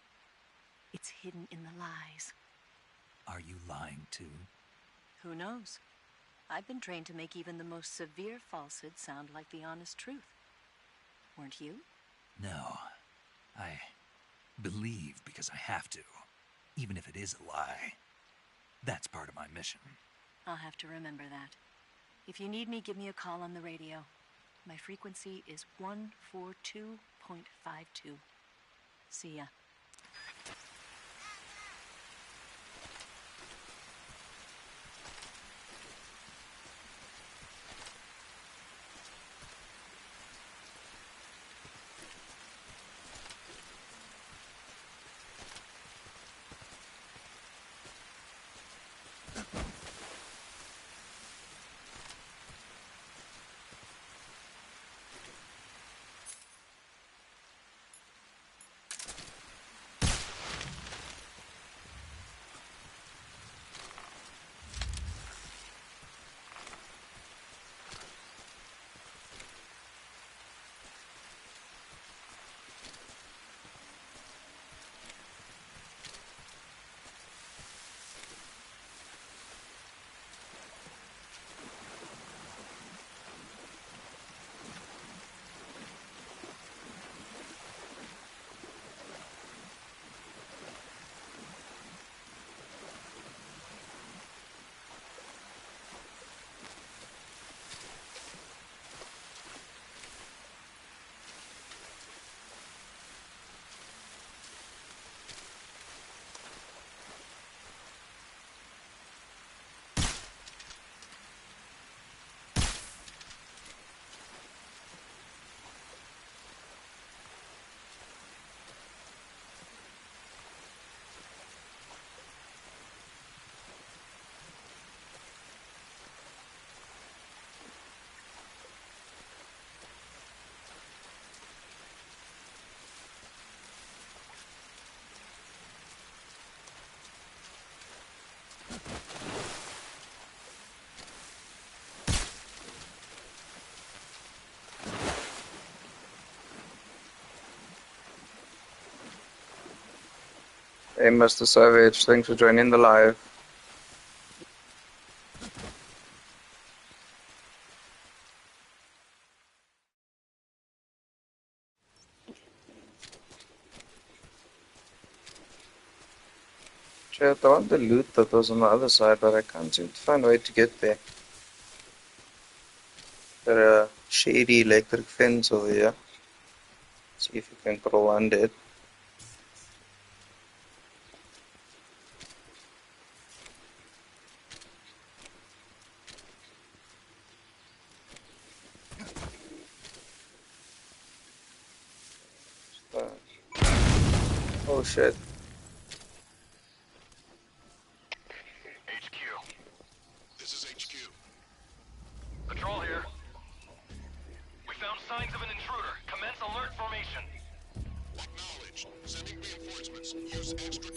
It's hidden in the lies. Are you lying, too? Who knows? I've been trained to make even the most severe falsehood sound like the honest truth. Weren't you? No. I believe because I have to, even if it is a lie. That's part of my mission. I'll have to remember that. If you need me, give me a call on the radio. My frequency is 142.52. See ya. Hey Mr. Savage, thanks for joining the live. Chat, I want the loot that was on the other side, but I can't seem to find a way to get there. There's a shady electric fence over here. See if you can crawl under it. Oh shit. HQ. This is HQ. Patrol here. location. Acknowledged. Sending reinforcements. Use extra...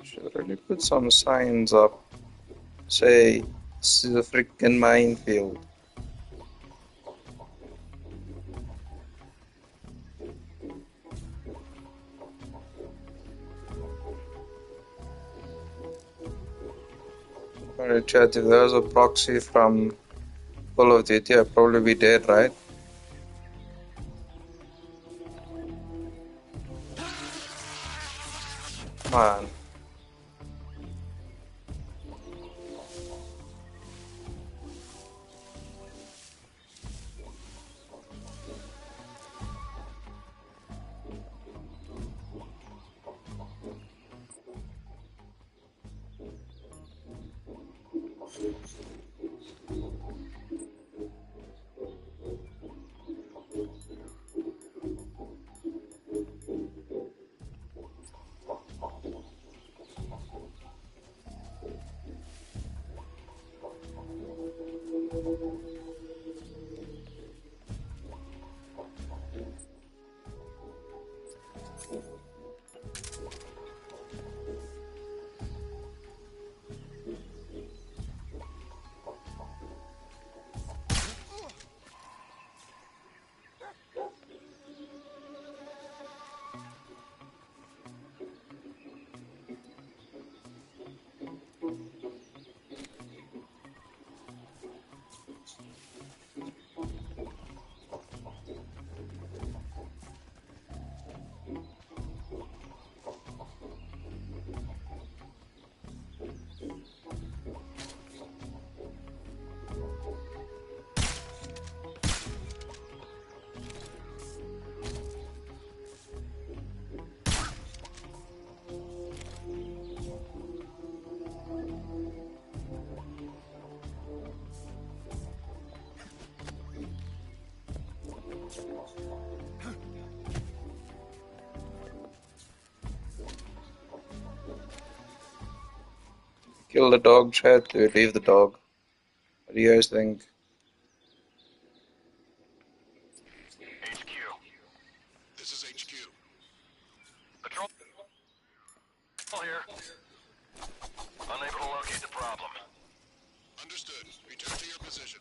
Should really put some signs up. Say, this is a freaking minefield. Alright chat, if there was a proxy from Call of Duty, I'd probably be dead, right? Man. Kill the dog, chat, or leave the dog. What do you guys think? HQ. This is HQ. Patrol here. Unable to locate the problem. Understood. Return to your position.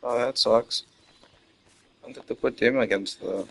Oh, that sucks. I wanted to put him against the...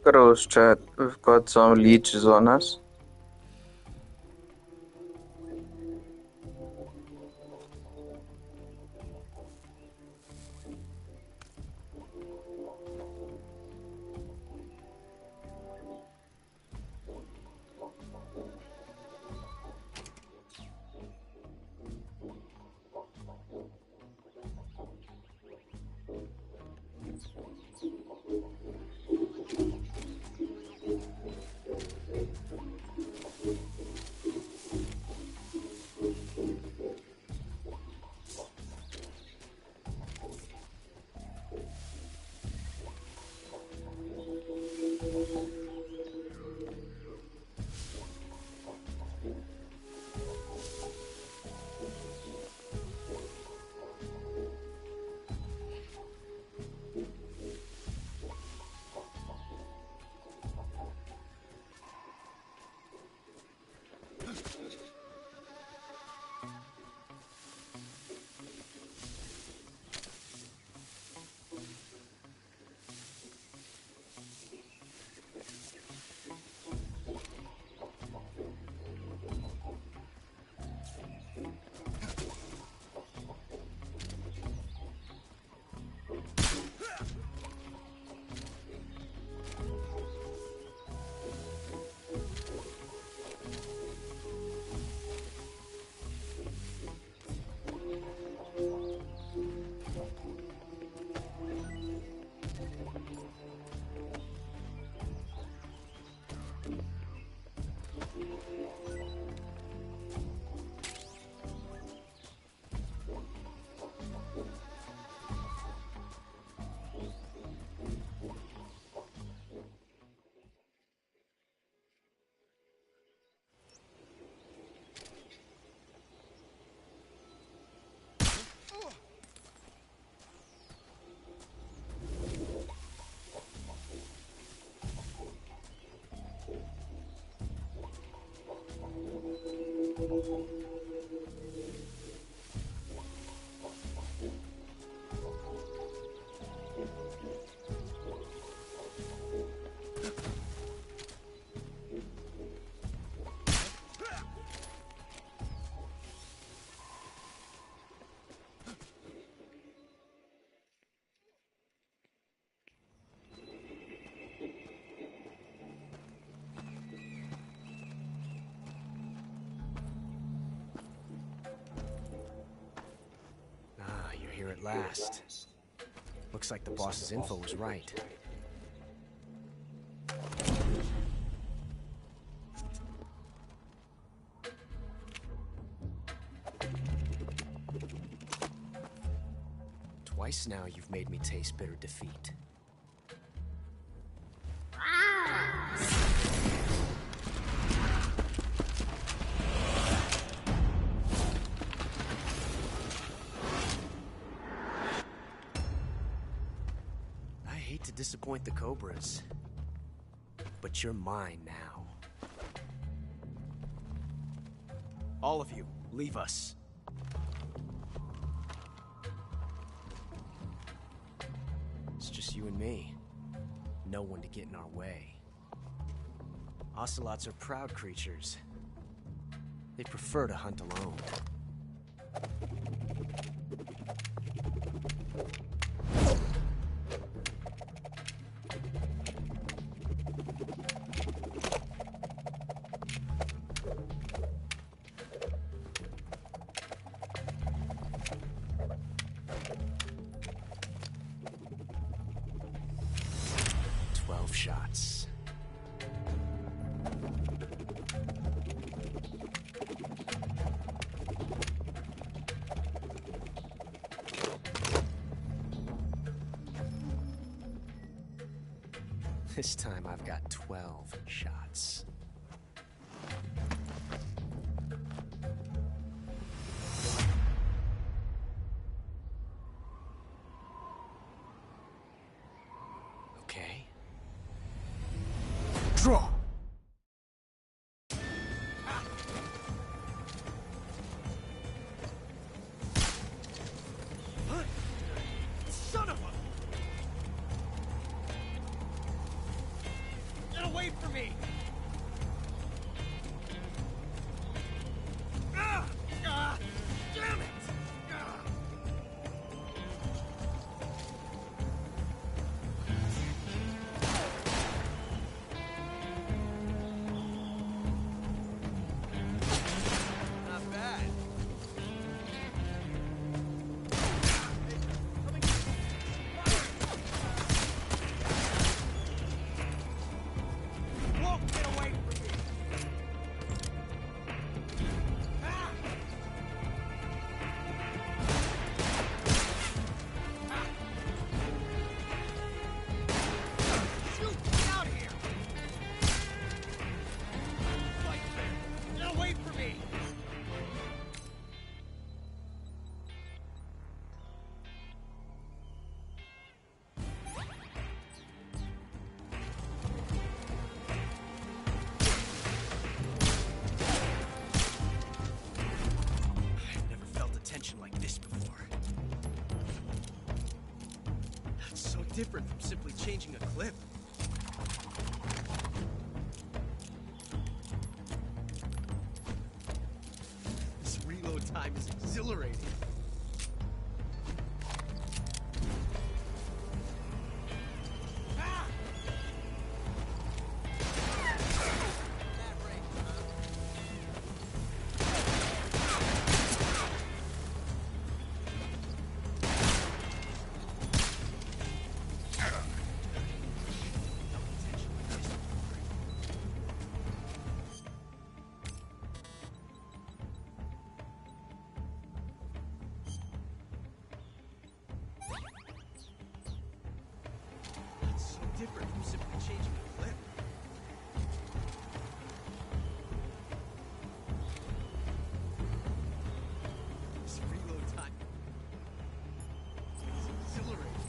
Gross chat, we've got some leeches on us. Here at last. Looks like the boss's info was right. Twice now you've made me taste bitter defeat. To disappoint the Cobras, but you're mine now. All of you, leave us. It's just you and me. No one to get in our way. Ocelots are proud creatures. They prefer to hunt alone. Shots. This time I've got 12 shots. Draw! Son of a... Get away from me! Damn it! Not bad. Won't get away from me! Shoot! Get out of here! Get away from me! I've never felt a tension like this before. It's so different from simply changing a clip. This reload time is exhilarating. Different from simply changing a clip. This reload time is exhilarating.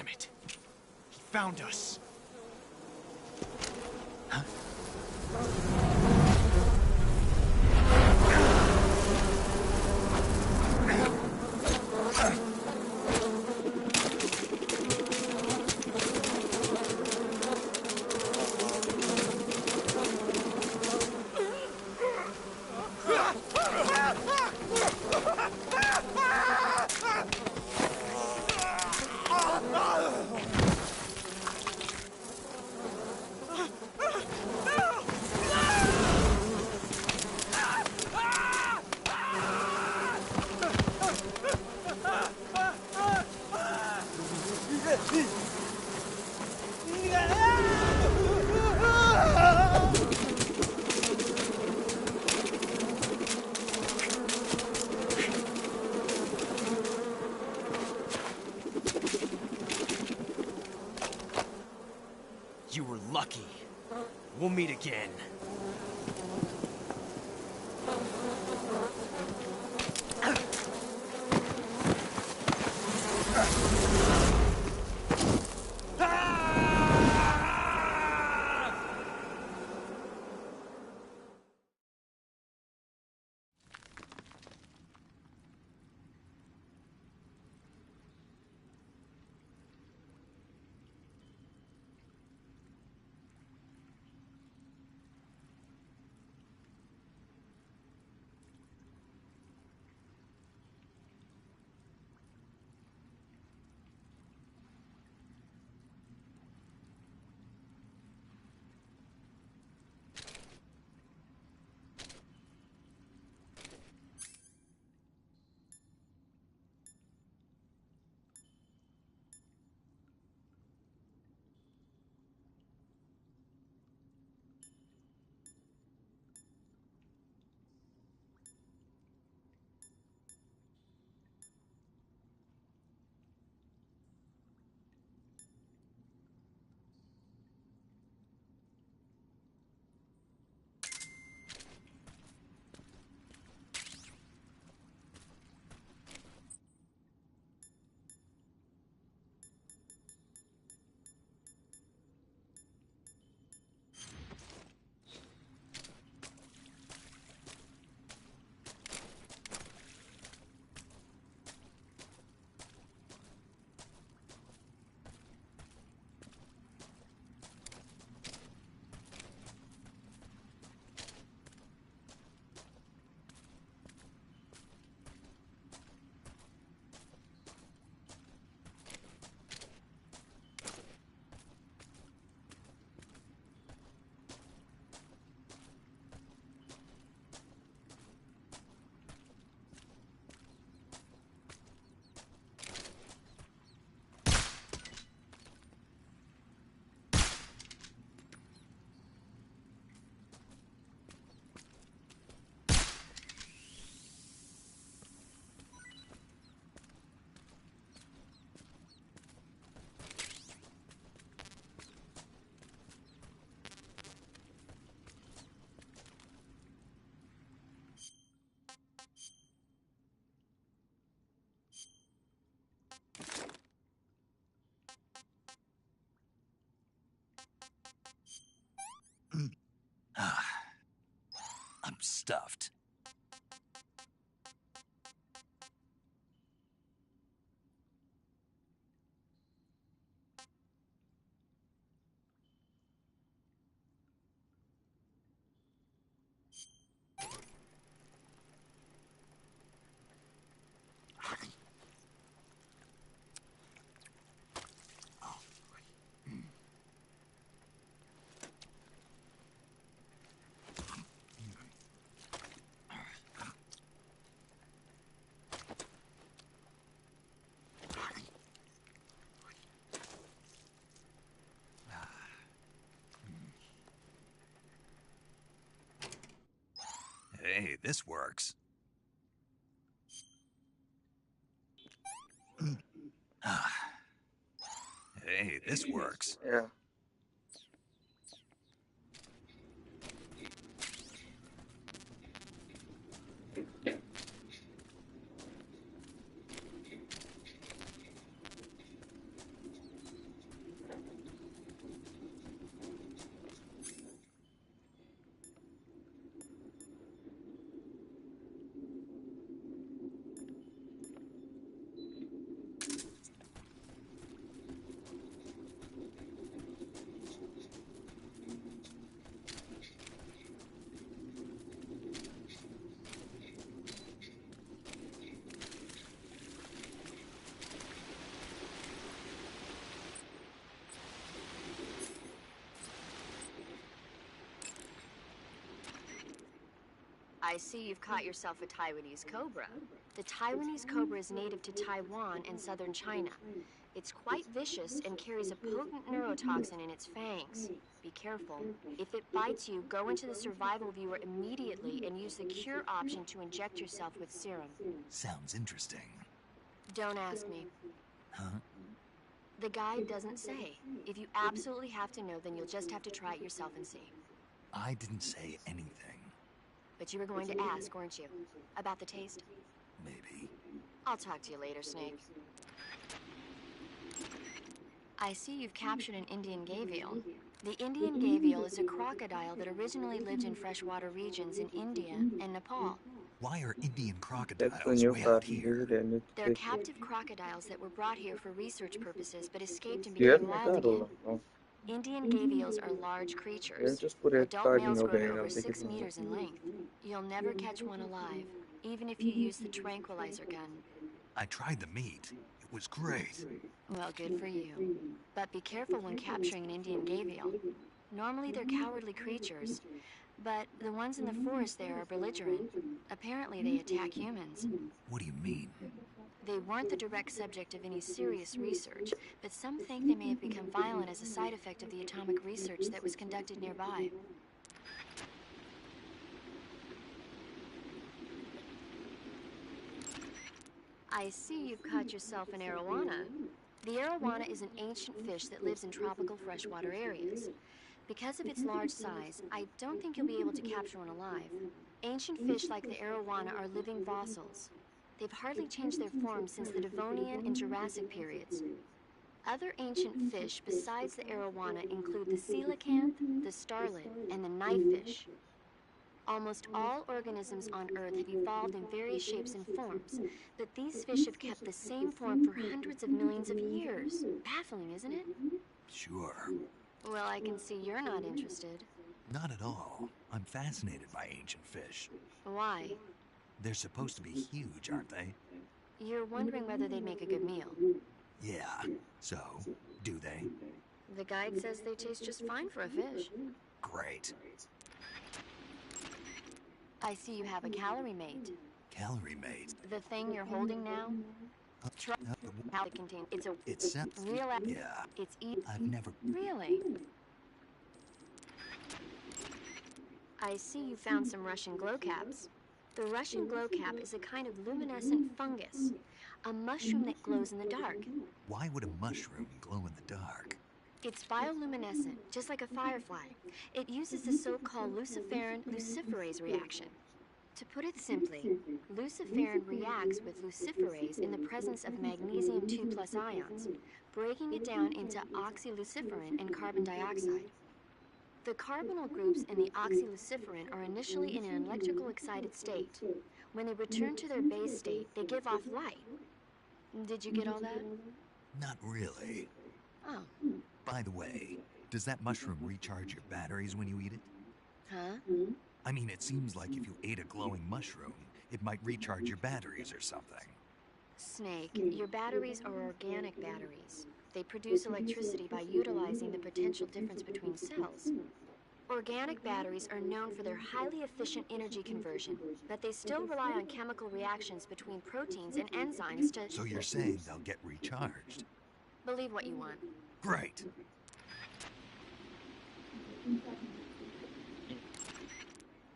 Damn it. He found us. You were lucky. We'll meet again. I'm stuffed. Hey, this works. Hey, this works. Yeah. I see you've caught yourself a Taiwanese cobra. The Taiwanese cobra is native to Taiwan and southern China. It's quite vicious and carries a potent neurotoxin in its fangs. Be careful. If it bites you, go into the survival viewer immediately and use the cure option to inject yourself with serum. Sounds interesting. Don't ask me. Huh? The guide doesn't say. If you absolutely have to know, then you'll just have to try it yourself and see. I didn't say anything. But you were going to ask, weren't you? About the taste? Maybe. I'll talk to you later, Snake. I see you've captured an Indian gavial. The Indian gavial is a crocodile that originally lived in freshwater regions in India and Nepal. Why are Indian That's crocodiles when you way out got here? here. They're captive crocodiles that were brought here for research purposes but escaped and Yeah, became wild again. Indian gavials are large creatures. Just put a Adult card in males your grow to vein. over I'll take it 6 from you. meters in length. You'll never catch one alive, even if you use the tranquilizer gun. I tried the meat. It was great. Well, good for you. But be careful when capturing an Indian gavial. Normally they're cowardly creatures, but the ones in the forest there are belligerent. Apparently they attack humans. What do you mean? They weren't the direct subject of any serious research, but some think they may have become violent as a side effect of the atomic research that was conducted nearby. I see you've caught yourself an arowana. The arowana is an ancient fish that lives in tropical freshwater areas. Because of its large size, I don't think you'll be able to capture one alive. Ancient fish like the arowana are living fossils. They've hardly changed their form since the Devonian and Jurassic periods. Other ancient fish besides the arowana include the coelacanth, the starlet, and the knifefish. Almost all organisms on Earth have evolved in various shapes and forms, but these fish have kept the same form for hundreds of millions of years. Baffling, isn't it? Sure. Well, I can see you're not interested. Not at all. I'm fascinated by ancient fish. Why? They're supposed to be huge, aren't they? You're wondering whether they'd make a good meal. Yeah. So, do they? The guide says they taste just fine for a fish. Great. I see you have a calorie mate. Calorie mate? The thing you're holding now? Try how it contains. It's a real. Yeah. It's I've never. Really? I see you found some Russian glow caps. The Russian glow cap is a kind of luminescent fungus, a mushroom that glows in the dark. Why would a mushroom glow in the dark? It's bioluminescent, just like a firefly. It uses the so-called luciferin-luciferase reaction. To put it simply, luciferin reacts with luciferase in the presence of magnesium 2+ ions, breaking it down into oxyluciferin and carbon dioxide. The carbonyl groups in the oxyluciferin are initially in an electrical excited state. When they return to their base state, they give off light. Did you get all that? Not really. Oh. By the way, does that mushroom recharge your batteries when you eat it? Huh? I mean, it seems like if you ate a glowing mushroom, it might recharge your batteries or something. Snake, your batteries are organic batteries. They produce electricity by utilizing the potential difference between cells. Organic batteries are known for their highly efficient energy conversion, but they still rely on chemical reactions between proteins and enzymes to... So you're saying they'll get recharged? Believe what you want. Great.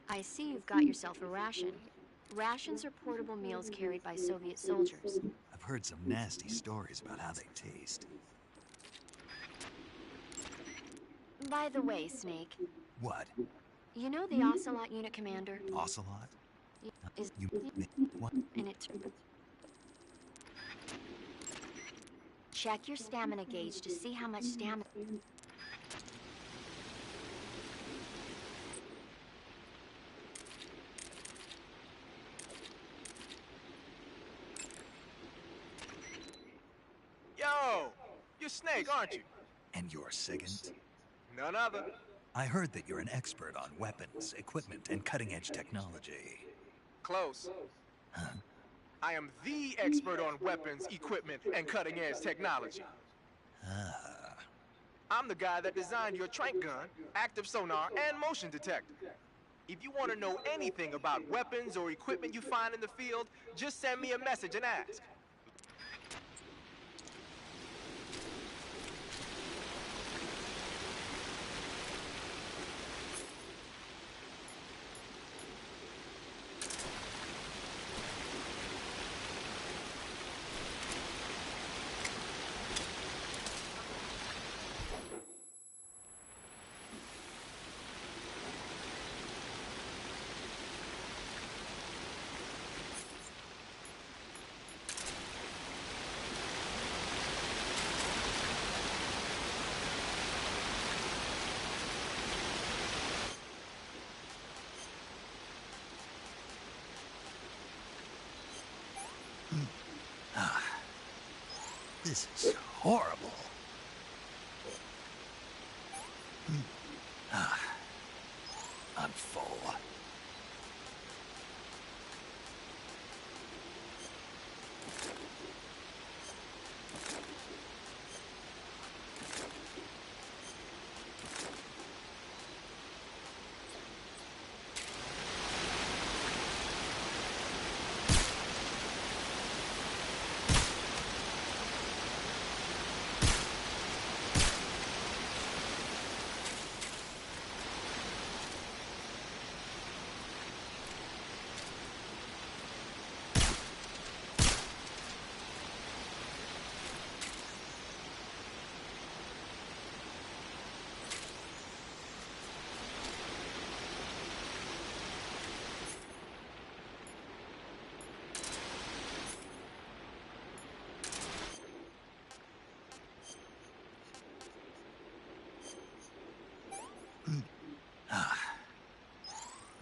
I see you've got yourself a ration. Rations are portable meals carried by Soviet soldiers. I've heard some nasty stories about how they taste. By the way, Snake. What? You know the Ocelot unit commander? Ocelot? Is what? And it's... Check your stamina gauge to see how much stamina... Yo! You're Snake, aren't you? And you're Sigint? None other. I heard that you're an expert on weapons, equipment, and cutting-edge technology. Close. Huh? I am the expert on weapons, equipment, and cutting-edge technology. Ah. I'm the guy that designed your trank gun, active sonar, and motion detector. If you want to know anything about weapons or equipment you find in the field, just send me a message and ask. This is horrible. I'm full.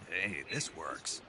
Hey, this works.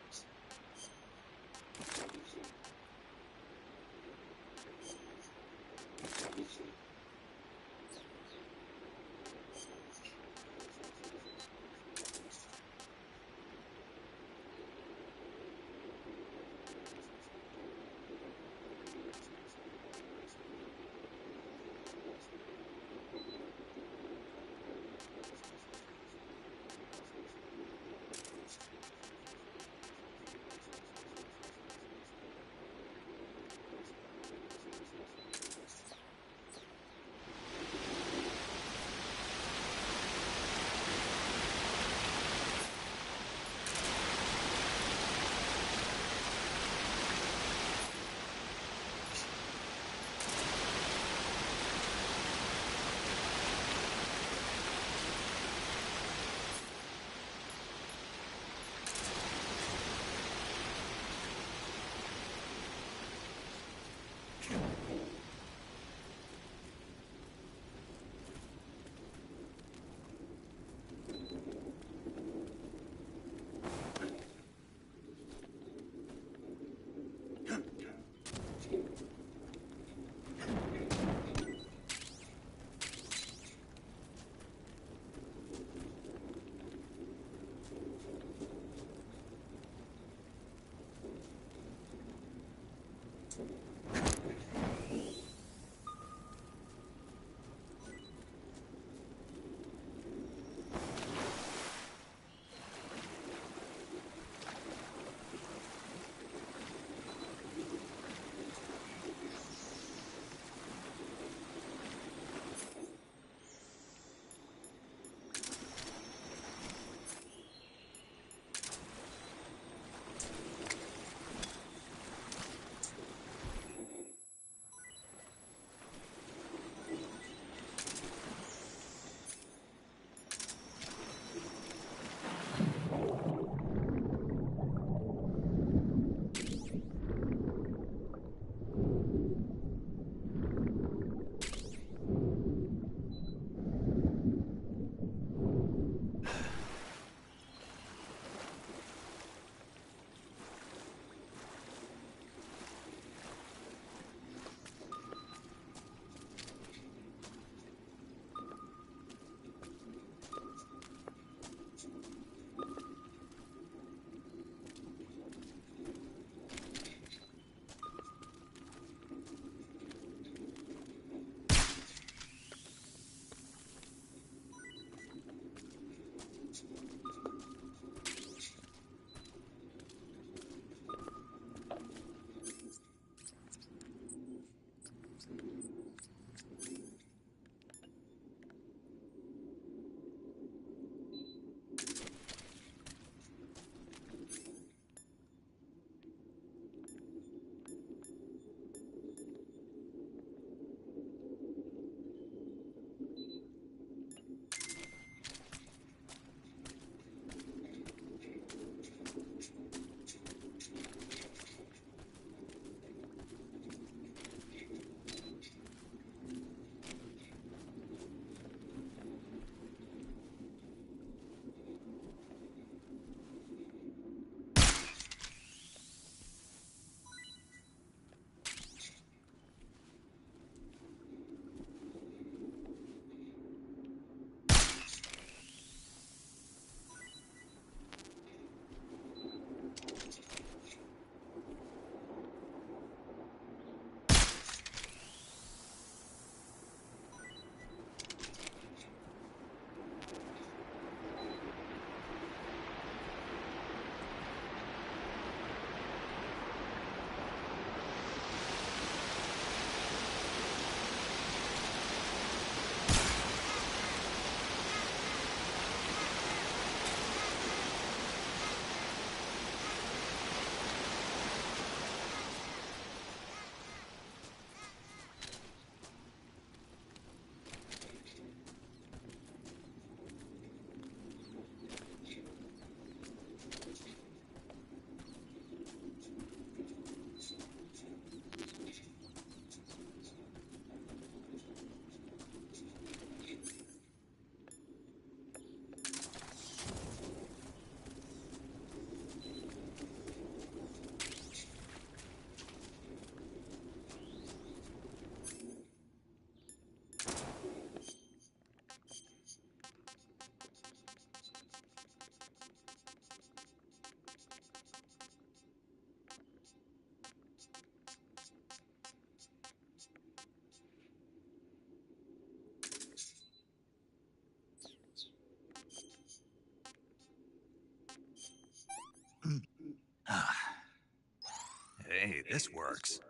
this works.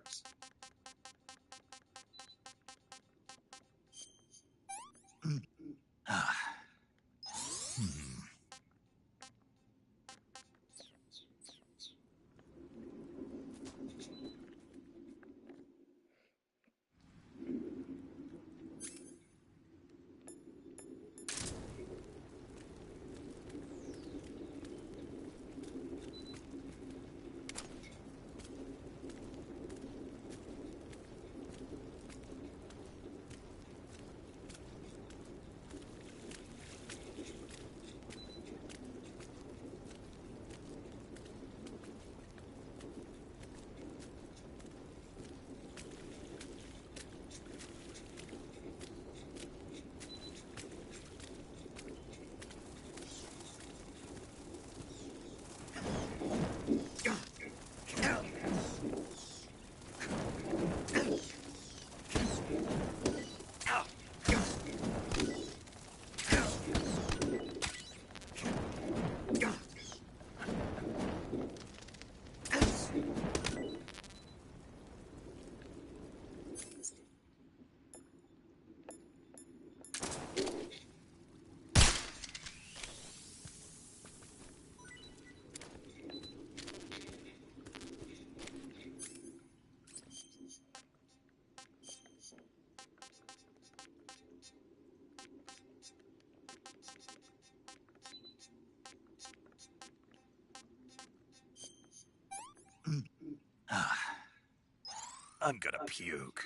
I'm gonna puke.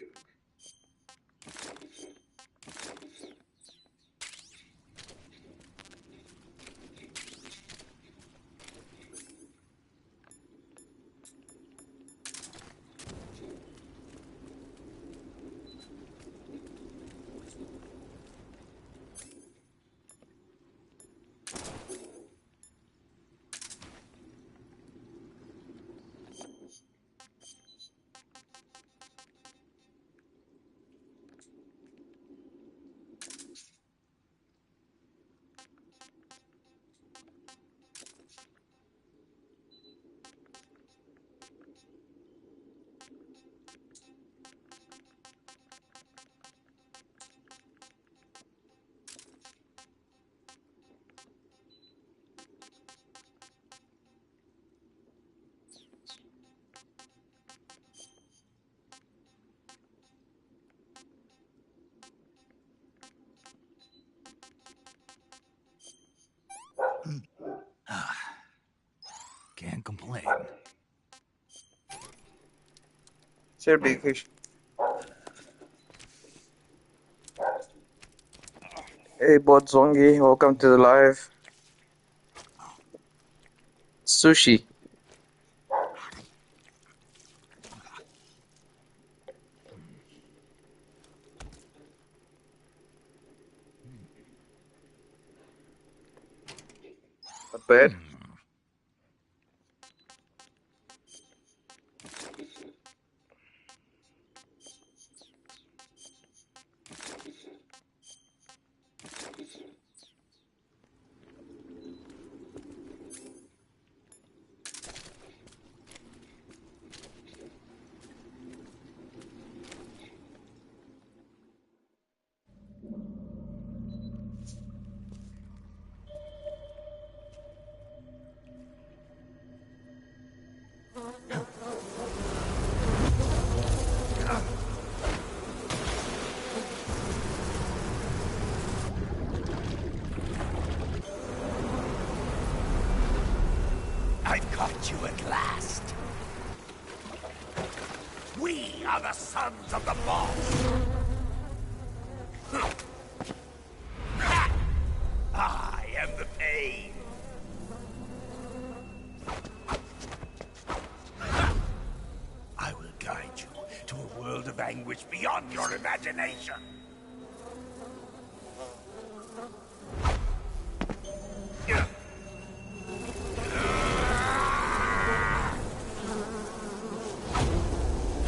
Can't complain. Sure, big fish. Hey, Bot Zongi, welcome to the live. Sushi. Not bad. I've caught you at last. We are the sons of the boss. I am the pain. I will guide you to a world of anguish beyond your imagination.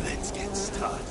Let's get started.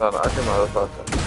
That ugly motherfucker.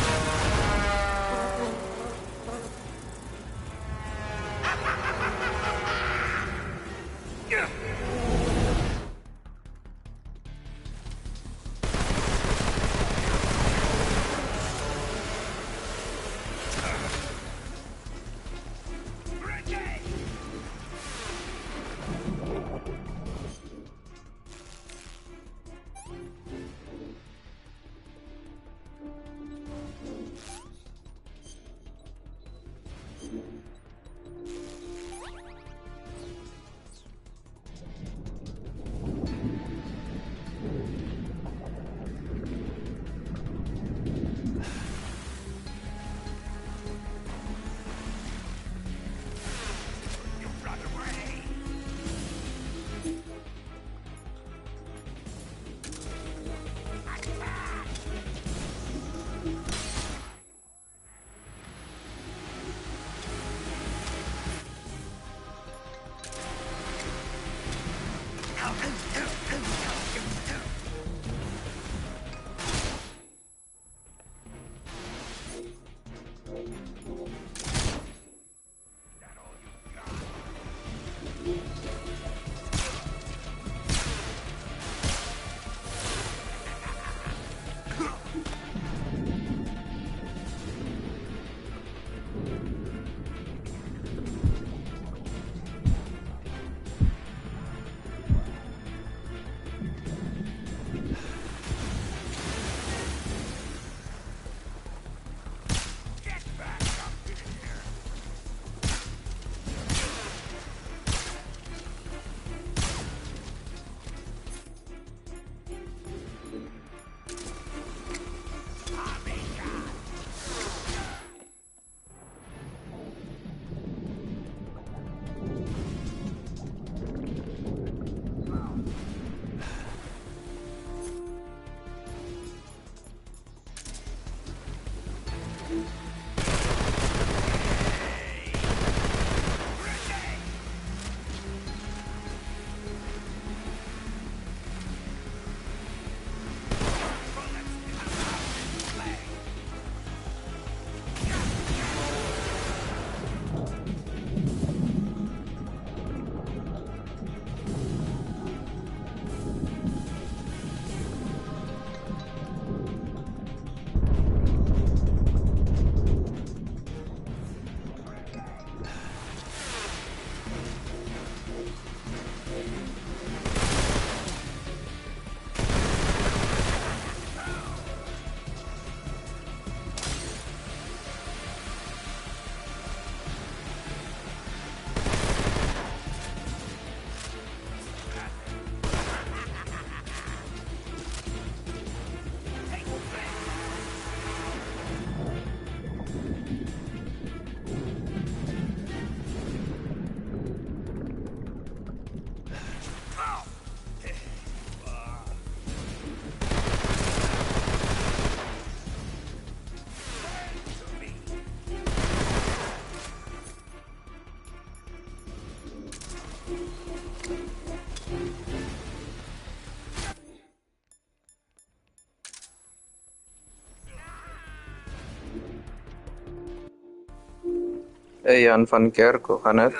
Hey Jan van Kerk, hoe gaan het?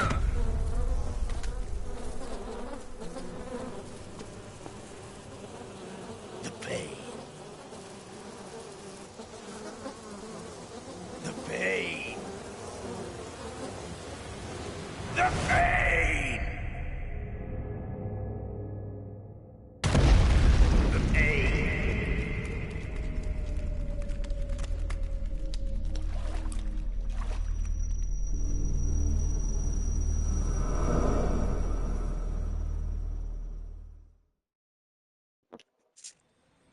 The pain. The pain. The pain. The pain.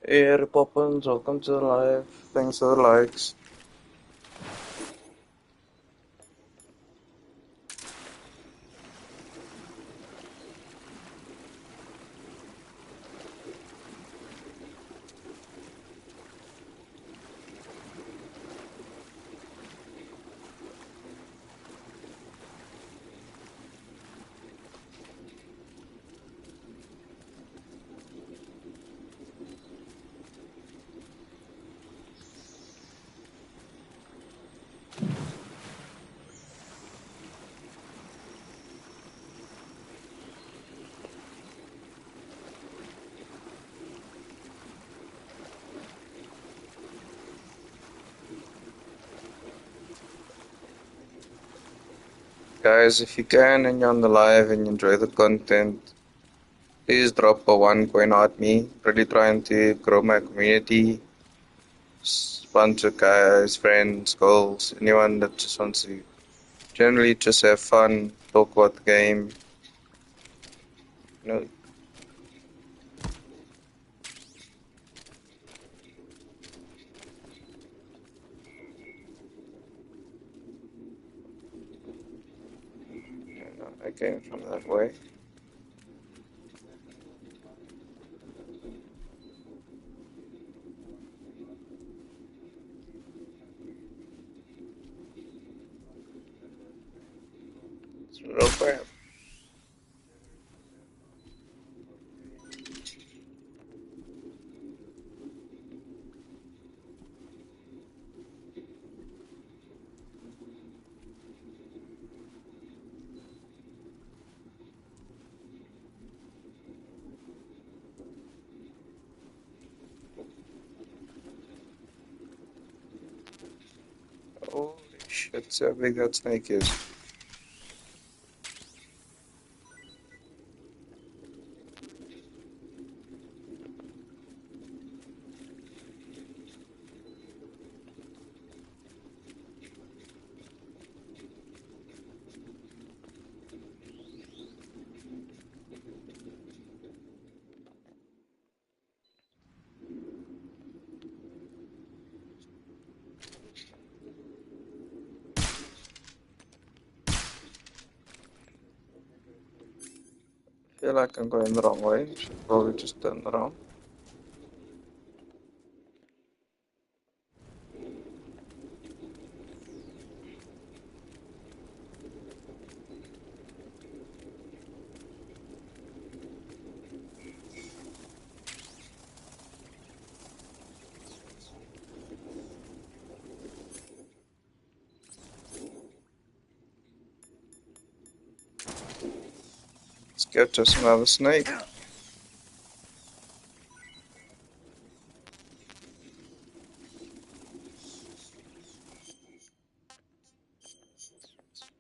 Hey Poppins, welcome to the live. Thanks for the likes. Guys, if you can and you're on the live and you enjoy the content, please drop a 1 coin at me. Really trying to grow my community. Sponsor guys, friends, girls, anyone that just wants to generally just have fun, talk about the game. You know. I came from that way. It's real crap. Holy shit, see how big that snake is. I feel like I'm going the wrong way. Should probably just turn around. Let's get us another snake.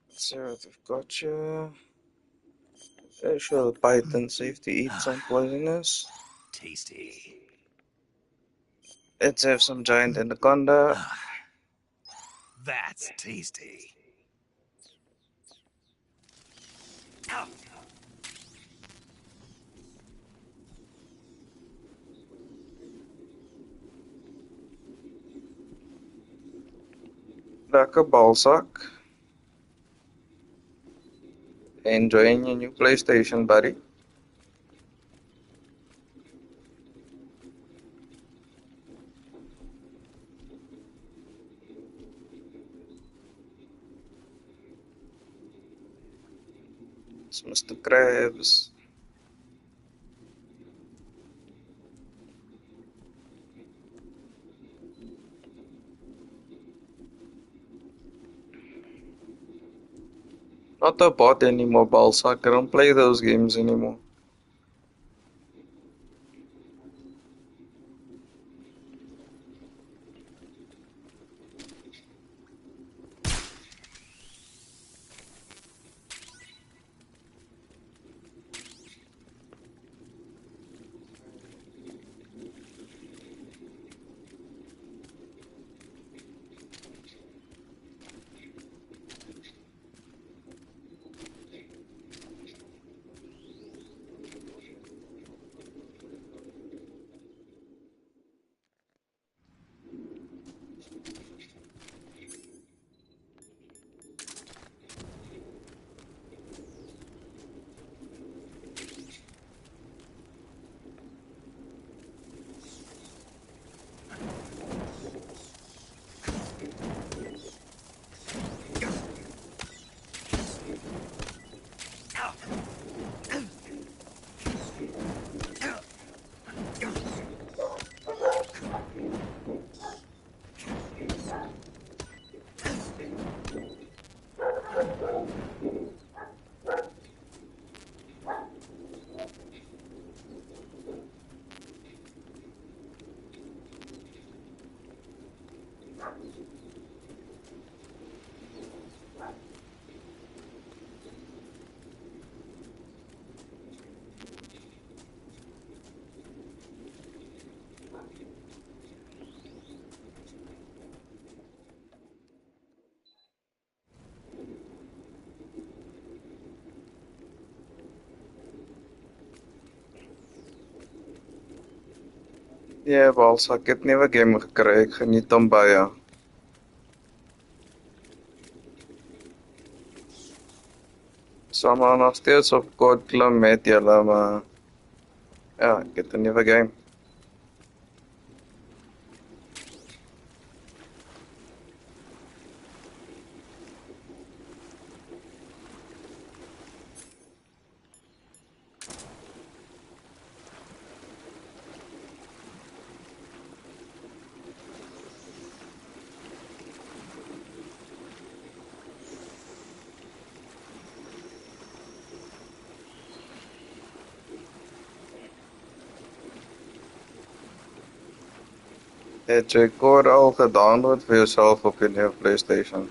Let's see what we've got here. Very sure the python's safe to eat some poisonous. Tasty. Let's have some giant anaconda. That's tasty. Lekker balzak. Enjoying your new PlayStation, buddy. It's Mr. Krabs. Not a bot anymore, Balzak. I don't play those games anymore. Ja, Wals, ek het nuwe game gekry. Ek geniet hom baie. So maar nog steeds op kort klim met julle, maar ja, ek het 'n nuwe game. Het jy Core al gedownload vir jouself op jou nuwe PlayStation?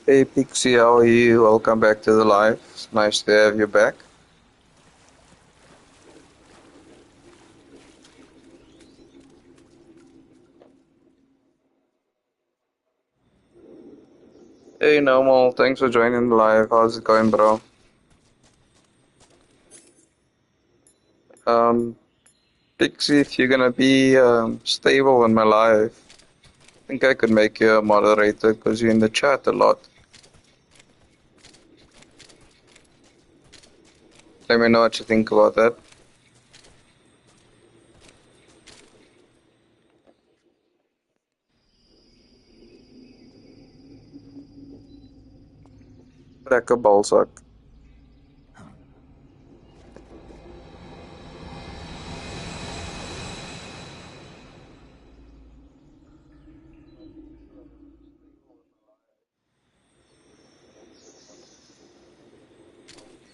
Hey Pixie, how are you? Welcome back to the live. It's nice to have you back. Hey Normal, thanks for joining the live. How's it going, bro? Pixie, if you're gonna be stable in my live, I think I could make you a moderator because you're in the chat a lot. Let me know what you think about that. Lekker balzak.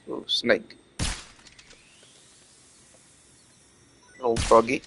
Oh, snake. Little froggy.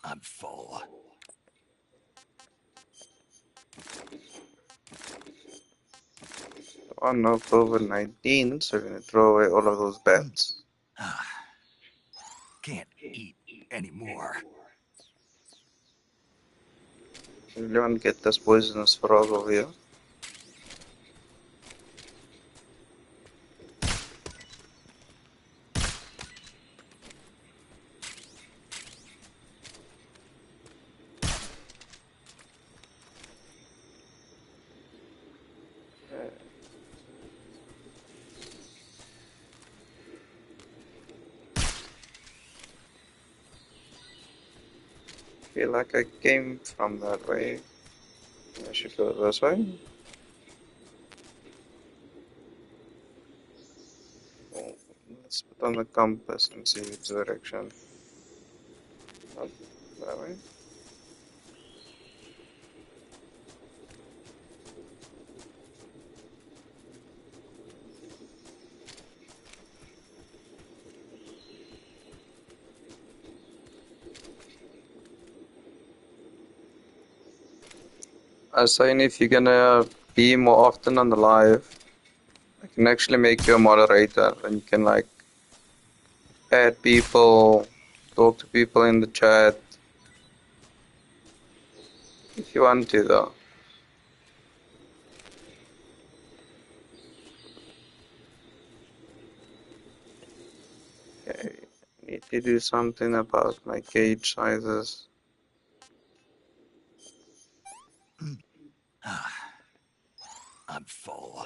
I'm full. Oh no, COVID-19, so we're gonna throw away all of those bats. Can't eat anymore. Everyone get this poisonous frog over here. Feel like I came from that way. I should go this way. Oh, let's put on the compass and see its direction. Not that way. I was saying if you're gonna be more often on the live, I can actually make you a moderator and you can like add people, talk to people in the chat. If you want to though. Okay, I need to do something about my cage sizes. I'm full.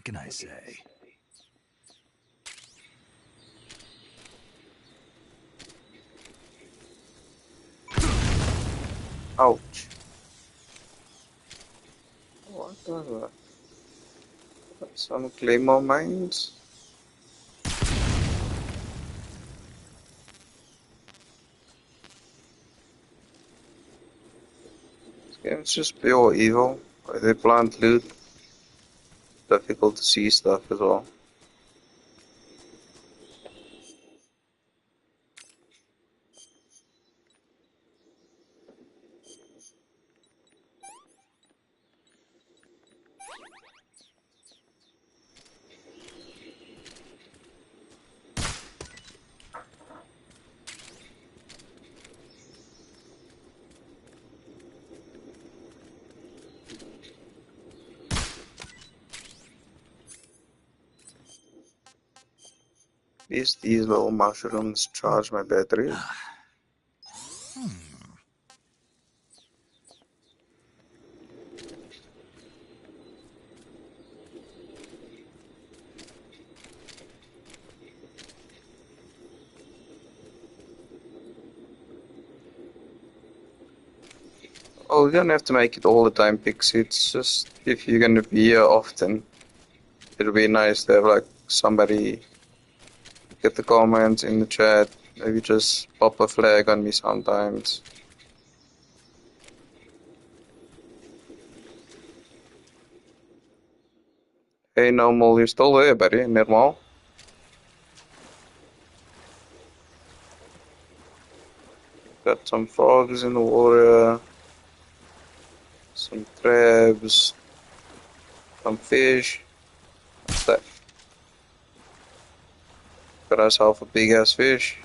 can I say? Ouch. What was that? Some claymore mines? This game's just pure evil. Where they plant loot. Difficult to see stuff as well. These little mushrooms charge my batteries. Oh, you don't have to make it all the time, Pixie. It's just if you're gonna be here often, it'll be nice to have like somebody get the comments in the chat. Maybe just pop a flag on me sometimes. Hey, Normal, you're still there, buddy? Normal? Got some frogs in the water, some crabs, some fish. What's that? Got ourselves a big ass fish.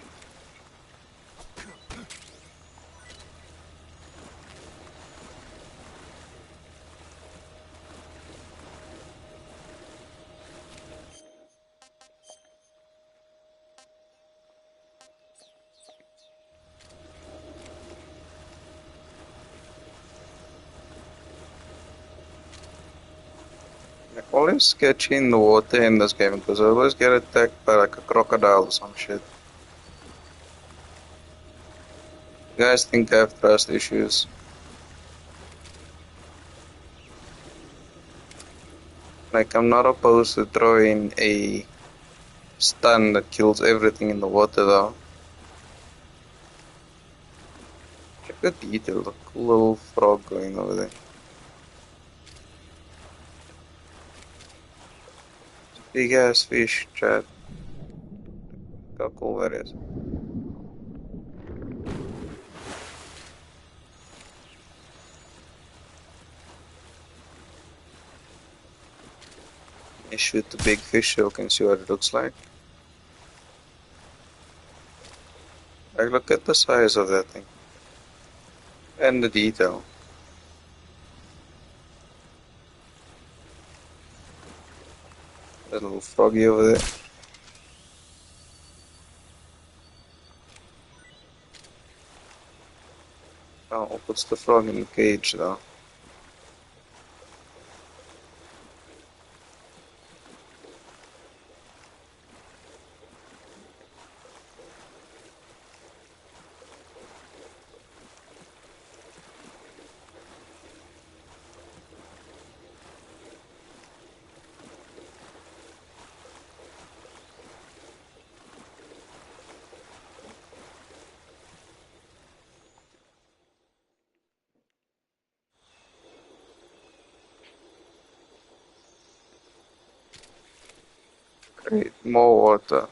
I always sketchy in the water in this game because I always get attacked by like a crocodile or some shit. You guys think I have trust issues? Like, I'm not opposed to throwing a stun that kills everything in the water though. Check the detail, the cool little frog going over there. Big ass fish, chat. Look how cool that is. I shoot the big fish so you can see what it looks like. Like, look at the size of that thing. And the detail. That little froggy over there. Oh, puts the frog in the cage though. Great, more water.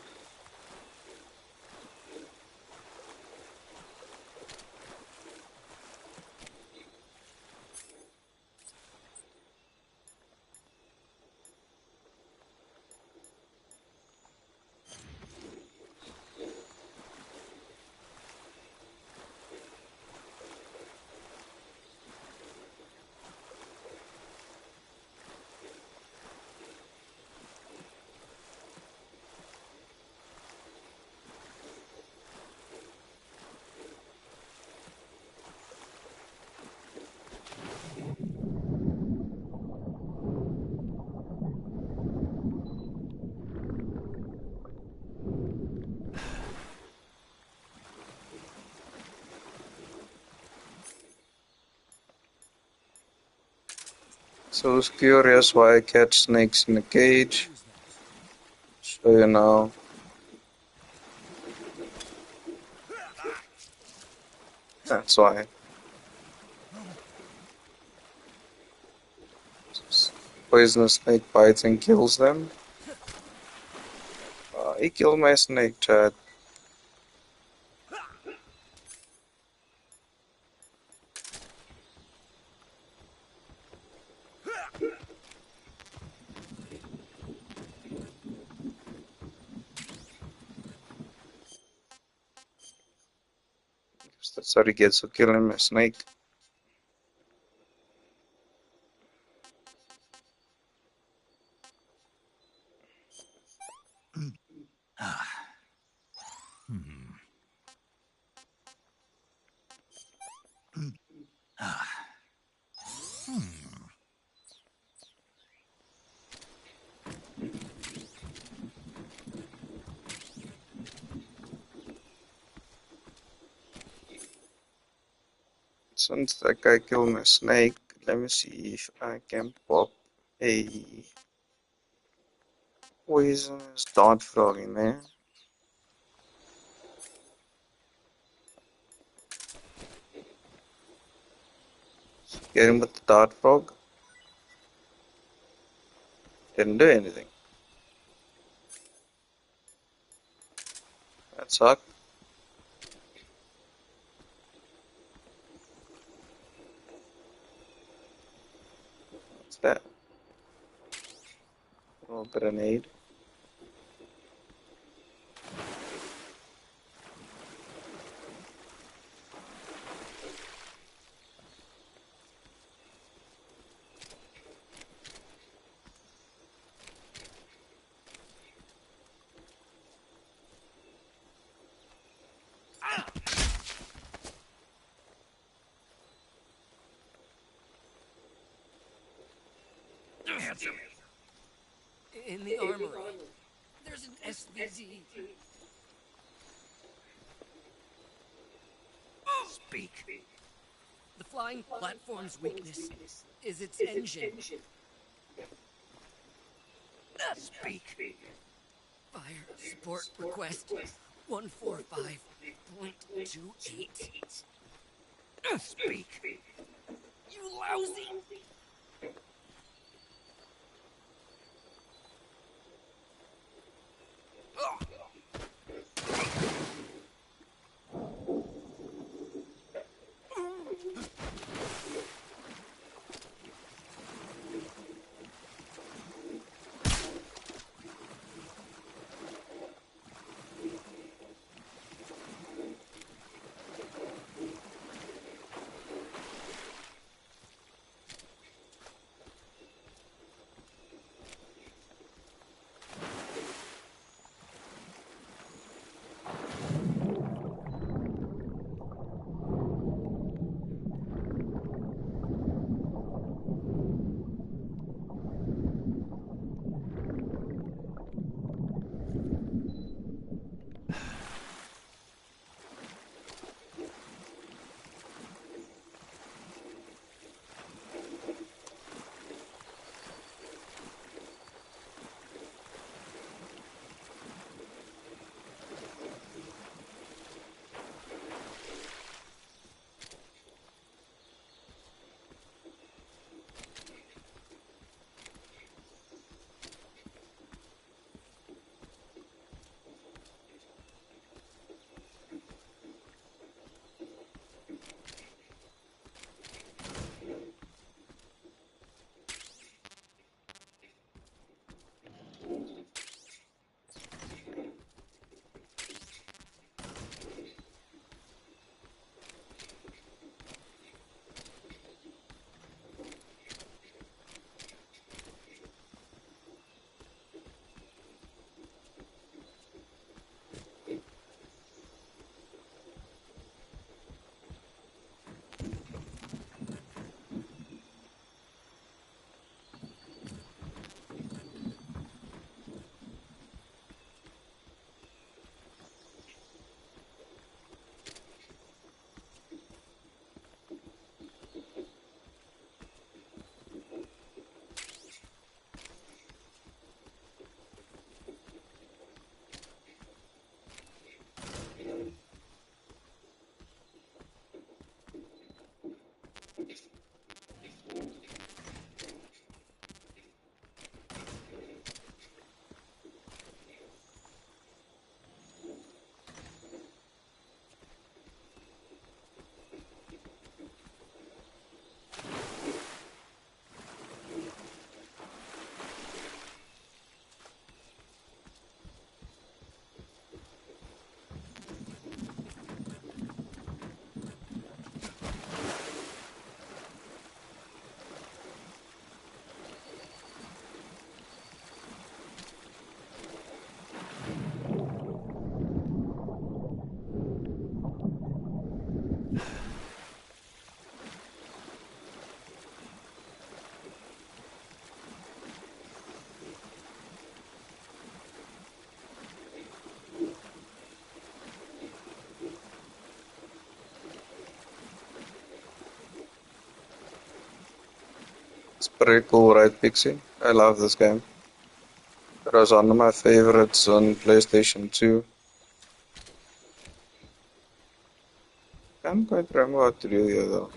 So I was curious why I catch snakes in a cage. So you know. That's why. Poisonous snake bites and kills them. He killed my snake, Chad. That's how he gets for killing my snake. Since that guy killed my snake, let me see if I can pop a poisonous dart frog in there. Get him with the dart frog. Didn't do anything. That sucked. What's that? A little grenade. In the armory, there's an SVD. Speak. The flying platform's weakness is its engine. Speak. Fire support request 145.28. Speak. You lousy! It's pretty cool, right, Pixie? I love this game. It was one of my favorites on PlayStation 2. Can't quite remember what to do here though.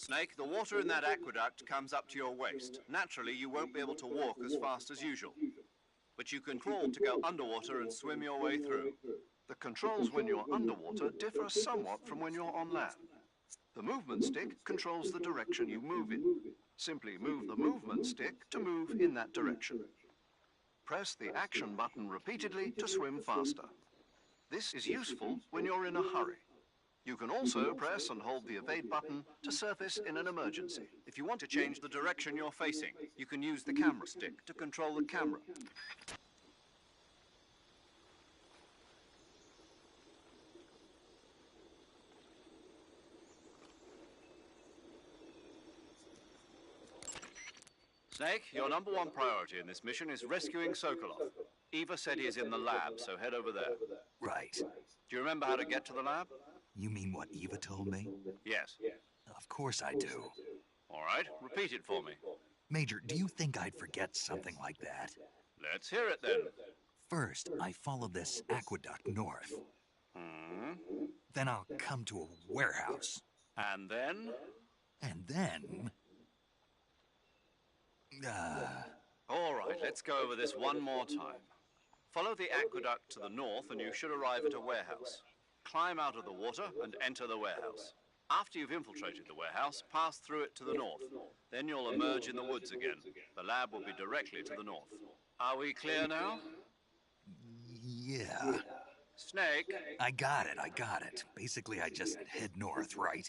Snake, the water in that aqueduct comes up to your waist. Naturally, you won't be able to walk as fast as usual. But you can crawl to go underwater and swim your way through. The controls when you're underwater differ somewhat from when you're on land. The movement stick controls the direction you move in. Simply move the movement stick to move in that direction. Press the action button repeatedly to swim faster. This is useful when you're in a hurry. You can also press and hold the evade button to surface in an emergency. If you want to change the direction you're facing, you can use the camera stick to control the camera. Snake, your number one priority in this mission is rescuing Sokolov. Eva said he is in the lab, so head over there. Right. Do you remember how to get to the lab? You mean what Eva told me? Yes. Of course I do. All right, repeat it for me. Major, do you think I'd forget something like that? Let's hear it then. First, I follow this aqueduct north. Then I'll come to a warehouse. And then? And then... All right, let's go over this one more time. Follow the aqueduct to the north and you should arrive at a warehouse. Climb out of the water and enter the warehouse. After you've infiltrated the warehouse, pass through it to the north. Then you'll emerge in the woods again. The lab will be directly to the north. Are we clear now? Yeah. Snake? I got it. Basically, I just head north, right?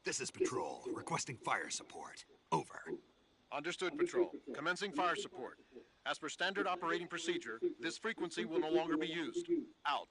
This is Patrol, requesting fire support. Over. Understood, Patrol. Commencing fire support. As per standard operating procedure, this frequency will no longer be used. Out.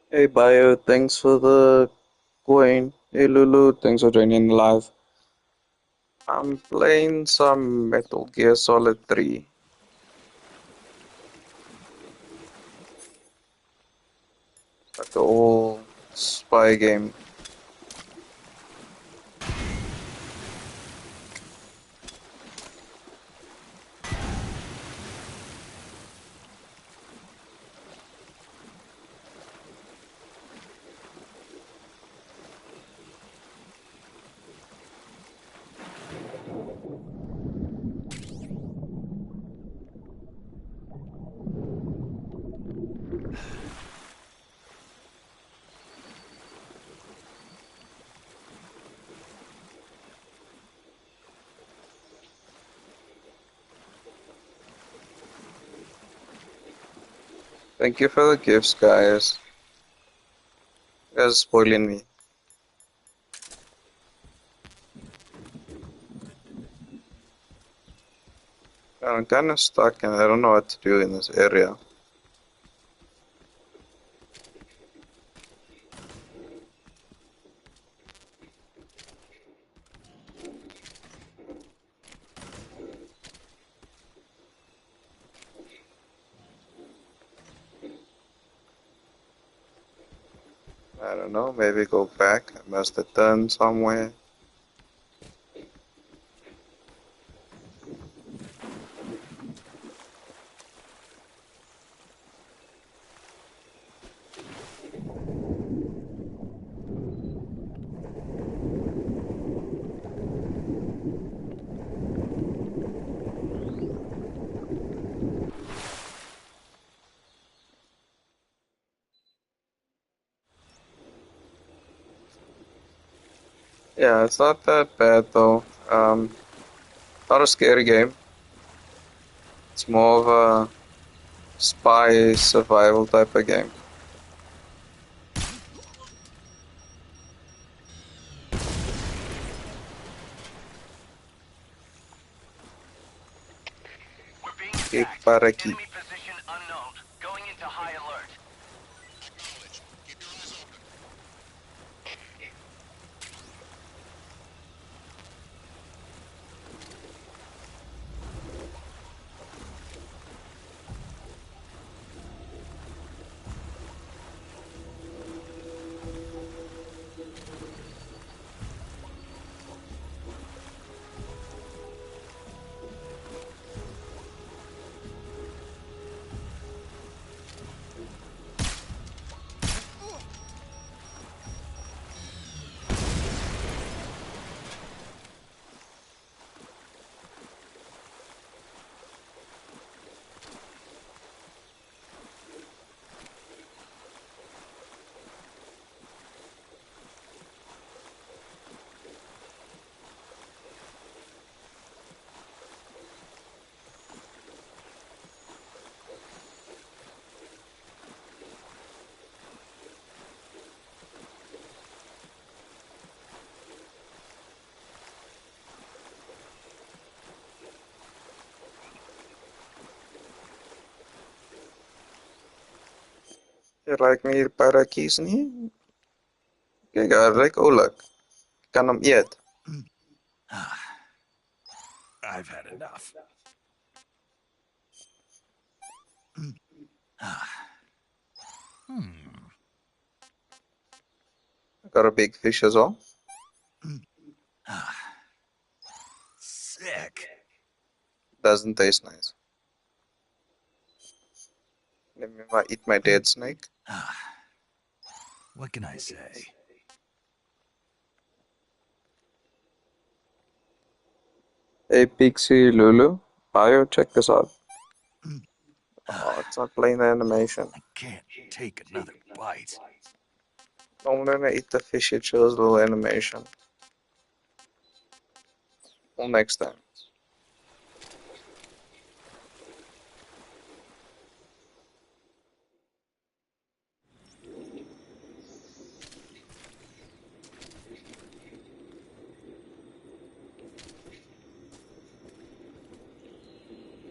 Hey Bio, thanks for the coin. Hey Lulu, thanks for joining live. I'm playing some Metal Gear Solid 3. Like the old spy game. Thank you for the gifts, guys. You guys are spoiling me. I'm kinda stuck and I don't know what to do in this area. I don't know, maybe go back. I must have turned somewhere. Yeah, it's not that bad though. Not a scary game. It's more of a spy survival type of game. Iparaki. Enemy position unknown. Going into high alert. Jy raak nie hier parakies nie. Kyk, hy lyk oulik. Kan hom eet. I've had enough. Got a big fish as well. Sick. Doesn't taste nice. Let me eat my dead snake. What can I say? Hey Pixie, Lulu, Bio, check this out. Oh, it's not playing the animation. I can't take another bite. I'm gonna eat the fish, it shows little animation. Till next time.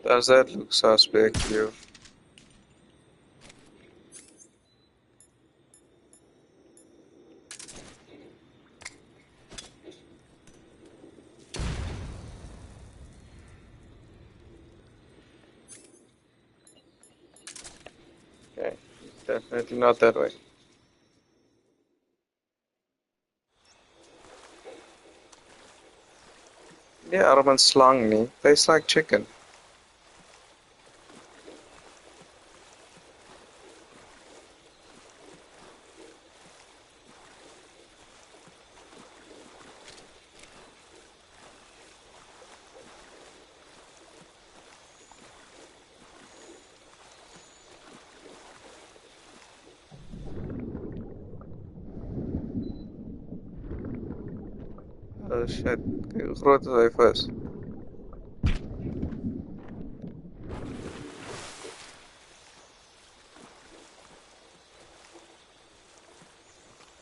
Does that look suspect to you? Okay, definitely not that way. Yeah, arm slang nie. Tastes like chicken. Oh shit, kyk hoe groot is hy vis.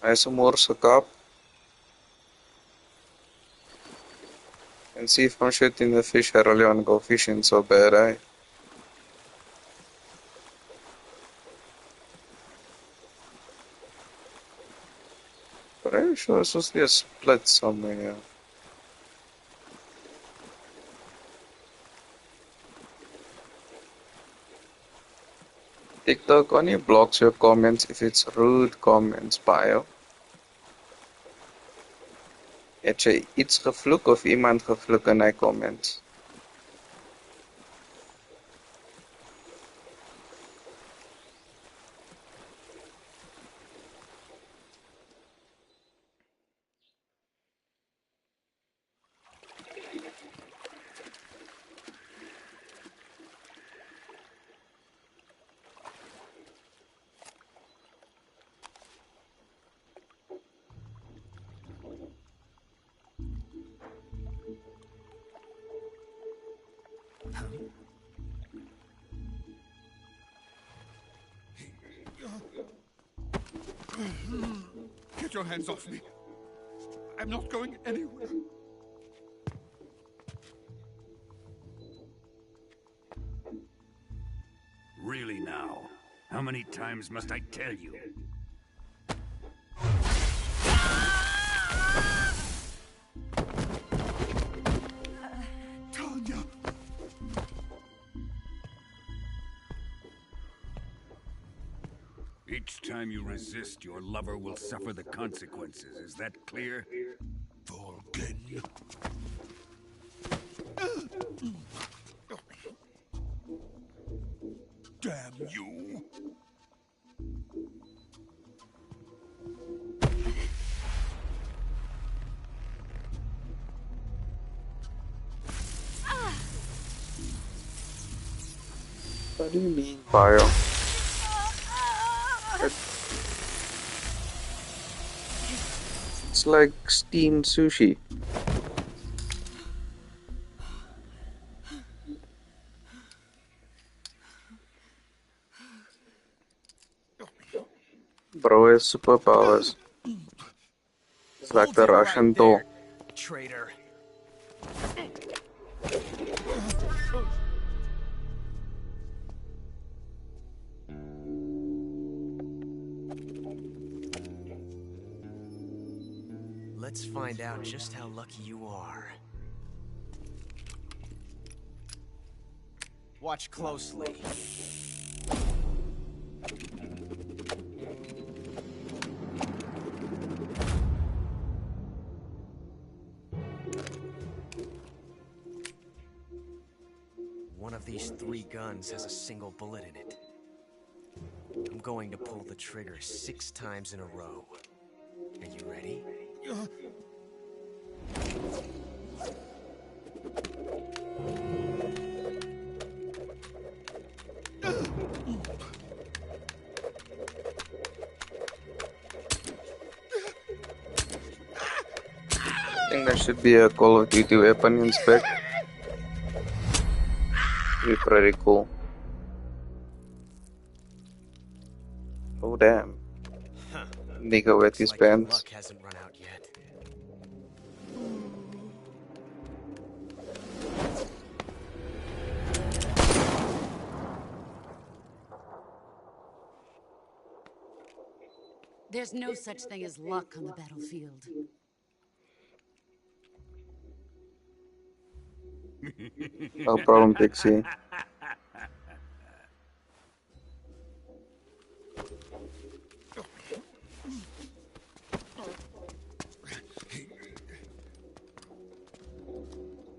Hy is 'n morse kap. And see if I'm shooting the fish, I really want to go fishing so bad, eh? But I'm sure it's supposed to be a split somewhere. TikTok only blocks your comments if it's rude comments, Bio. Het jy iets gevloek of iemand gevloek in hy comments? Get your hands off me. I'm not going anywhere. Really now? How many times must I tell you? Tanya! Each time you resist, your lover will suffer the consequences. Is that clear? Volgen. Damn you! What do you mean, Bio? It's like steamed sushi. Bro has superpowers. It's like the Russian doll. Traitor. Let's find out just how lucky you are. Watch closely. One of these 3 guns has a single bullet in it. I'm going to pull the trigger 6 times in a row. Are you ready? I think there should be a Call of Duty weapon in spec. Be pretty cool. Oh damn. Nigga wet his pants. Luck hasn't run out yet. There's no such thing as luck on the battlefield. No problem, Pixie.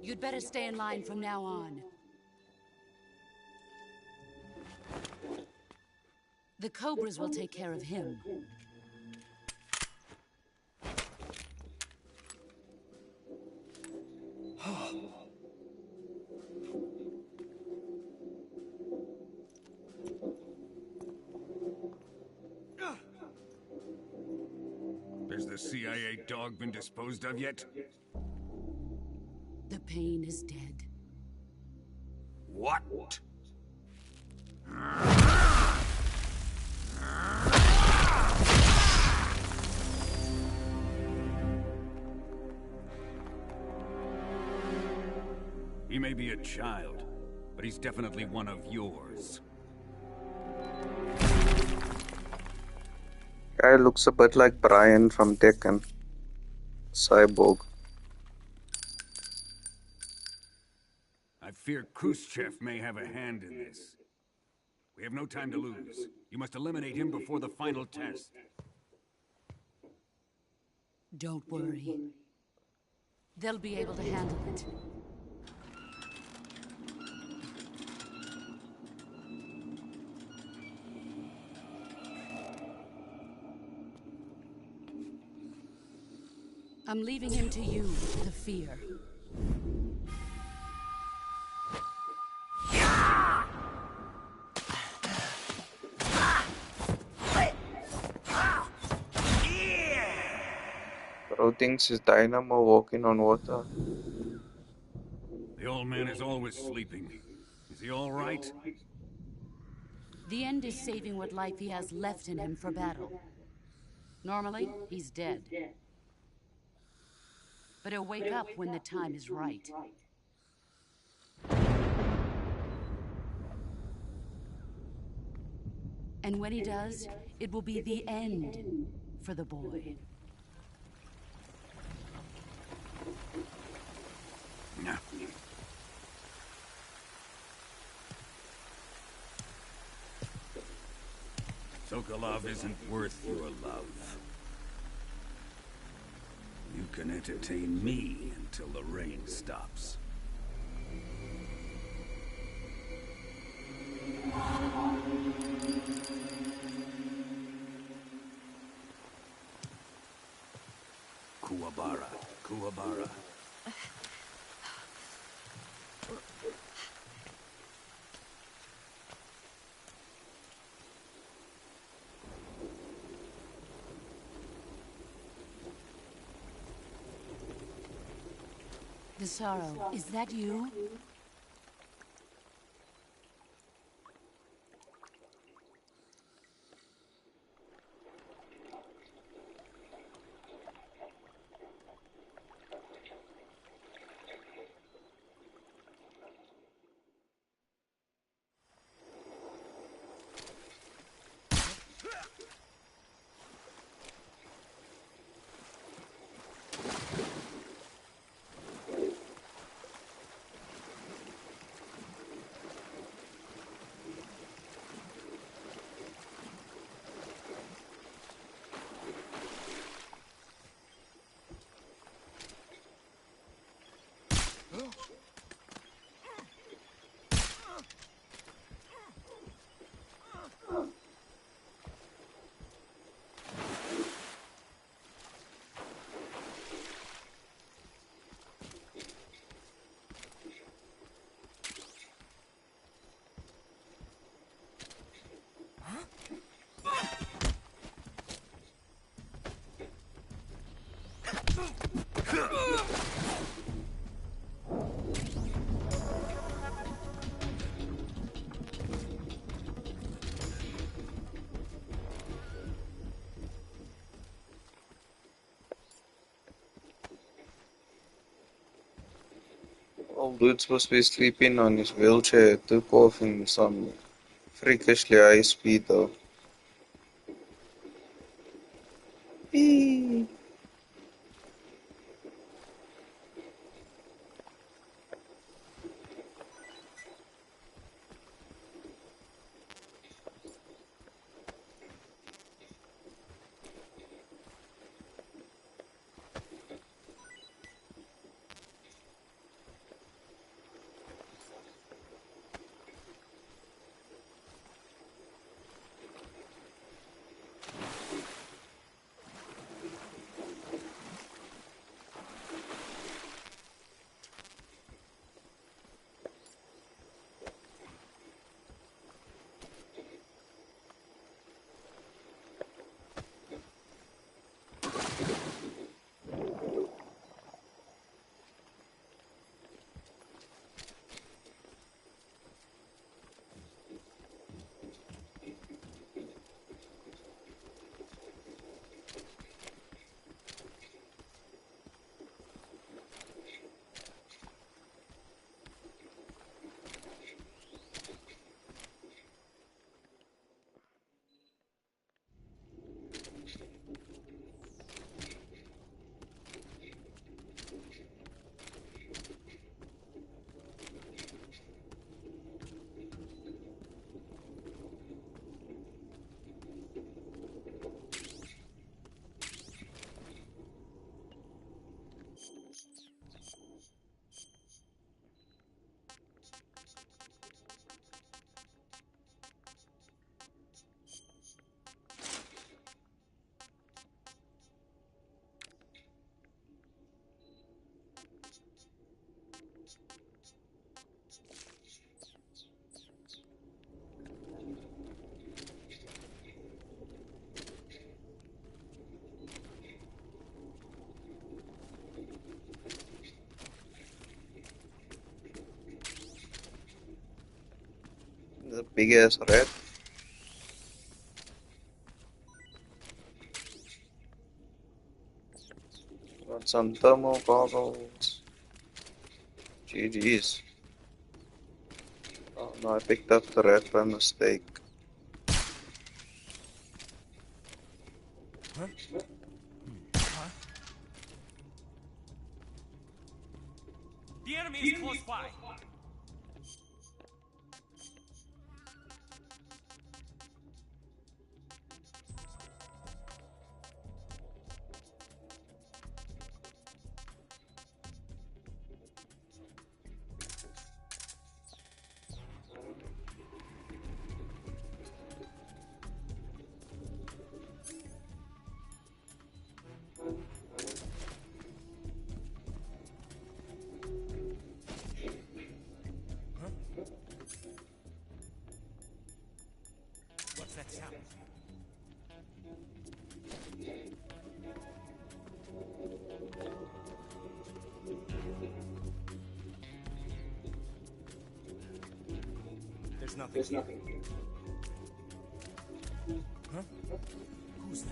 You'd better stay in line from now on. The Cobras will take care of him. Has the CIA dog been disposed of yet? The pain is dead. What? He may be a child, but he's definitely one of yours. Guy looks a bit like Brian from Tekken. Cyborg. I fear Khrushchev may have a hand in this. We have no time to lose. You must eliminate him before the final test. Don't worry. They'll be able to handle it. I'm leaving him to you, the fear. Bro thinks his dynamo walking on water. The old man is always sleeping. Is he all right? The end is saving what life he has left in him for battle. Normally, he's dead. But he'll wake up when the time is right. And when he does, it will be the end for the boy. No. Sokolov isn't worth your love. You can entertain me until the rain stops. Kuwabara, Kuwabara. The sorrow, is that you? Old dude's supposed to be sleeping on his wheelchair. Took off in some freakishly high speed though. Eee. The big ass rat. Got some thermal goggles. GG's. Oh no, I picked up the rat by mistake. Huh? The enemy is close by. What's that sound? There's nothing. Huh? Who's that?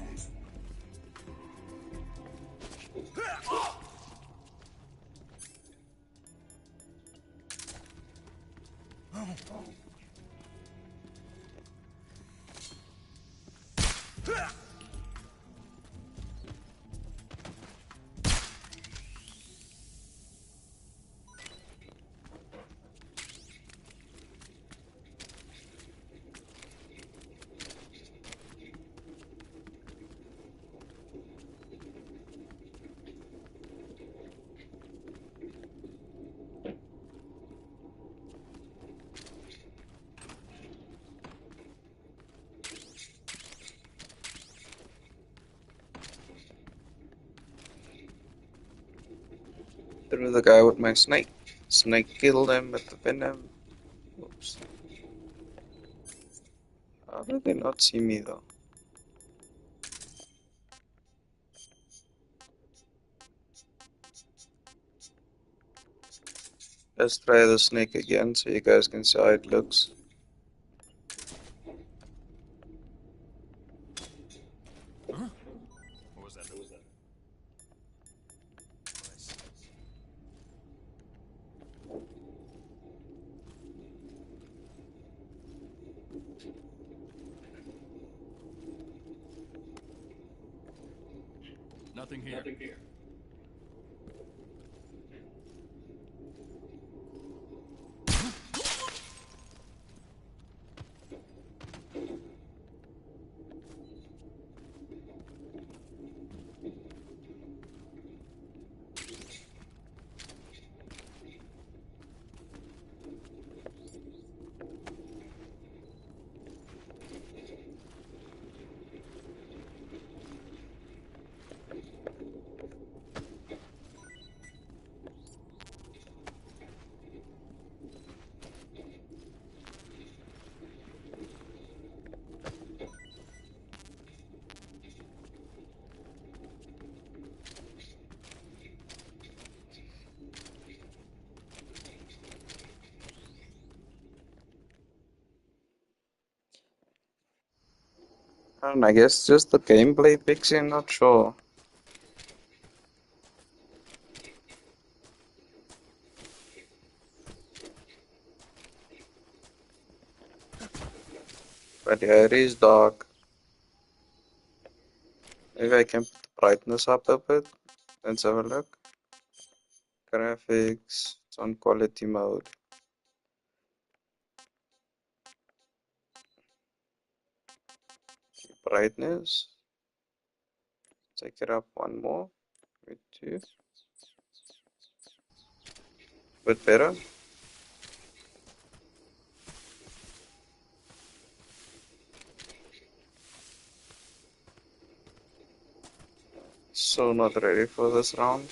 Threw the guy with my snake. Snake killed him with the venom. Oops. How did they not see me though? Let's try the snake again so you guys can see how it looks. Huh? What was that? Nothing here. Nothing here. And I guess just the gameplay fixing, not sure. But yeah, it is dark. Maybe I can put the brightness up a bit. Let's have a look. Graphics, it's on quality mode. Brightness. Take it up one more. With 2. Bit better. So not ready for this round.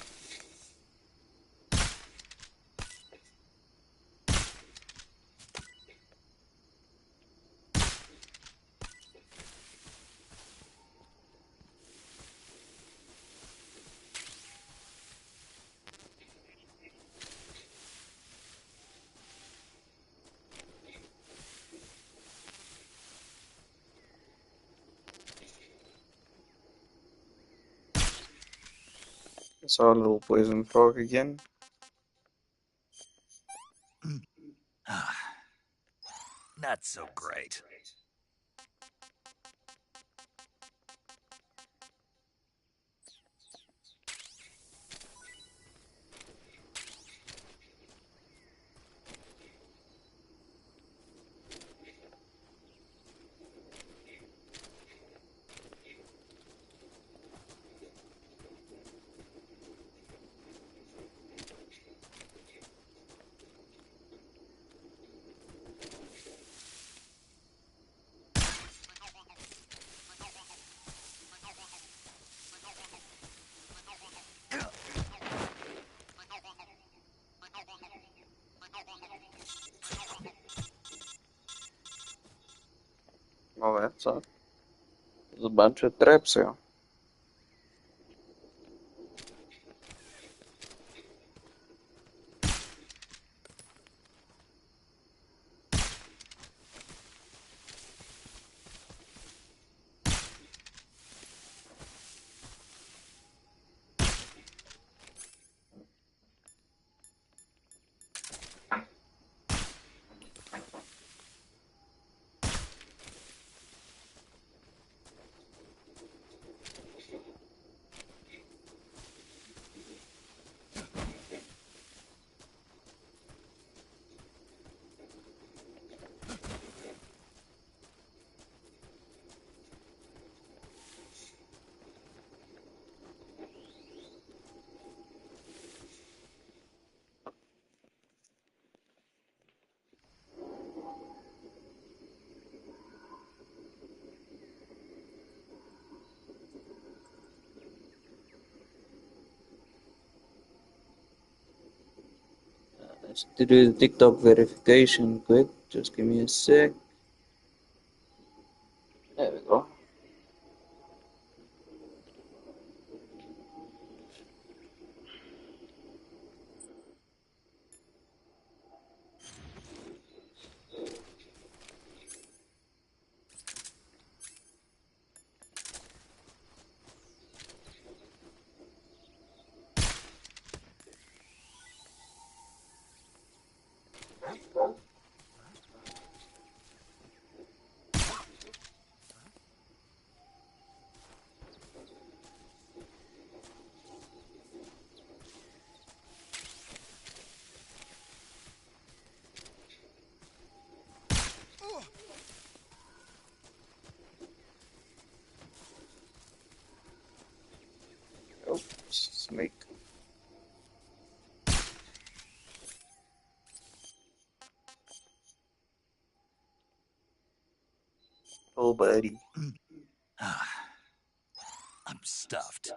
Saw a little poison frog again. Not so great. Oh, that's up. There's a bunch of traps here. Let's do the TikTok verification quick. Just give me a sec. There we go. snake. Oh, buddy. I'm stuffed.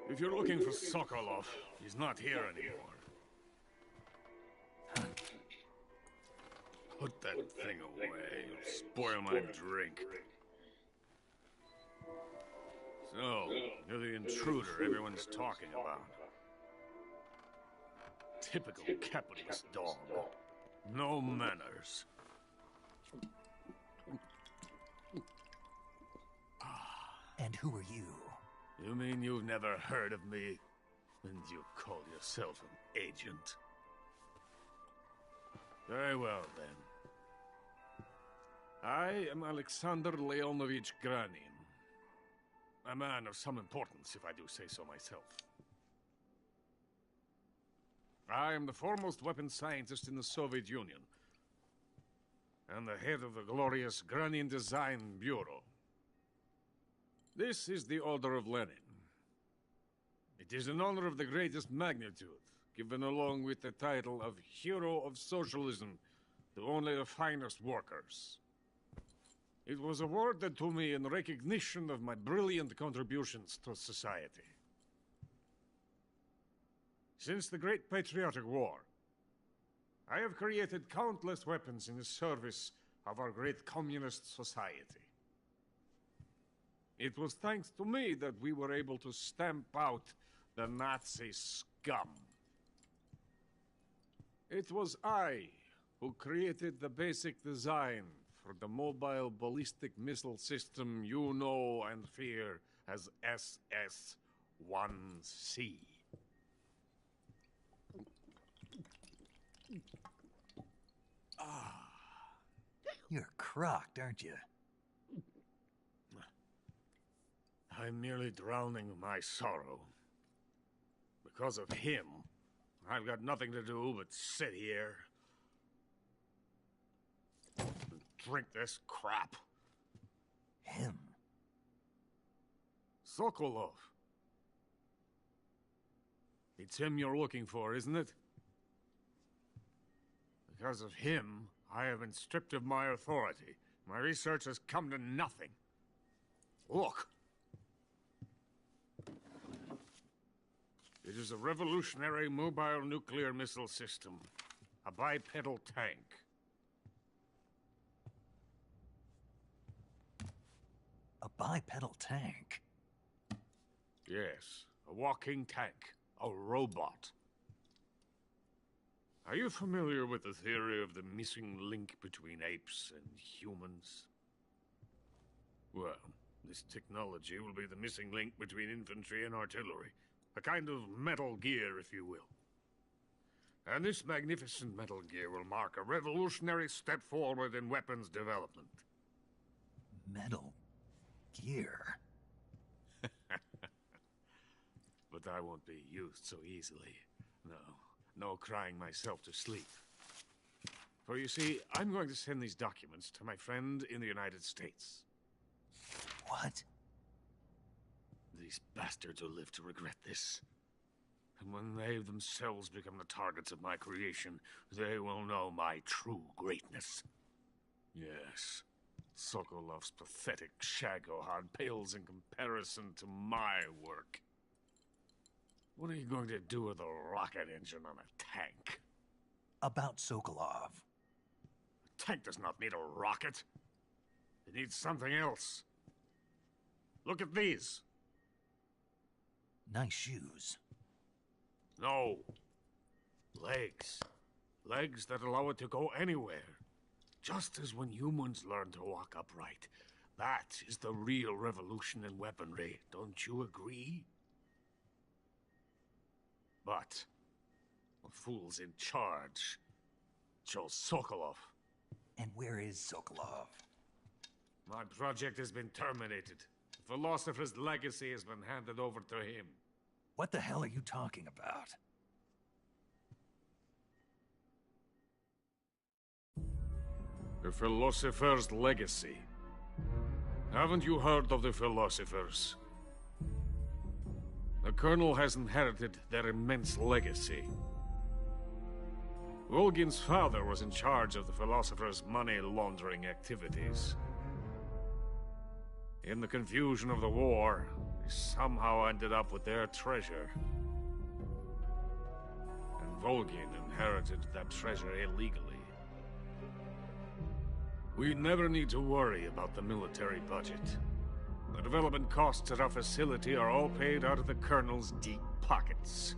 If you're looking for Sokolov, he's not here anymore. Put that thing away. You'll spoil my drink. So, you're the intruder everyone's talking about. Typical capitalist dog. No manners. And who are you? You mean you've never heard of me? And you call yourself an agent? Very well, then. I am Alexander Leonovich Granin. A man of some importance, if I do say so myself. I am the foremost weapons scientist in the Soviet Union, and the head of the glorious Granin Design Bureau. This is the Order of Lenin. It is an honor of the greatest magnitude, given along with the title of Hero of Socialism to only the finest workers. It was awarded to me in recognition of my brilliant contributions to society. Since the Great Patriotic War, I have created countless weapons in the service of our great communist society. It was thanks to me that we were able to stamp out the Nazi scum. It was I who created the basic design for the mobile ballistic missile system you know and fear as SS-1C. You're crocked, aren't you? I'm merely drowning my sorrow. Because of him, I've got nothing to do but sit here and drink this crap. Him? Sokolov. It's him you're looking for, isn't it? Because of him, I have been stripped of my authority. My research has come to nothing. Look. It is a revolutionary mobile nuclear missile system. A bipedal tank. A bipedal tank? Yes, a walking tank. A robot. Are you familiar with the theory of the missing link between apes and humans? Well, this technology will be the missing link between infantry and artillery. A kind of Metal Gear, if you will. And this magnificent Metal Gear will mark a revolutionary step forward in weapons development. Metal Gear? But I won't be used so easily. No crying myself to sleep. For you see, I'm going to send these documents to my friend in the United States. What? These bastards will live to regret this. And when they themselves become the targets of my creation, they will know my true greatness. Yes, Sokolov's pathetic Shagohod pales in comparison to my work. What are you going to do with a rocket engine on a tank? About Sokolov. A tank does not need a rocket. It needs something else. Look at these. Nice shoes. No. Legs. Legs that allow it to go anywhere. Just as when humans learn to walk upright. That is the real revolution in weaponry. Don't you agree? But the fool's in charge. Chose Sokolov. And where is Sokolov? My project has been terminated. The philosopher's legacy has been handed over to him. What the hell are you talking about? The philosopher's legacy. Haven't you heard of the philosophers? The Colonel has inherited their immense legacy. Volgin's father was in charge of the philosophers' money laundering activities. In the confusion of the war, he somehow ended up with their treasure. And Volgin inherited that treasure illegally. We never need to worry about the military budget. The development costs at our facility are all paid out of the Colonel's deep pockets.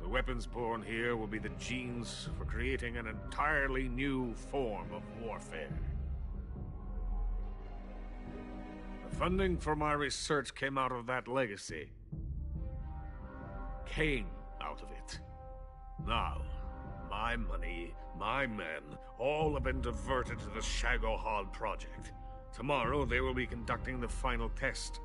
The weapons born here will be the genes for creating an entirely new form of warfare. The funding for my research came out of that legacy. Came out of it. Now, my money, my men, all have been diverted to the Shagohod project. Tomorrow they will be conducting the final test,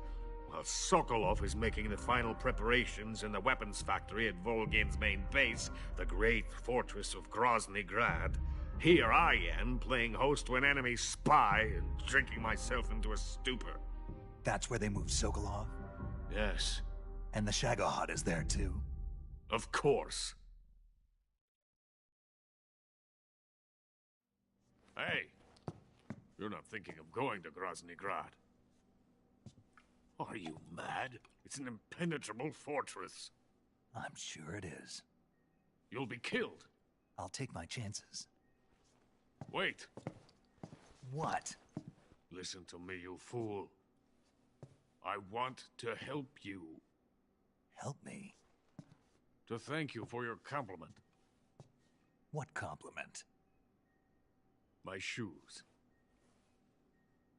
while Sokolov is making the final preparations in the weapons factory at Volgin's main base, the great fortress of Grozny Grad. Here I am, playing host to an enemy spy and drinking myself into a stupor. That's where they moved Sokolov? Yes. And the Shagohod is there too? Of course. Hey! You're not thinking of going to Grozny Grad. Are you mad? It's an impenetrable fortress. I'm sure it is. You'll be killed. I'll take my chances. Wait. What? Listen to me, you fool. I want to help you. Help me? To thank you for your compliment. What compliment? My shoes.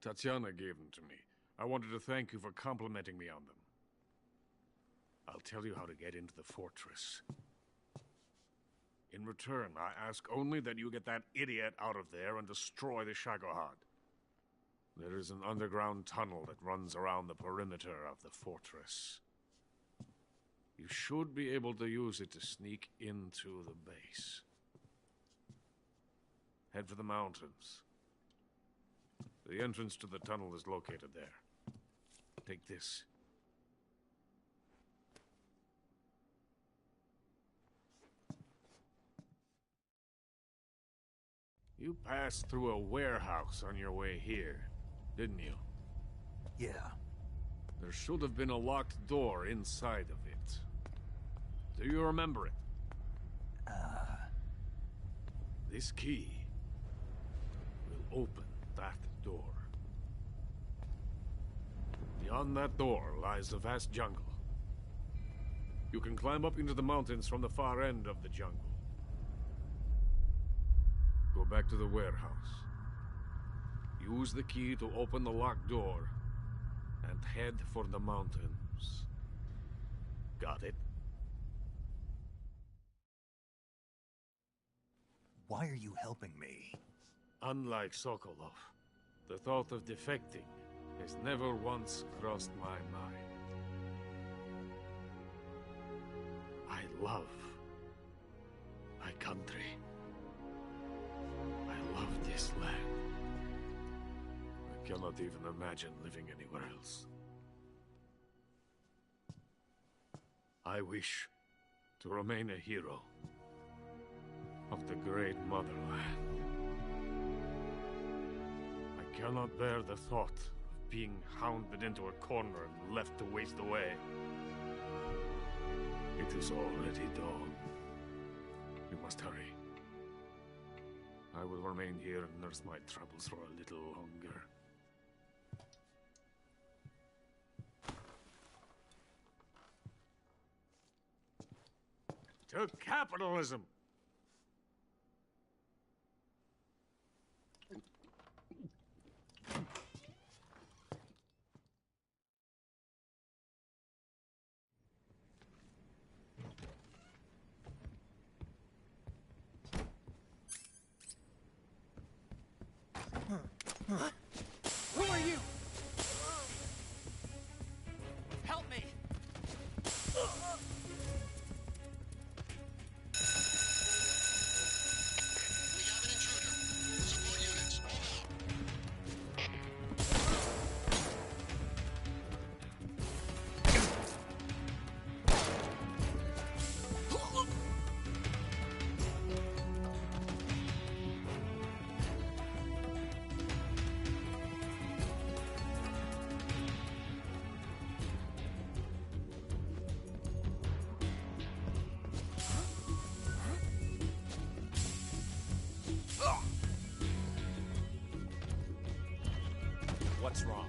Tatiana gave them to me. I wanted to thank you for complimenting me on them. I'll tell you how to get into the fortress. In return, I ask only that you get that idiot out of there and destroy the Shagohod. There is an underground tunnel that runs around the perimeter of the fortress. You should be able to use it to sneak into the base. Head for the mountains. The entrance to the tunnel is located there. Take this. You passed through a warehouse on your way here, didn't you? Yeah. There should have been a locked door inside of it. Do you remember it? This key will open that door. Beyond that door lies a vast jungle. You can climb up into the mountains from the far end of the jungle. Go back to the warehouse. Use the key to open the locked door and head for the mountains. Got it? Why are you helping me? Unlike Sokolov, the thought of defecting has never once crossed my mind. I love my country. I love this land. I cannot even imagine living anywhere else. I wish to remain a hero of the great motherland. cannot bear the thought of being hounded into a corner and left to waste away. It is already dawn. We must hurry. I will remain here and nurse my troubles for a little longer. To capitalism! Who are you? Help me! What's wrong?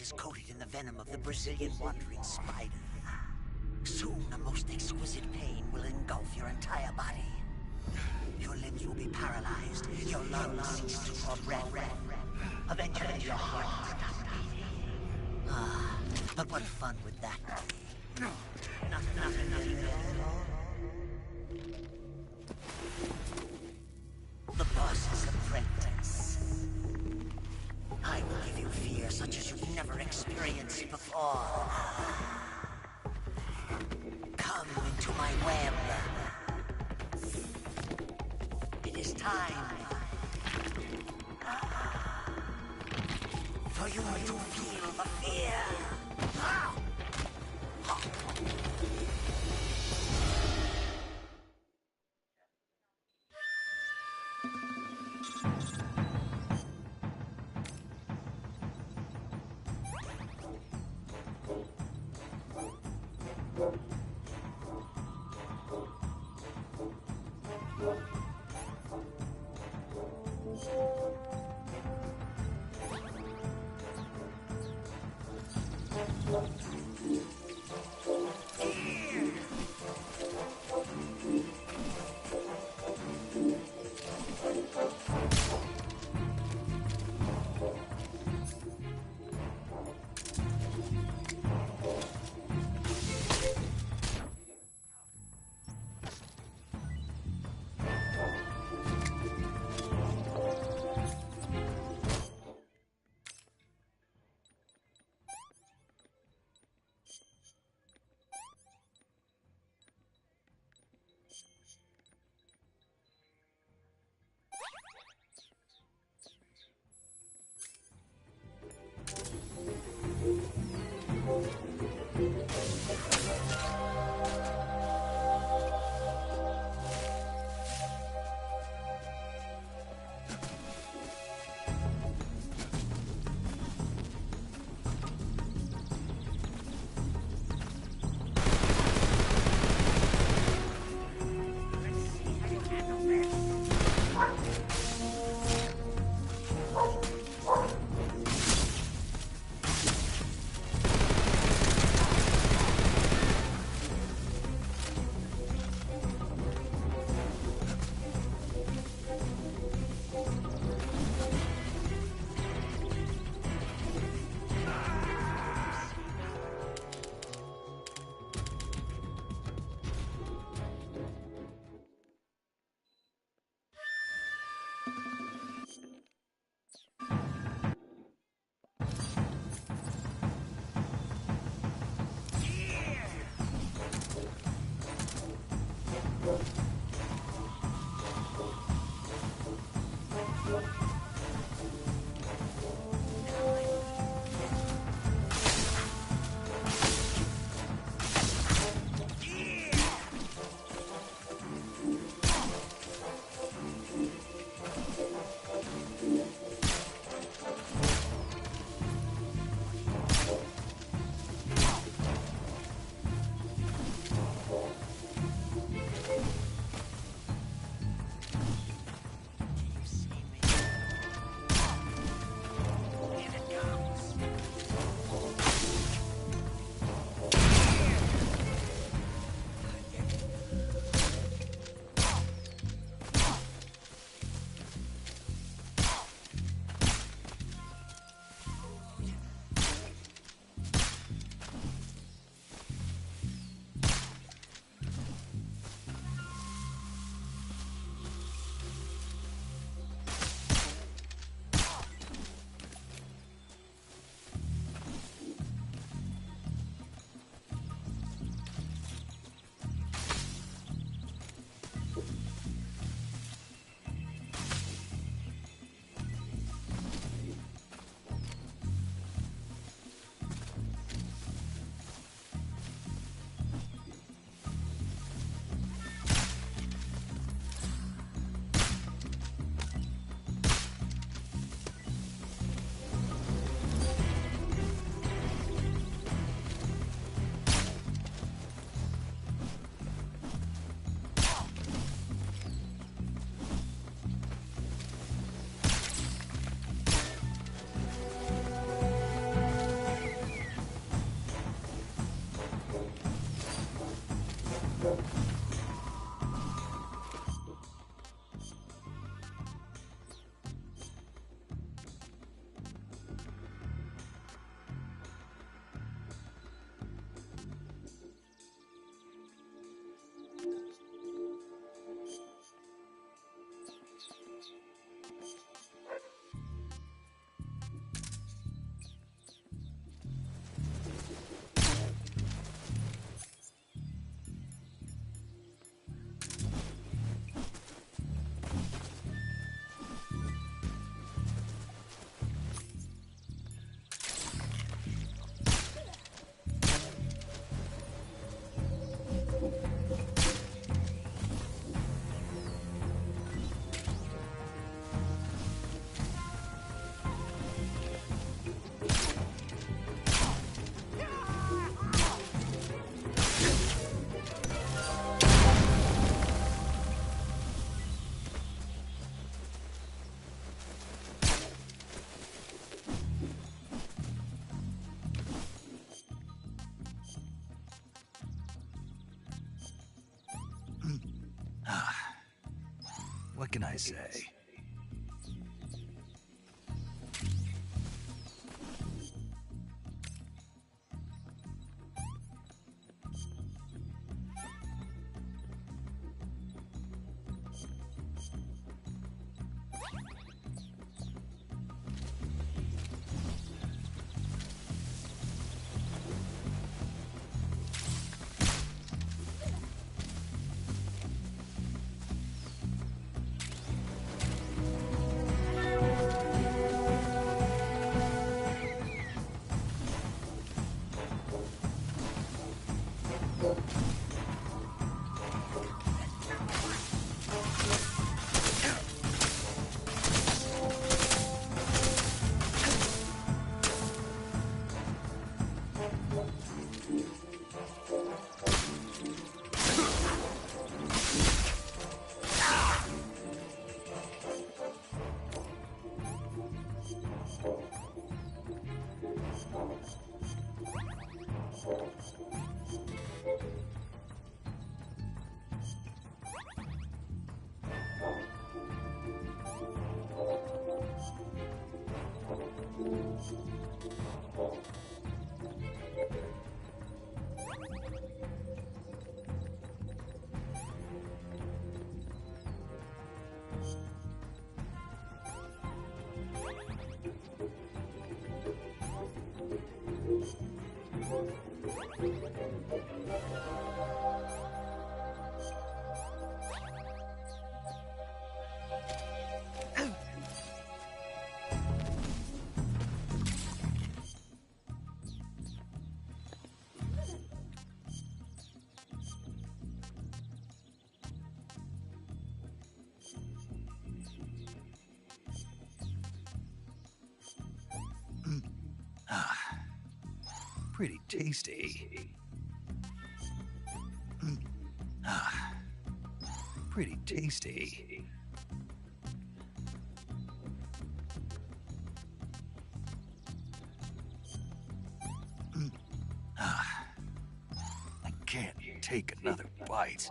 is coated in the venom of the Brazilian wandering spider. Soon, a most exquisite pain will engulf your entire body. Your limbs will be paralyzed, your lungs cease to draw breath. Eventually, your heart will stop beating. Ah, but what fun would that be? Nothing. The boss's apprentice. I will give you fear such as you've never experienced before. Come into my web. It is time for you to feel the fear. What can I say? Pretty tasty. Pretty tasty. I can't take another bite.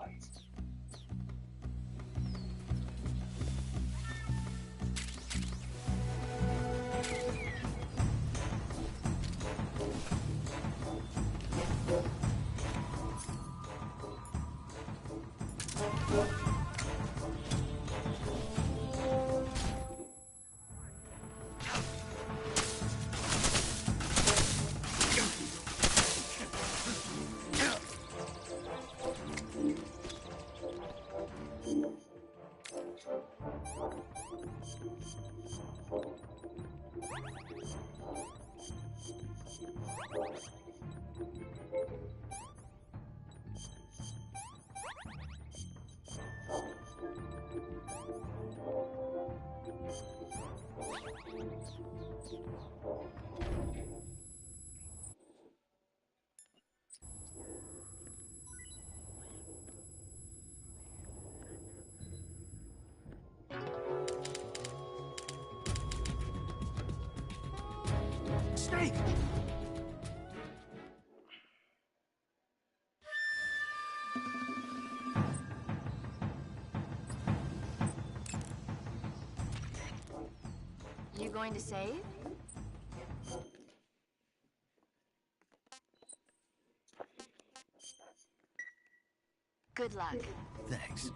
Snake! You going to save? Good luck. Thanks.